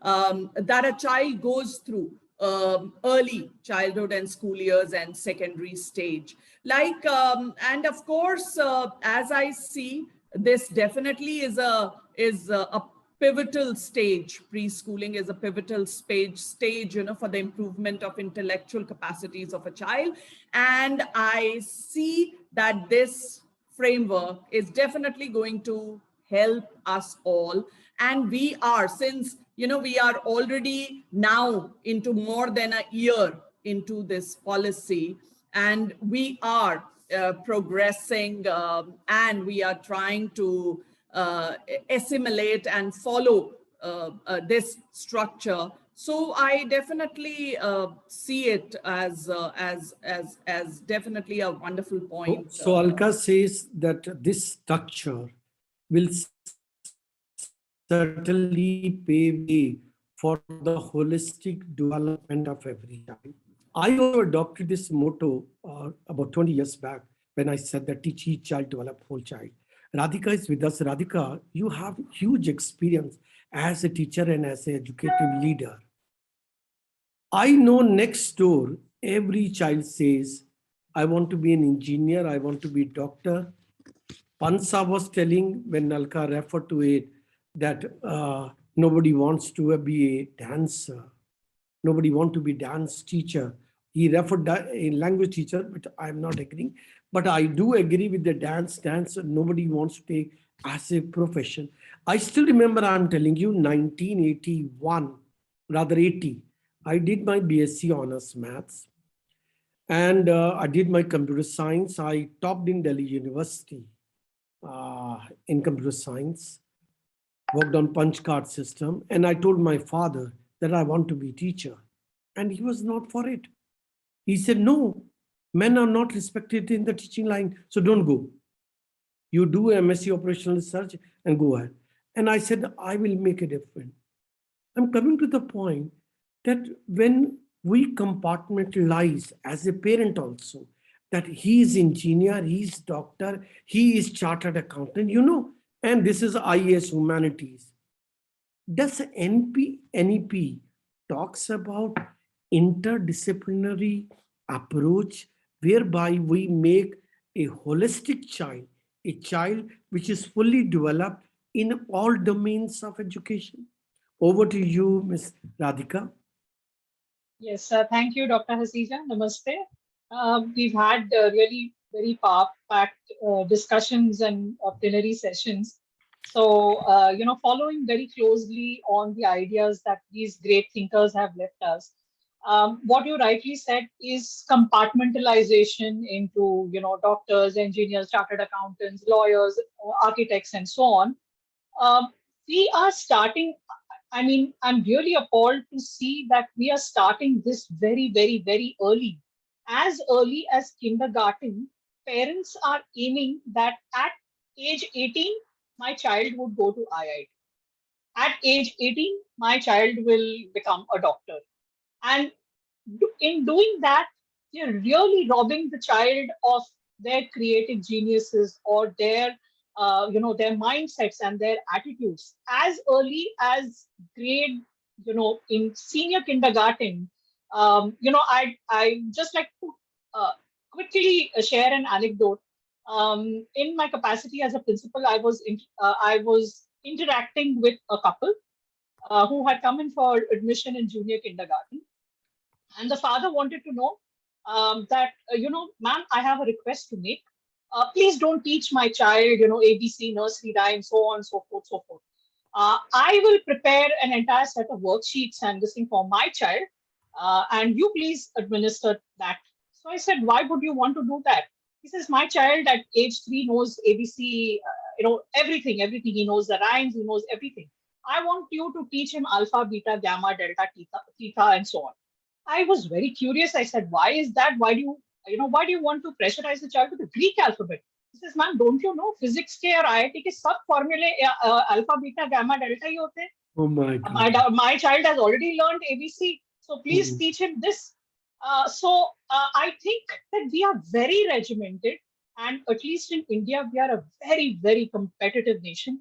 L: that a child goes through early childhood and school years and secondary stage. Like, and of course, as I see, this definitely is a pivotal stage. Preschooling is a pivotal stage, you know, for the improvement of intellectual capacities of a child. And I see that this framework is definitely going to help us all. And we are, since, you know, we are already now into more than a year into this policy, and we are progressing and we are trying to assimilate and follow this structure. So I definitely see it as definitely a wonderful point.
F: So Alka says that this structure will certainly pave way for the holistic development of every child. I also adopted this motto about 20 years back when I said that teach each child, develop whole child. Radhika is with us. Radhika, you have huge experience as a teacher and as an educative leader. I know next door, every child says, I want to be an engineer, I want to be a doctor. Pansa was telling when Alka referred to it that nobody wants to be a dancer. Nobody wants to be dance teacher. He referred to a language teacher, but I'm not agreeing. But I do agree with the dance. Nobody wants to take as a profession. I still remember, I'm telling you, 1981, rather 80. I did my BSc Honors Maths. And I did my computer science. I topped in Delhi University in computer science, worked on punch card system. And I told my father that I want to be a teacher. And he was not for it. He said, no, men are not respected in the teaching line, so don't go. You do MSc Operational Research and go ahead. And I said, I will make a difference. I'm coming to the point that when we compartmentalize as a parent also, that he is engineer, he is doctor, he is chartered accountant, and this is IAS humanities. Does NEP talks about interdisciplinary approach whereby we make a holistic child, a child which is fully developed in all domains of education? Over to you, Ms. Radhika.
M: Yes, thank you, Dr. Hasija. Namaste. We've had really very packed discussions and plenary sessions. So, following very closely on the ideas that these great thinkers have left us, what you rightly said is compartmentalization into, doctors, engineers, chartered accountants, lawyers, architects, and so on. We are starting, I'm really appalled to see that we are starting this very, very, very early. As early as kindergarten, parents are aiming that at age 18, my child would go to IIT. At age 18, my child will become a doctor. And in doing that, you're really robbing the child of their creative geniuses or their their mindsets and their attitudes as early as grade, in senior kindergarten. I just like to quickly share an anecdote. In my capacity as a principal, I was interacting with a couple who had come in for admission in junior kindergarten. And the father wanted to know that, ma'am, I have a request to make. Please don't teach my child, ABC, nursery rhyme, so on, so forth, so forth. I will prepare an entire set of worksheets and this thing for my child, and you please administer that. So I said, why would you want to do that? He says, my child at age 3 knows ABC, everything. He knows the rhymes, he knows everything. I want you to teach him alpha, beta, gamma, delta, theta, and so on. I was very curious. I said, why is that? Why do you want to pressurize the child with the Greek alphabet? He says, ma'am, don't you know physics के और IIT के सब formulae alpha, beta, gamma, delta ही होते हैं.
F: Oh my God.
M: My child has already learned ABC, so please teach him this. I think that we are very regimented, and at least in India, we are a very, very competitive nation.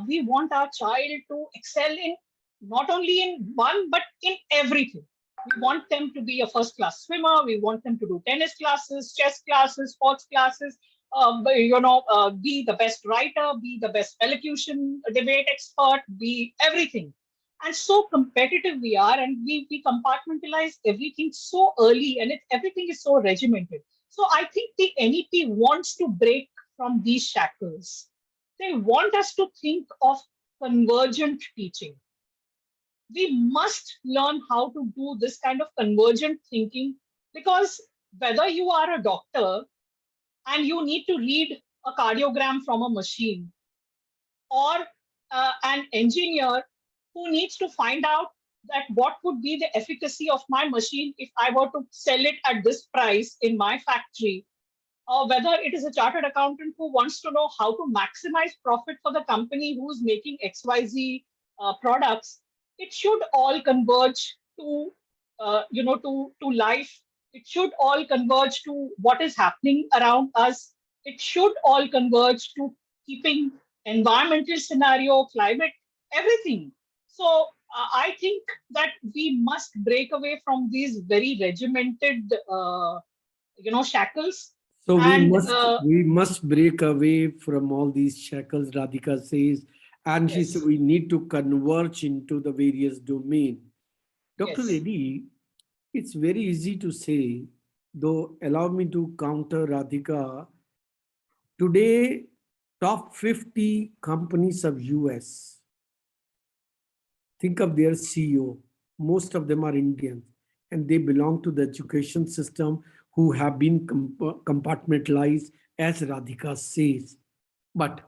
M: We want our child to excel in not only in one, but in everything. We want them to be a first-class swimmer. We want them to do tennis classes, chess classes, sports classes, be the best writer, be the best elocution, debate expert, be everything. And so competitive we are, and we compartmentalize everything so early, and everything is so regimented. So I think the NEP wants to break from these shackles. They want us to think of convergent teaching. We must learn how to do this kind of convergent thinking, because whether you are a doctor and you need to read a cardiogram from a machine, or an engineer who needs to find out that what would be the efficacy of my machine if I were to sell it at this price in my factory, or whether it is a chartered accountant who wants to know how to maximize profit for the company who's making XYZ products, it should all converge to, to life. It should all converge to what is happening around us. It should all converge to keeping environmental scenario, climate, everything. So I think that we must break away from these very regimented, shackles.
F: So we must break away from all these shackles, Radhika says, and she said we need to converge into the various domains. Dr. Reddy, it's very easy to say, though allow me to counter Radhika. Today, top 50 companies of US, think of their CEO. Most of them are Indians, and they belong to the education system who have been compartmentalized, as Radhika says. But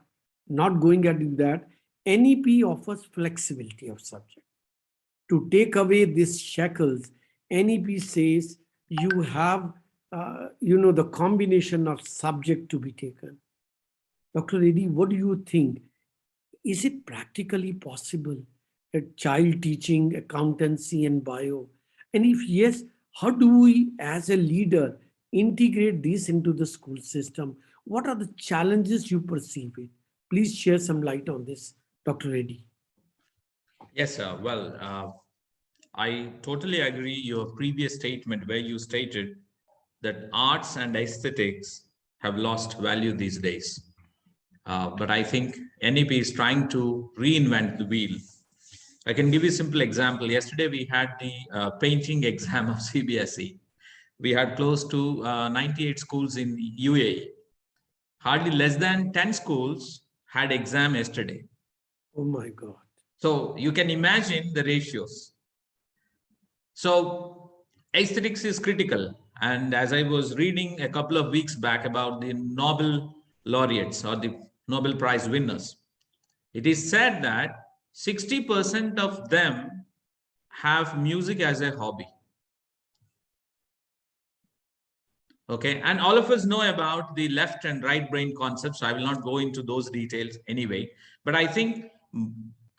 F: not going at that, NEP offers flexibility of subject. To take away these shackles, NEP says you have, the combination of subject to be taken. Dr. Reddy, what do you think? Is it practically possible child teaching, accountancy, and bio? And if yes, how do we as a leader integrate this into the school system? What are the challenges you perceive it? Please share some light on this, Dr. Reddy.
H: Yes, sir. Well, I totally agree your previous statement where you stated that arts and aesthetics have lost value these days. But I think NEP is trying to reinvent the wheel. I can give you a simple example. Yesterday, we had the painting exam of CBSE. We had close to 98 schools in UAE. Hardly less than 10 schools had exam yesterday.
F: Oh my God.
H: So you can imagine the ratios. So aesthetics is critical. And as I was reading a couple of weeks back about the Nobel laureates or the Nobel Prize winners, it is said that 60% of them have music as a hobby. Okay, and all of us know about the left and right brain concepts. So I will not go into those details anyway. But I think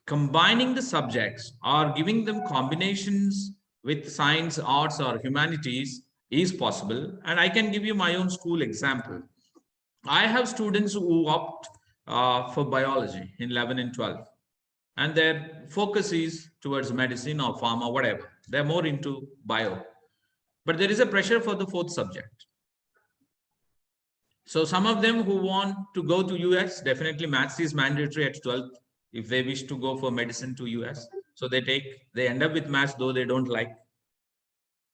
H: combining the subjects or giving them combinations with science, arts, or humanities is possible. And I can give you my own school example. I have students who opt for biology in 11 and 12. And their focus is towards medicine or pharma, whatever. They're more into bio. But there is a pressure for the fourth subject. So some of them who want to go to US, definitely maths is mandatory at 12th if they wish to go for medicine to US. So they end up with maths, though they don't like.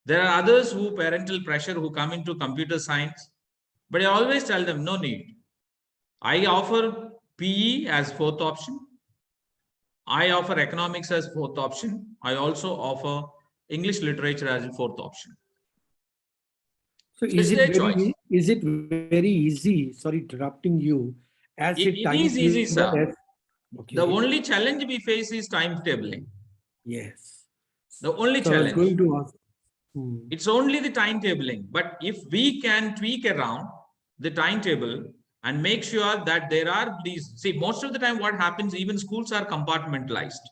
H: There are others who parental pressure who come into computer science, but I always tell them no need. I offer PE as fourth option. I offer economics as fourth option. I also offer English literature as a fourth option.
F: So is it very easy? Sorry, interrupting you. As
H: it is easy, sir.
F: Okay.
H: The only challenge we face is timetabling.
F: Yes.
H: The only
F: so
H: challenge.
F: I was going to ask.
H: It's only the timetabling. But if we can tweak around the timetable and make sure that there are these, see, most of the time what happens, even schools are compartmentalized.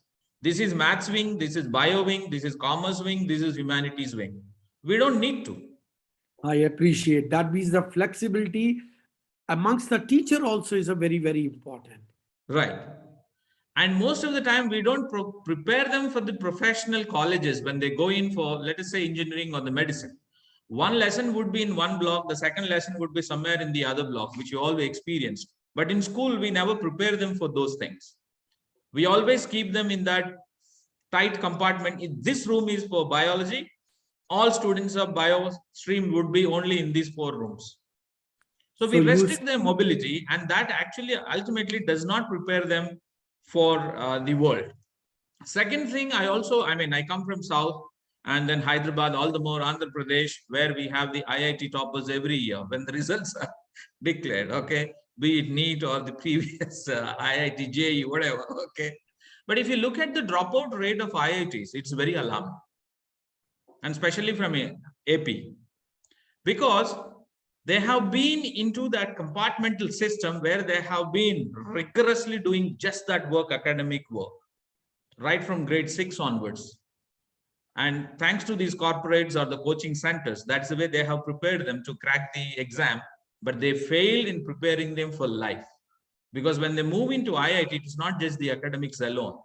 H: This is maths wing, this is bio wing, this is commerce wing, this is humanities wing. We don't need to.
F: I appreciate that. Means the flexibility amongst the teacher also is a very, very important.
H: Right. And most of the time, we don't prepare them for the professional colleges when they go in for, let us say, engineering or the medicine. One lesson would be in one block. The second lesson would be somewhere in the other block, which you always experienced. But in school, we never prepare them for those things. We always keep them in that tight compartment. If this room is for biology, all students of bio stream would be only in these 4 rooms. So we restrict their mobility, and that actually ultimately does not prepare them for the world. Second thing, I come from South and then Hyderabad, all the more Andhra Pradesh, where we have the IIT toppers every year when the results are declared, okay, be it NEET or the previous IIT, JEE, whatever, okay. But if you look at the dropout rate of IITs, it's very alarming. And especially from AP, because they have been into that compartmental system where they have been rigorously doing just that work, academic work, right from grade 6 onwards. And thanks to these corporates or the coaching centers, that's the way they have prepared them to crack the exam, but they failed in preparing them for life. Because when they move into IIT, it's not just the academics alone.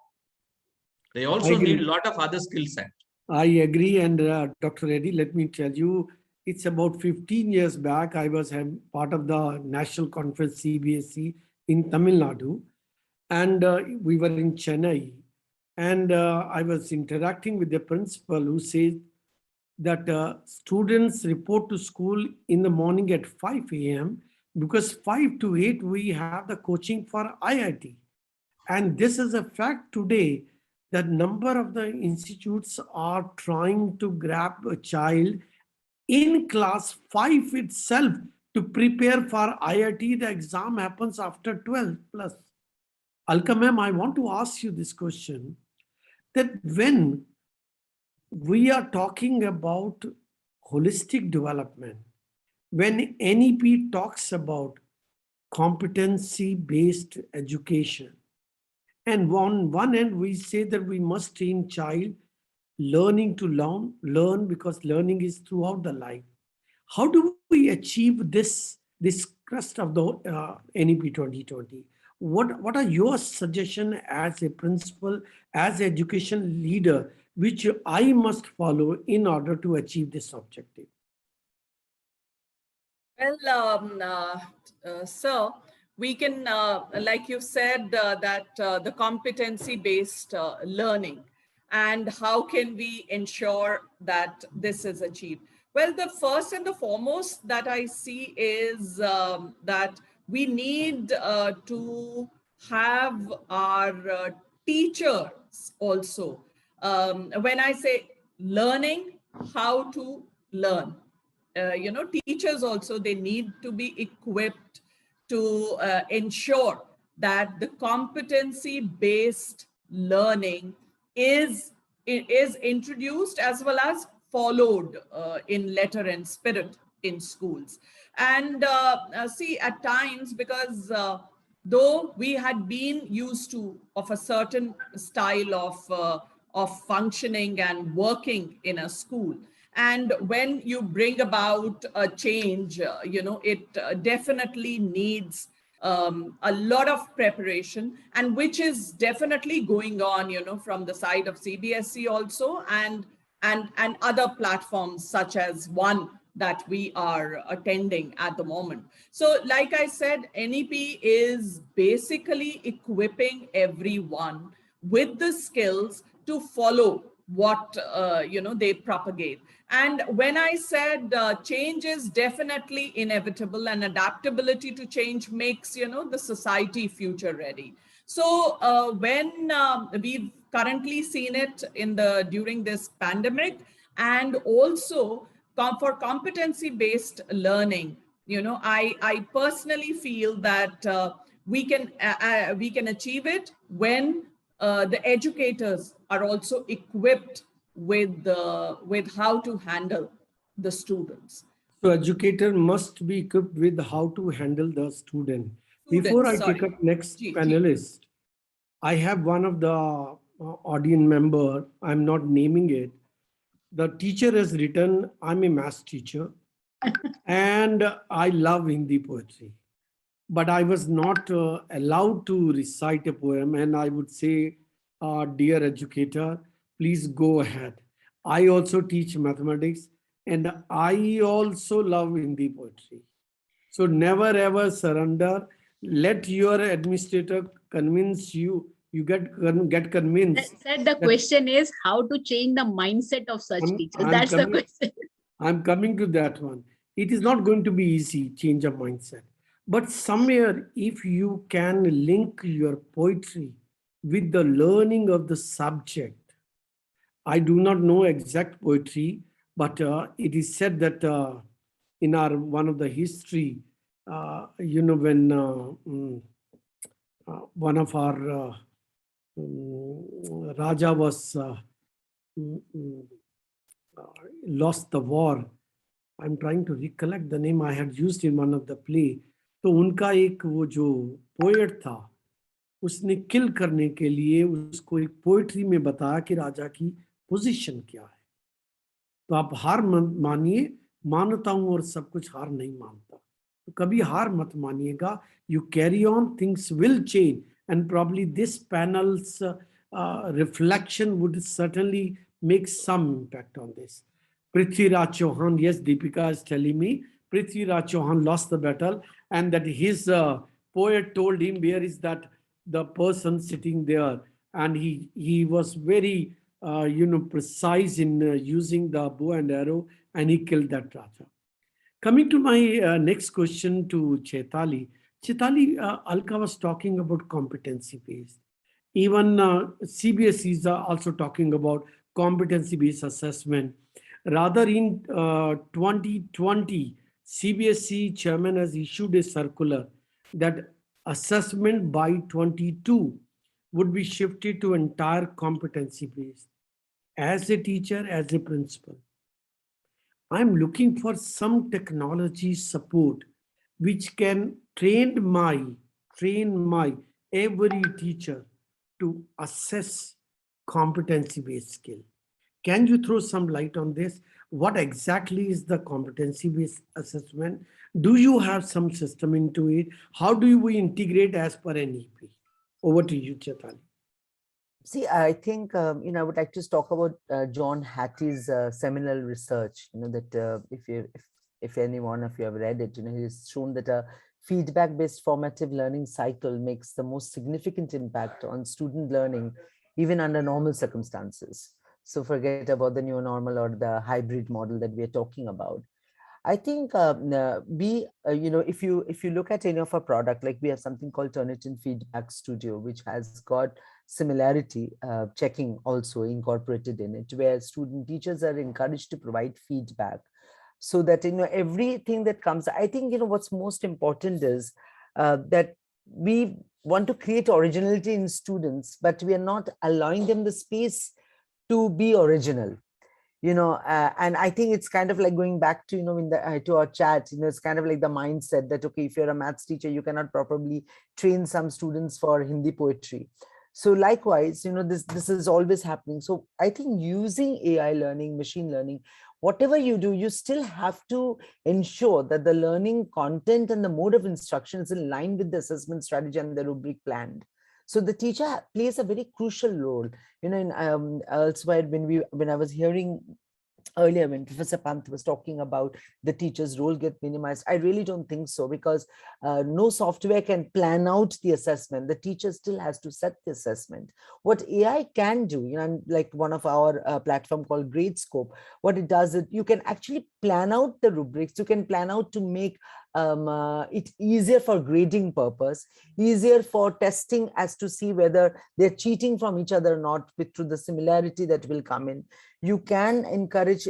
H: They also need a lot of other skill set.
F: I agree. And Dr. Reddy, let me tell you, it's about 15 years back. I was part of the National Conference CBSE in Tamil Nadu. And we were in Chennai. And I was interacting with the principal who said that students report to school in the morning at 5 a.m. because 5 to 8 we have the coaching for IIT. And this is a fact today. The number of the institutes are trying to grab a child in class 5 itself to prepare for IIT. The exam happens after 12 plus. Alka ma'am, I want to ask you this question, that when we are talking about holistic development, when NEP talks about competency-based education, And on one end, we say that we must train child learning to learn because learning is throughout the life. How do we achieve this crest of the NEP 2020? What are your suggestions as a principal, as an education leader, which I must follow in order to achieve this objective?
L: Well, sir, we can, like you said, that the competency-based learning, and how can we ensure that this is achieved? Well, the first and the foremost that I see is that we need to have our teachers also. When I say learning, how to learn. Teachers also, they need to be equipped to ensure that the competency-based learning is introduced as well as followed in letter and spirit in schools. And see, at times, because though we had been used to of a certain style of functioning and working in a school, and when you bring about a change, it definitely needs a lot of preparation, and which is definitely going on, from the side of CBSE also, and other platforms such as one that we are attending at the moment. So like I said, NEP is basically equipping everyone with the skills to follow what they propagate. And when I said change is definitely inevitable, and adaptability to change makes the society future ready. So when we've currently seen it during this pandemic, and also for competency based learning, I personally feel that we can achieve it when the educators are also equipped with how to handle the students.
F: So educator must be equipped with how to handle the student. Before I take up next panelist, I have one of the audience member, I'm not naming it. The teacher has written, I'm a math teacher and I love Hindi poetry, but I was not allowed to recite a poem. And I would say, dear educator, please go ahead. I also teach mathematics and I also love Hindi poetry. So never ever surrender. Let your administrator convince you. You get convinced.
B: Said the question is how to change the mindset of such teachers. That's the question.
F: I'm coming to that one. It is not going to be easy, change of mindset. But somewhere, if you can link your poetry with the learning of the subject, I do not know exact poetry, but it is said that in our one of the history, when one of our Raja was lost the war. I'm trying to recollect the name I had used in one of the play. तो उनका एक वो जो poet था, उसने किल करने के लिए उसको एक पोएट्री में बताया कि राजा की पोजीशन क्या है. तो आप हार मानिए, मानता हूं और सब कुछ हार नहीं मानता. तो कभी हार मत मानिएगा. You carry on, things will change, and probably this panel's reflection would certainly make some impact on this. Prithviraj Chauhan, yes, Deepika is telling me, Prithviraj Chauhan lost the battle, and that his poet told him where is that the person sitting there, and he was very precise in using the bow and arrow, and he killed that Raja. Coming to my next question to Chaitali. Chaitali, Alka was talking about competency based. Even CBSE is also talking about competency based assessment. Rather, in 2020, CBSE chairman has issued a circular that assessment by 22 would be shifted to entire competency based. As a teacher, as a principal, I'm looking for some technology support which can train my every teacher to assess competency-based skill. Can you throw some light on this? What exactly is the competency-based assessment? Do you have some system into it? How do we integrate as per NEP? Over to you, Chaitanya.
K: See, I think, I would like to talk about John Hattie's seminal research, that if any one of you have read it, he's shown that a feedback-based formative learning cycle makes the most significant impact on student learning, even under normal circumstances. So forget about the new normal or the hybrid model that we are talking about. I think if you look at any of our product, like we have something called Turnitin Feedback Studio, which has got similarity checking also incorporated in it, where student teachers are encouraged to provide feedback, so that everything that comes. I think what's most important is that we want to create originality in students, but we are not allowing them the space to be original. And I think it's kind of like going back to, to our chat, it's kind of like the mindset that, okay, if you're a maths teacher, you cannot properly train some students for Hindi poetry. So likewise, this is always happening. So I think using AI learning, machine learning, whatever you do, you still have to ensure that the learning content and the mode of instruction is in line with the assessment strategy and the rubric planned. So the teacher plays a very crucial role. In elsewhere, when I was hearing earlier when Professor Pant was talking about the teacher's role get minimized, I really don't think so, because no software can plan out the assessment. The teacher still has to set the assessment. What AI can do, and like one of our platform called GradeScope, what it does is you can actually plan out the rubrics. You can plan out to make it easier for grading purpose, easier for testing as to see whether they're cheating from each other or not through the similarity that will come in. You can encourage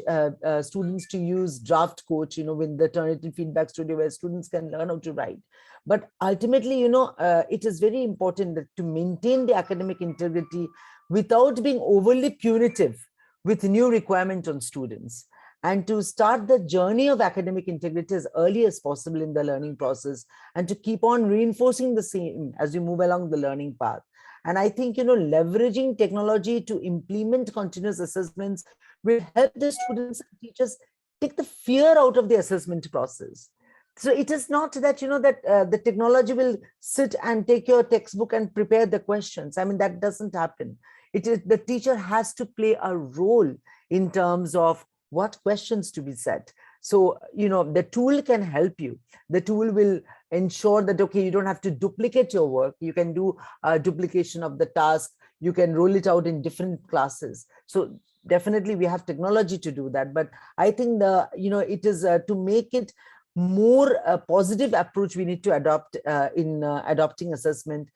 K: students to use draft coach, with the Turnitin Feedback Studio, where students can learn how to write. But ultimately, it is very important that to maintain the academic integrity without being overly punitive with new requirement on students, and to start the journey of academic integrity as early as possible in the learning process, and to keep on reinforcing the same as you move along the learning path. And I think, leveraging technology to implement continuous assessments will help the students and teachers take the fear out of the assessment process. So it is not that, that the technology will sit and take your textbook and prepare the questions. I mean, that doesn't happen. It is the teacher has to play a role in terms of what questions to be set. So, the tool can help you. The tool will ensure that, okay, you don't have to duplicate your work. You can do a duplication of the task. You can roll it out in different classes. So definitely we have technology to do that. But I think it is to make it more a positive approach we need to adopt in adopting assessment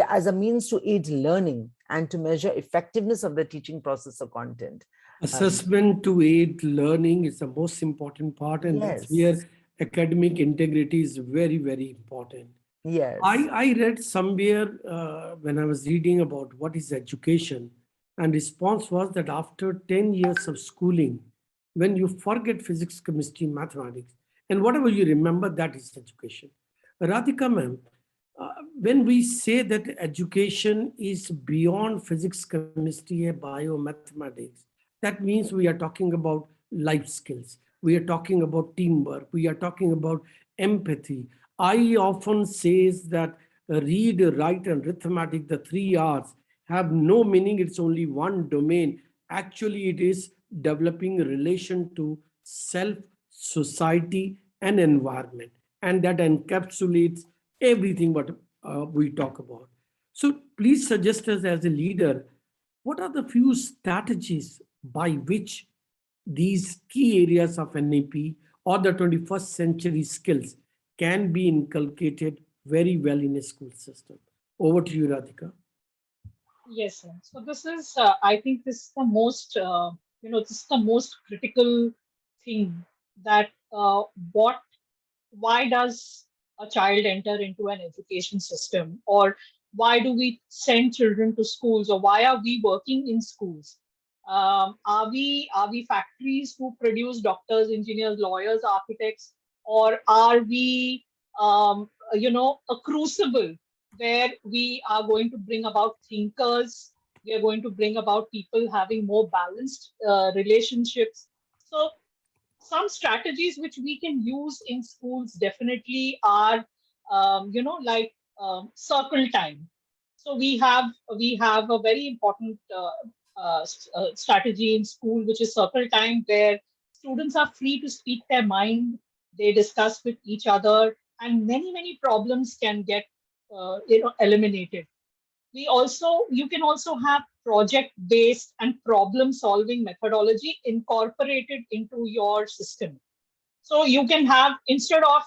K: as a means to aid learning and to measure effectiveness of the teaching process or content.
F: Assessment to aid learning is the most important part, and
K: Yes.
F: that's where academic integrity is very, very important.
K: Yes.
F: I read somewhere when I was reading about what is education, and response was that after 10 years of schooling, when you forget physics, chemistry, mathematics, and whatever you remember, that is education. Radhika ma'am, when we say that education is beyond physics, chemistry, bio, mathematics, that means we are talking about life skills. We are talking about teamwork. We are talking about empathy. I often say that read, write, and arithmetic, the 3 R's, have no meaning. It's only one domain. Actually, it is developing a relation to self, society, and environment. And that encapsulates everything what we talk about. So please suggest us as a leader, what are the few strategies by which these key areas of NEP or the 21st century skills can be inculcated very well in a school system? Over to you, Radhika.
M: Yes, sir. So this is, I think this is the most, this is the most critical thing that why does a child enter into an education system, or why do we send children to schools, or why are we working in schools? Are we factories who produce doctors, engineers, lawyers, architects, or are we, a crucible where we are going to bring about thinkers. We are going to bring about people having more balanced relationships. So some strategies which we can use in schools definitely are, like circle time. So we have a very important strategy in school, which is circle time, where students are free to speak their mind. They discuss with each other, and many problems can get eliminated. You can also have project based and problem solving methodology incorporated into your system. So you can have, instead of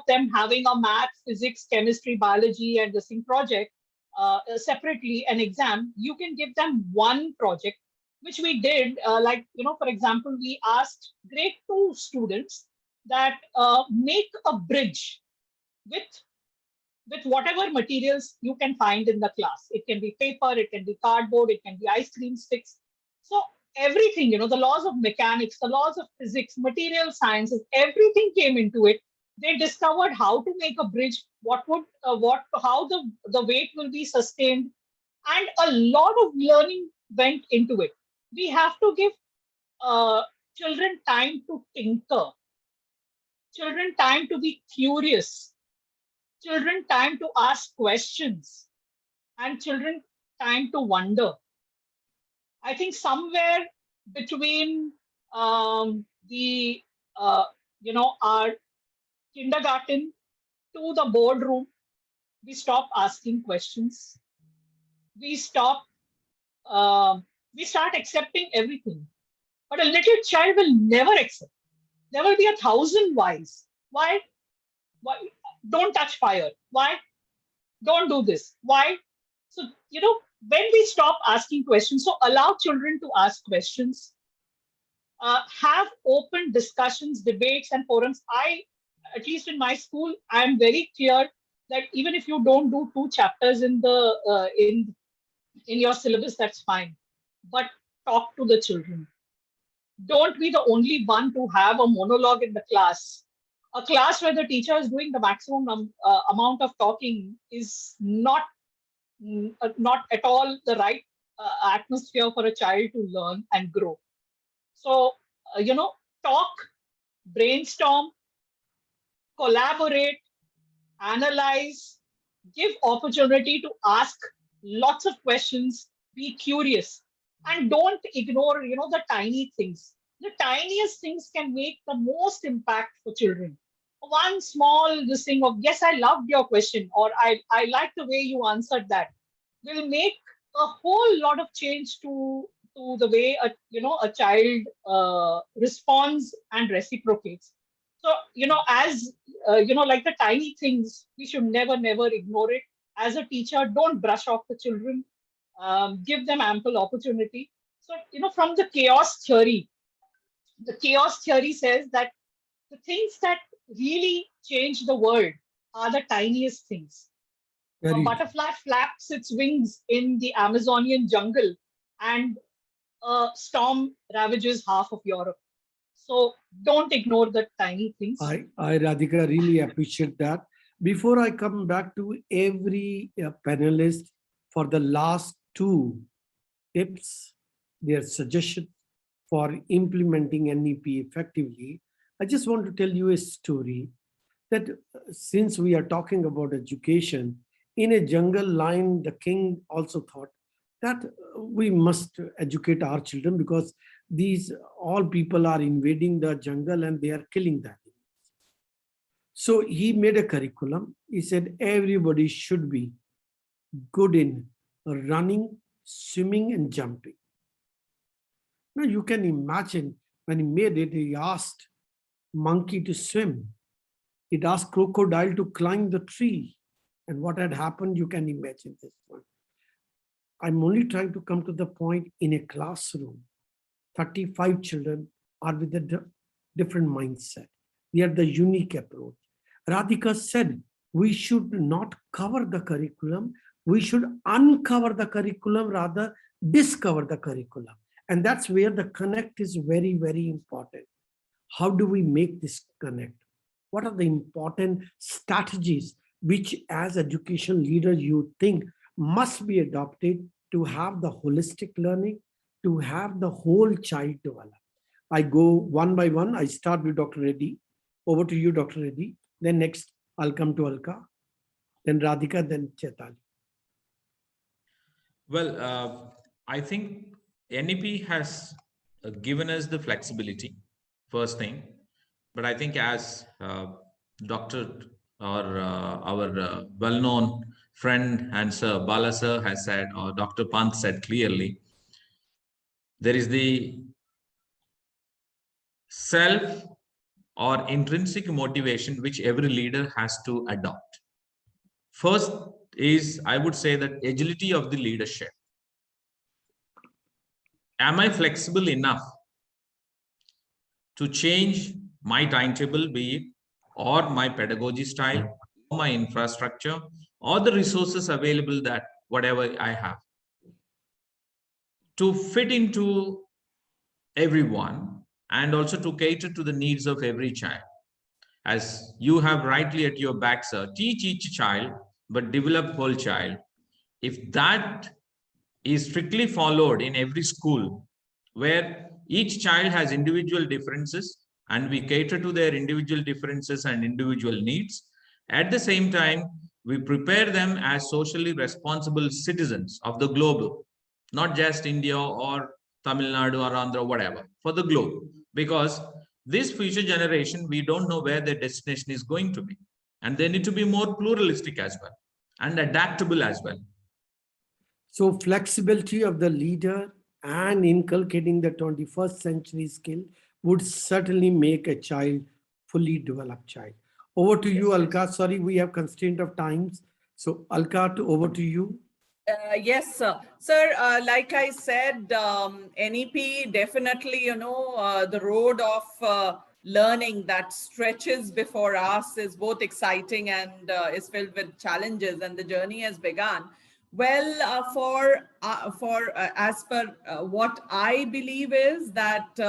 M: them having a math, physics, chemistry, biology and this thing project separately, an exam, you can give them one project, which we did. For example, we asked grade 2 students that make a bridge with whatever materials you can find in the class. It can be paper, it can be cardboard, it can be ice cream sticks. So everything, the laws of mechanics, the laws of physics, material sciences, everything came into it. They discovered how to make a bridge, how the weight will be sustained, and a lot of learning went into it. We have to give children time to tinker, children time to be curious, children time to ask questions, and children time to wonder. I think somewhere between our kindergarten to the boardroom, we stop asking questions. We start accepting everything. But a little child will never accept. There will be 1,000 whys. Why? Don't touch fire. Why? Don't do this. Why? So, when we stop asking questions, so allow children to ask questions, have open discussions, debates, and forums. At least in my school, I'm very clear that even if you don't do 2 chapters in your syllabus, that's fine. But talk to the children. Don't be the only one to have a monologue in the class. A class where the teacher is doing the maximum amount of talking is not at all the right atmosphere for a child to learn and grow. So, talk, brainstorm, collaborate, analyze, give opportunity to ask lots of questions, be curious, and don't ignore, the tiny things. The tiniest things can make the most impact for children. One small thing of, yes, I loved your question, or I like the way you answered that, will make a whole lot of change to the way a child responds and reciprocates. So, as like the tiny things, we should never ignore it. As a teacher, don't brush off the children. Give them ample opportunity. So, from the chaos theory says that the things that really change the world are the tiniest things. A butterfly flaps its wings in the Amazonian jungle, and a storm ravages half of Europe. So don't ignore the tiny things.
F: I Radhika, really appreciate that. Before I come back to every panelist for the last 2 tips, their suggestions for implementing NEP effectively, I just want to tell you a story that since we are talking about education, in a jungle line, the king also thought that we must educate our children because these all people are invading the jungle and they are killing them. So he made a curriculum. He said everybody should be good in running, swimming, and jumping. Now you can imagine when he made it, he asked monkey to swim. It asked crocodile to climb the tree. And what had happened, you can imagine this one. I'm only trying to come to the point in a classroom. 35 children are with a different mindset. They have the unique approach. Radhika said, we should not cover the curriculum. We should uncover the curriculum, rather discover the curriculum. And that's where the connect is very, very important. How do we make this connect? What are the important strategies which as education leader you think must be adopted to have the holistic learning, to have the whole child develop? I go one by one. I start with Dr. Reddy. Over to you, Dr. Reddy. Then next, I'll come to Alka, then Radhika, then Chaitanya.
H: Well, I think NEP has given us the flexibility, first thing. But I think as Dr. or our well-known friend and Sir Bala Sir has said, or Dr. Pant said clearly, there is the self or intrinsic motivation which every leader has to adopt. First is, I would say, that agility of the leadership. Am I flexible enough to change my timetable, be it, or my pedagogy style, or my infrastructure, or the resources available, that whatever I have, to fit into everyone and also to cater to the needs of every child? As you have rightly at your back, sir, teach each child, but develop whole child. If that is strictly followed in every school, where each child has individual differences and we cater to their individual differences and individual needs, at the same time, we prepare them as socially responsible citizens of the globe, not just India or Tamil Nadu or Andhra, whatever, for the globe. Because this future generation, we don't know where their destination is going to be. And they need to be more pluralistic as well and adaptable as well.
F: So flexibility of the leader and inculcating the 21st century skill would certainly make a child fully developed child. Over to you, Alka. Sorry, we have constraint of times. So Alka, over to you.
L: Yes, sir. Sir, like I said, NEP definitely, the road of learning that stretches before us is both exciting and is filled with challenges, and the journey has begun. Well, as per what I believe is that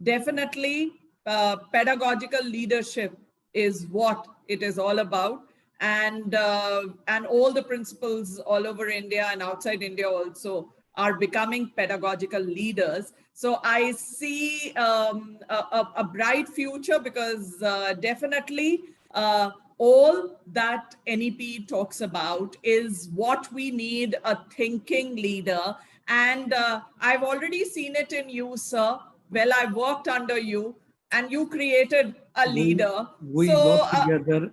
L: definitely pedagogical leadership is what it is all about. And all the principals all over India and outside India also are becoming pedagogical leaders. So I see a bright future, because definitely all that NEP talks about is what we need: a thinking leader. And I've already seen it in you, sir. Well, I worked under you and you created a leader.
F: We work together.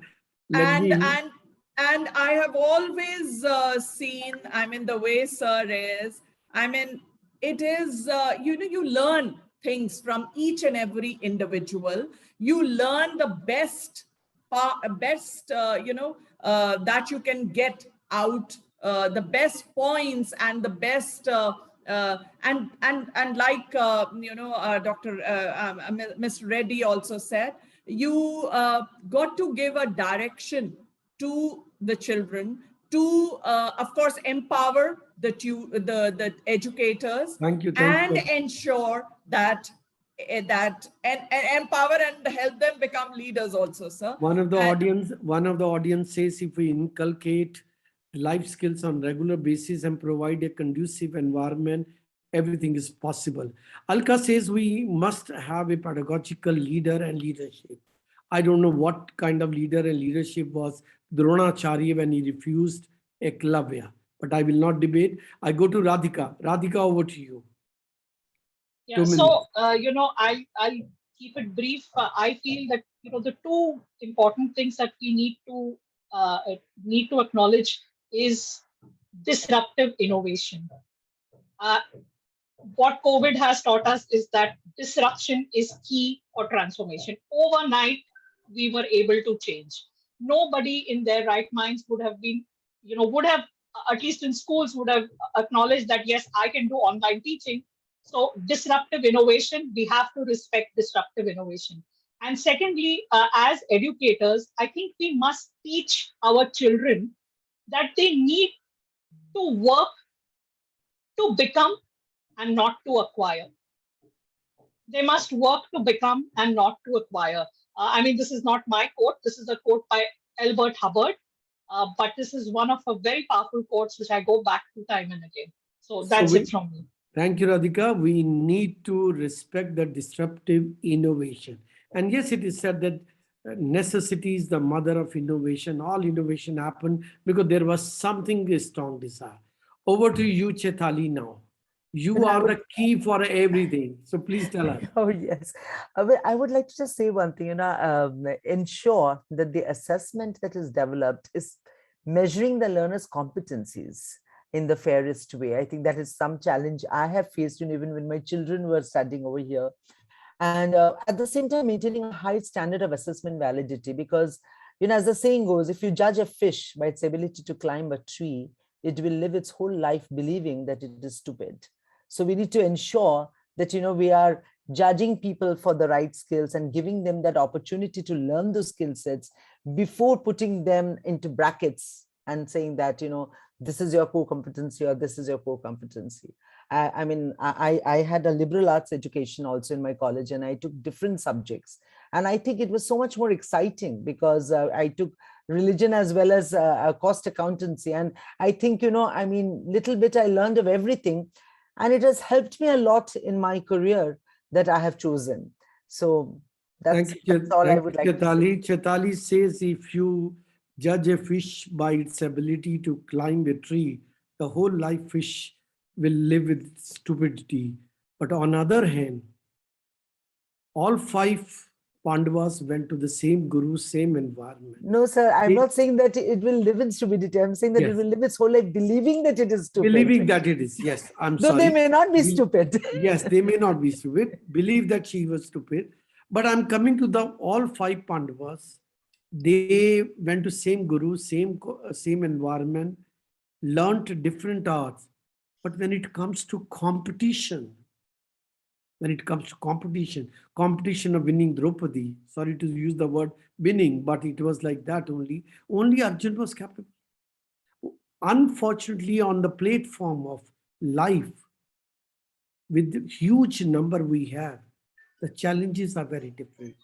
L: And I have always seen, I mean, the way sir is, I mean, it is, you learn things from each and every individual. You learn the best, that you can get out, the best points and the best, and like, Ms. Reddy also said, you got to give a direction to the children, to of course empower the educators.
F: Thank you.
L: And ensure that and empower and help them become leaders also, sir.
F: One of the audience says, if we inculcate life skills on regular basis and provide a conducive environment, everything is possible. Alka says we must have a pedagogical leader and leadership. I don't know what kind of leader and leadership was Dronacharya when he refused Eklavya, but I will not debate. I go to Radhika. Radhika, over to you.
M: Yeah, so, I'll keep it brief. I feel that, the two important things that we need to acknowledge is disruptive innovation. What COVID has taught us is that disruption is key for transformation. Overnight, we were able to change. Nobody in their right minds would have been, at least in schools, would have acknowledged that, yes, I can do online teaching. So disruptive innovation, we have to respect disruptive innovation. And secondly, as educators, I think we must teach our children that they need to work to become and not to acquire. They must work to become and not to acquire. I mean, this is not my quote. This is a quote by Albert Hubbard. But this is one of a very powerful quotes which I go back to time and again. So
F: So
M: that's it from me.
F: Thank you, Radhika. We need to respect the disruptive innovation. And yes, it is said that necessity is the mother of innovation. All innovation happened because there was something, a strong desire. Over to you, Chetali, now. You are the key for everything. So please tell us.
K: Oh, yes. I would like to just say one thing, ensure that the assessment that is developed is measuring the learner's competencies in the fairest way. I think that is some challenge I have faced, even when my children were studying over here. And at the same time, maintaining a high standard of assessment validity, because, as the saying goes, if you judge a fish by its ability to climb a tree, it will live its whole life believing that it is stupid. So we need to ensure that, we are judging people for the right skills and giving them that opportunity to learn those skill sets before putting them into brackets and saying that, this is your core competency or this is your core competency. I had a liberal arts education also in my college, and I took different subjects. And I think it was so much more exciting because I took religion as well as cost accountancy. And I think, little bit I learned of everything. And it has helped me a lot in my career that I have chosen. So that's all I would like to say.
F: Chetali says if you judge a fish by its ability to climb a tree, the whole life fish will live with stupidity. But on the other hand, all 5 Pandavas went to the same guru, same environment.
K: No, sir, I'm not saying that it will live in stupidity. I'm saying that it will live its whole life believing that it is stupid.
F: Believing that it is, yes. I'm
K: Though
F: sorry.
K: they may not be stupid.
F: Yes, they may not be stupid. Believe that she was stupid. But I'm coming to all 5 Pandavas. They went to same guru, same environment, learned different arts. But when it comes to competition, competition of winning Draupadi, sorry to use the word winning, but it was like that only Arjun was capable. Unfortunately, on the platform of life, with the huge number we have, the challenges are very different.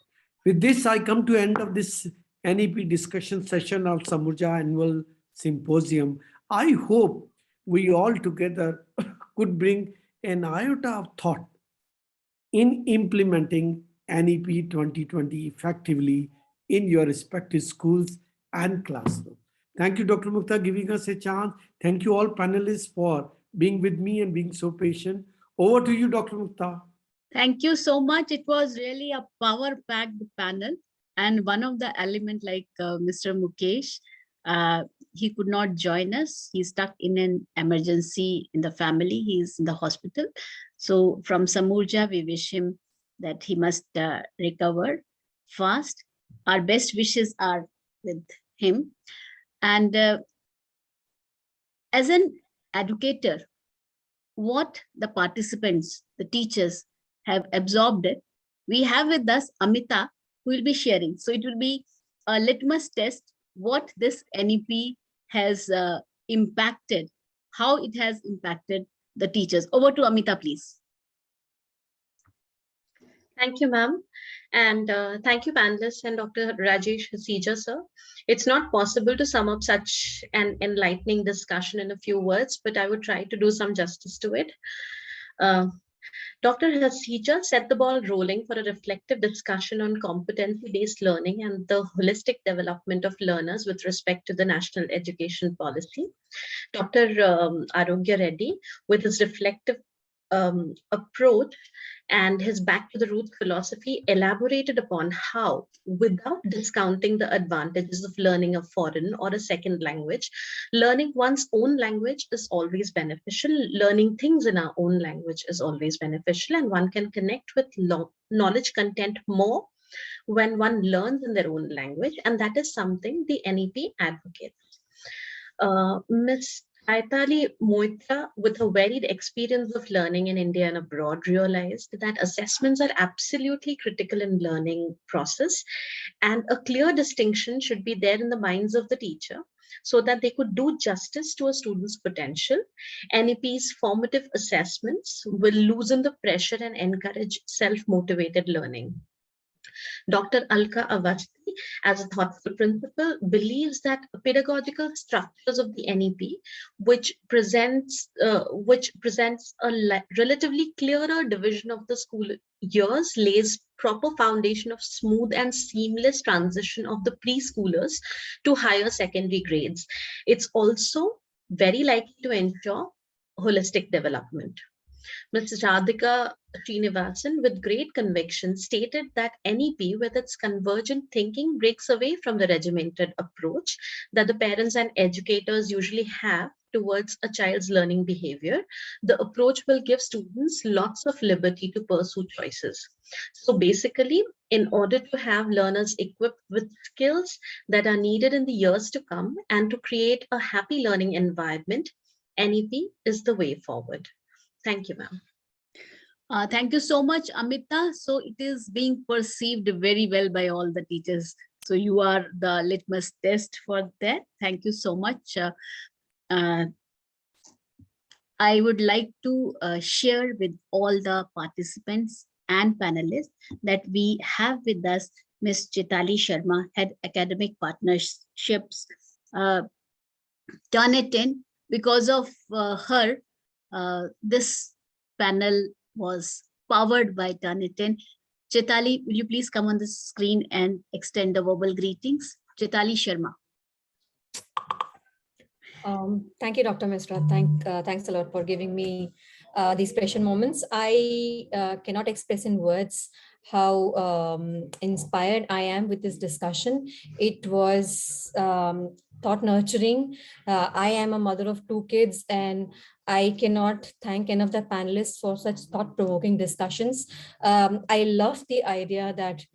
F: With this, I come to end of this NEP discussion session of Samurja Annual Symposium. I hope we all together could bring an iota of thought in implementing NEP 2020 effectively in your respective schools and classrooms. Thank you, Dr. Mukta, giving us a chance. Thank you all panelists for being with me and being so patient. Over to you, Dr. Mukta.
B: Thank you so much. It was really a power-packed panel. And one of the elements, like Mr. Mukesh, he could not join us. He's stuck in an emergency in the family. He's in the hospital. So from Samurja, we wish him that he must recover fast. Our best wishes are with him. And as an educator, what the participants, the teachers have absorbed it, we have with us Amita, who will be sharing. So it will be a litmus test what this NEP has impacted, how it has impacted the teachers. Over to Amita, please.
N: Thank you, ma'am. And thank you, panelists and Dr. Rajesh Hasija, sir. It's not possible to sum up such an enlightening discussion in a few words, but I would try to do some justice to it. Dr. Hasija set the ball rolling for a reflective discussion on competency-based learning and the holistic development of learners with respect to the national education policy. Dr. Arogya Reddy, with his reflective approach and his back to the roots philosophy, elaborated upon how, without discounting the advantages of learning a foreign or a second language, learning one's own language is always beneficial. Learning things in our own language is always beneficial, and one can connect with knowledge content more when one learns in their own language, and that is something the NEP advocates. Ms. Aitali Moitra, with her varied experience of learning in India and abroad, realized that assessments are absolutely critical in learning process, and a clear distinction should be there in the minds of the teacher so that they could do justice to a student's potential. NEP's formative assessments will loosen the pressure and encourage self-motivated learning. Dr. Alka Avasti, as a thoughtful principal, believes that pedagogical structures of the NEP, which presents a relatively clearer division of the school years, lays proper foundation of smooth and seamless transition of the preschoolers to higher secondary grades. It's also very likely to ensure holistic development. Ms. Radhika Srinivasan, with great conviction, stated that NEP, with its convergent thinking, breaks away from the regimented approach that the parents and educators usually have towards a child's learning behavior. The approach will give students lots of liberty to pursue choices. So basically, in order to have learners equipped with skills that are needed in the years to come and to create a happy learning environment, NEP is the way forward. Thank you, ma'am.
B: Thank you so much, Amita. So it is being perceived very well by all the teachers. So you are the litmus test for that. Thank you so much. I would like to share with all the participants and panelists that we have with us Ms. Chitali Sharma, Head Academic Partnerships, Turnitin. Because of her, this panel was powered by Turnitin. Chitali, will you please come on the screen and extend the verbal greetings? Chitali Sharma.
O: Thank you, Dr. Misra. Thanks a lot for giving me these precious moments. I cannot express in words how inspired I am with this discussion. It was thought nurturing. I am a mother of 2 kids, and I cannot thank enough the panelists for such thought-provoking discussions. I love the idea that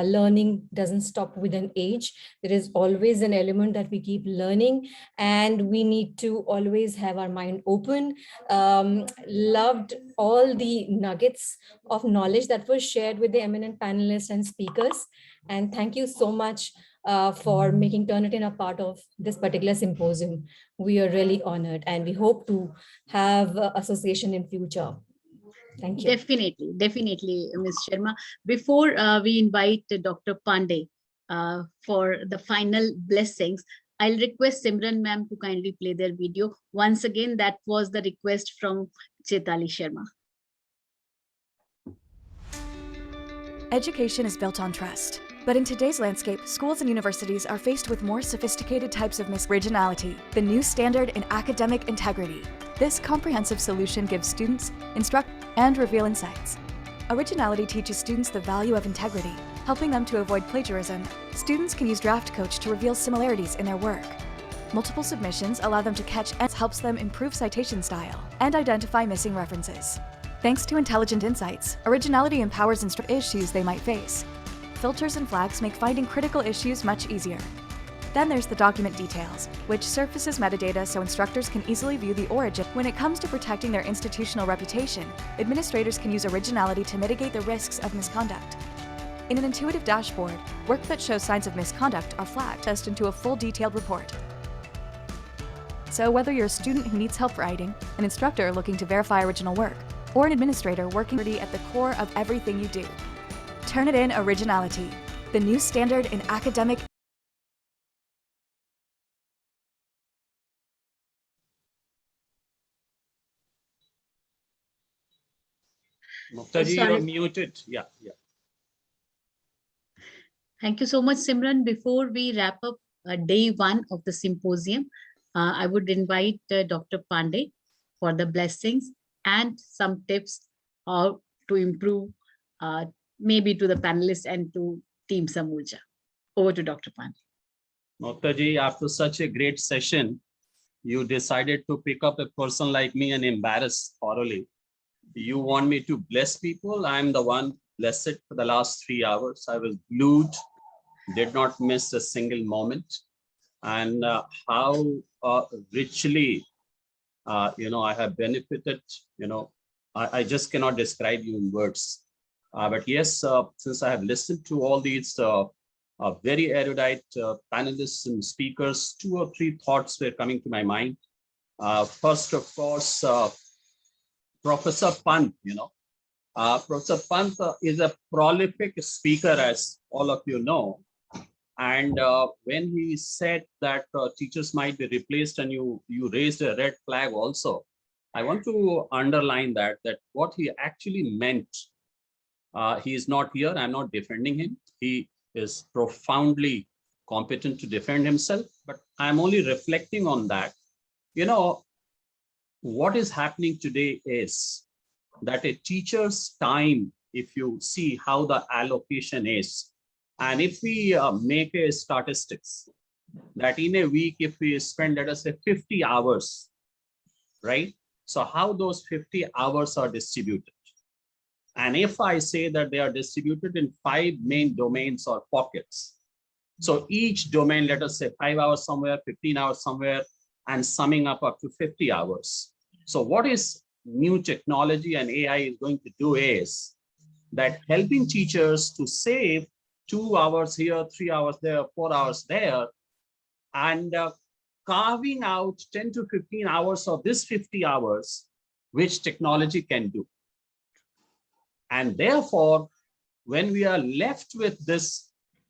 O: learning doesn't stop with an age. There is always an element that we keep learning, and we need to always have our mind open. Loved all the nuggets of knowledge that was shared with the eminent panelists and speakers. And thank you so much for making Turnitin a part of this particular symposium. We are really honored, and we hope to have association in future. Thank you.
B: Definitely, Ms. Sharma. Before we invite Dr. Pandey for the final blessings, I'll request Simran ma'am to kindly play their video. Once again, that was the request from Chaitali Sharma.
I: Education is built on trust. But in today's landscape, schools and universities are faced with more sophisticated types of originality, the new standard in academic integrity. This comprehensive solution gives students, instruct, and reveal insights. Originality teaches students the value of integrity, helping them to avoid plagiarism. Students can use Draft Coach to reveal similarities in their work. Multiple submissions allow them to catch and helps them improve citation style and identify missing references. Thanks to intelligent insights, originality empowers issues they might face. Filters and flags make finding critical issues much easier. Then there's the document details, which surfaces metadata so instructors can easily view the origin. When it comes to protecting their institutional reputation, administrators can use originality to mitigate the risks of misconduct. In an intuitive dashboard, work that shows signs of misconduct are flagged into a full detailed report. So whether you're a student who needs help writing, an instructor looking to verify original work, or an administrator working at the core of everything you do, Turnitin Originality, the new standard in academic.
E: Muktaji, you're muted. Yeah.
B: Thank you so much, Simran. Before we wrap up day 1 of the symposium, I would invite Dr. Pandey for the blessings and some tips how to improve maybe to the panelists and to Team Samja. Over to Dr. Pandey.
E: Muktaji, after such a great session, you decided to pick up a person like me and embarrass thoroughly. You want me to bless people? I'm the one blessed for the last 3 hours. I was glued, did not miss a single moment. And how richly, I have benefited, I just cannot describe you in words. But yes, since I have listened to all these very erudite panelists and speakers, 2 or 3 thoughts were coming to my mind. First, of course, Professor Pant, Professor Pant is a prolific speaker, as all of you know. And when he said that teachers might be replaced, and you raised a red flag also, I want to underline that what he actually meant, he is not here. I'm not defending him. He is profoundly competent to defend himself, but I'm only reflecting on that. You know, what is happening today is that a teacher's time, if you see how the allocation is, and if we make a statistics that in a week, if we spend, let us say 50 hours, right? So how those 50 hours are distributed? And if I say that they are distributed in 5 main domains or pockets, so each domain, let us say 5 hours somewhere, 15 hours somewhere, and summing up to 50 hours. So what is new technology and AI is going to do is that helping teachers to save 2 hours here, 3 hours there, 4 hours there, and carving out 10 to 15 hours of this 50 hours, which technology can do. And therefore, when we are left with this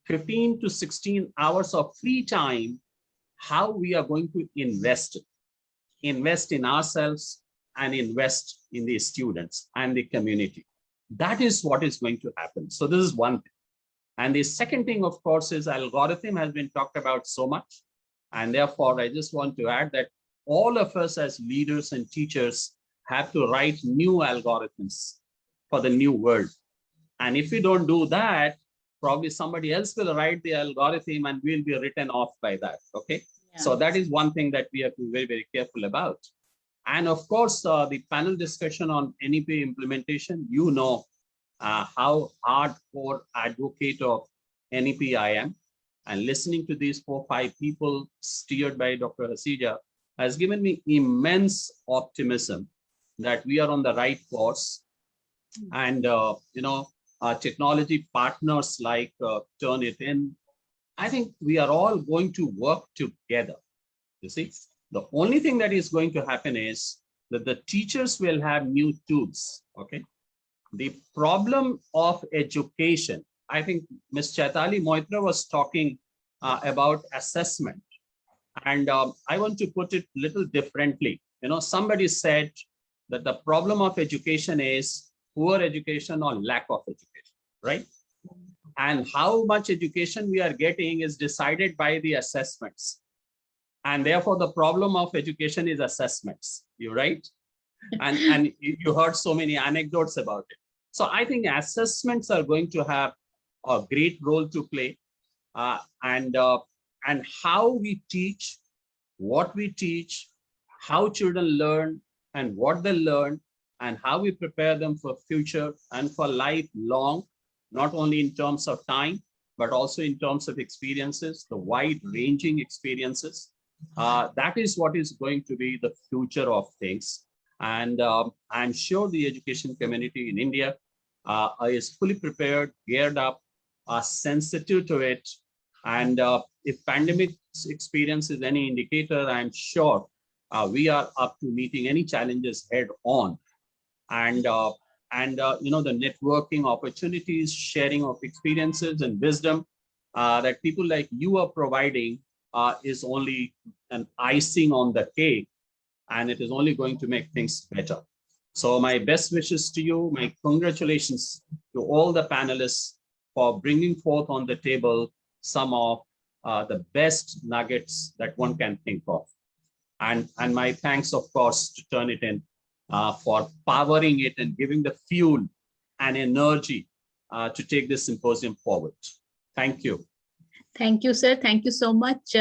E: 15 to 16 hours of free time, how we are going to invest in ourselves and invest in the students and the community. That is what is going to happen. So this is one thing. And the second thing, of course, is algorithm has been talked about so much. And therefore, I just want to add that all of us as leaders and teachers have to write new algorithms for the new world. And if we don't do that, probably somebody else will write the algorithm and we'll be written off by that, okay? Yeah. So that is one thing that we have to be very, very careful about. And of course, the panel discussion on NEP implementation, you know how hardcore advocate of NEP I am. And listening to these 4 or 5 people steered by Dr. Hasija has given me immense optimism that we are on the right course. And, you know, our technology partners like Turnitin, I think we are all going to work together. You see, the only thing that is going to happen is that the teachers will have new tools. Okay. The problem of education, I think Ms. Chaitali Moitra was talking about assessment. And I want to put it a little differently. You know, somebody said that the problem of education is poor education or lack of education, right? And how much education we are getting is decided by the assessments. And therefore, the problem of education is assessments, you're right? And you heard so many anecdotes about it. So I think assessments are going to have a great role to play. And how we teach, what we teach, how children learn and what they learn, and how we prepare them for future and for lifelong, not only in terms of time, but also in terms of experiences, the wide-ranging experiences. That is what is going to be the future of things. And I'm sure the education community in India is fully prepared, geared up, sensitive to it. And if pandemic experience is any indicator, I'm sure we are up to meeting any challenges head on. And you know, the networking opportunities, sharing of experiences and wisdom that people like you are providing is only an icing on the cake, and it is only going to make things better. So my best wishes to you, my congratulations to all the panelists for bringing forth on the table some of the best nuggets that one can think of. And my thanks, of course, to Turnitin for powering it and giving the fuel and energy to take this symposium forward. Thank you.
B: Thank you, sir. Thank you so much.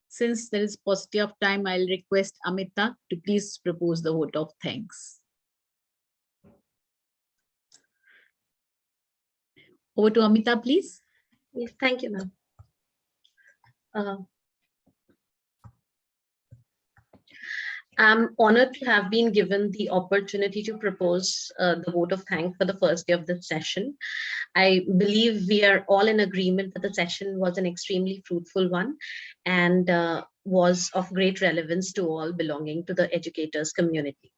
B: Since there is paucity of time, I'll request Amita to please propose the vote of thanks. Over to Amita, please.
N: Yes, thank you, ma'am. I'm honored to have been given the opportunity to propose the vote of thanks for the first day of this session. I believe we are all in agreement that the session was an extremely fruitful one and was of great relevance to all belonging to the educators community.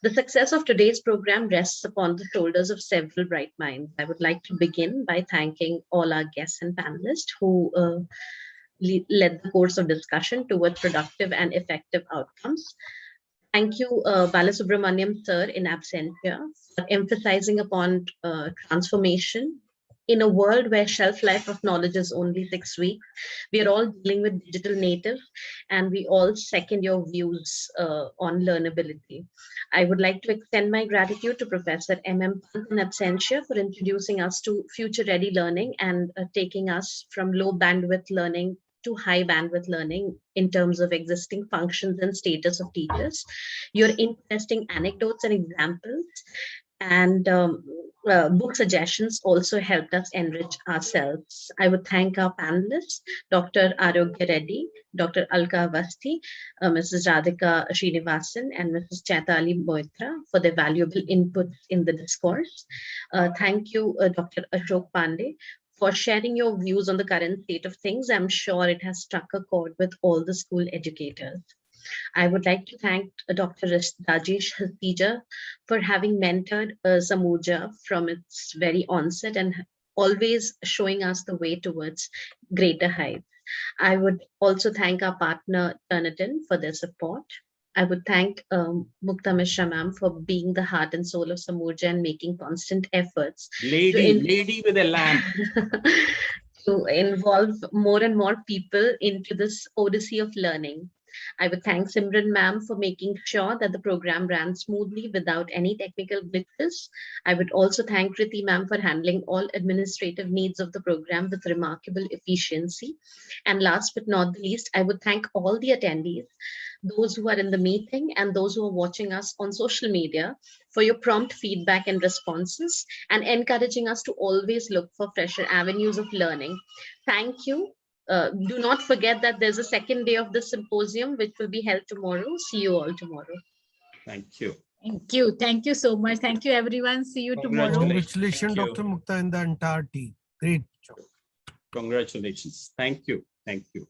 N: The success of today's program rests upon the shoulders of several bright minds. I would like to begin by thanking all our guests and panelists who led the course of discussion toward productive and effective outcomes. Thank you, Balasubramaniam sir in absentia, for emphasizing upon transformation. In a world where shelf life of knowledge is only 6 weeks, we are all dealing with digital natives, and we all second your views on learnability. I would like to extend my gratitude to Professor M.M. Pant in absentia for introducing us to future-ready learning and taking us from low bandwidth learning to high bandwidth learning in terms of existing functions and status of teachers. Your interesting anecdotes and examples and book suggestions also helped us enrich ourselves. I would thank our panelists, Dr. Arogya Reddy, Dr. Alka Avasti, Mrs. Radhika Srinivasan, and Mrs. Chaitali Moitra for their valuable inputs in the discourse. Thank you, Dr. Ashok Pandey, for sharing your views on the current state of things. I'm sure it has struck a chord with all the school educators. I would like to thank Dr. Rajesh Hasija for having mentored Samurja from its very onset and always showing us the way towards greater heights. I would also thank our partner Turnitin for their support. I would thank Mukta Mishra ma'am for being the heart and soul of Samurja and making constant efforts.
E: Lady with a lamp.
N: To involve more and more people into this odyssey of learning. I would thank Simran ma'am for making sure that the program ran smoothly without any technical glitches. I would also thank Kriti ma'am for handling all administrative needs of the program with remarkable efficiency. And last but not the least, I would thank all the attendees, those who are in the meeting and those who are watching us on social media, for your prompt feedback and responses and encouraging us to always look for fresher avenues of learning. Thank you. Do not forget that there's a second day of the symposium, which will be held tomorrow. See you all tomorrow.
E: Thank you.
B: Thank you. Thank you so much. Thank you, everyone. See you tomorrow.
F: Congratulations, Dr. Mukta, and the entire team. Great job.
E: Congratulations. Thank you. Thank you.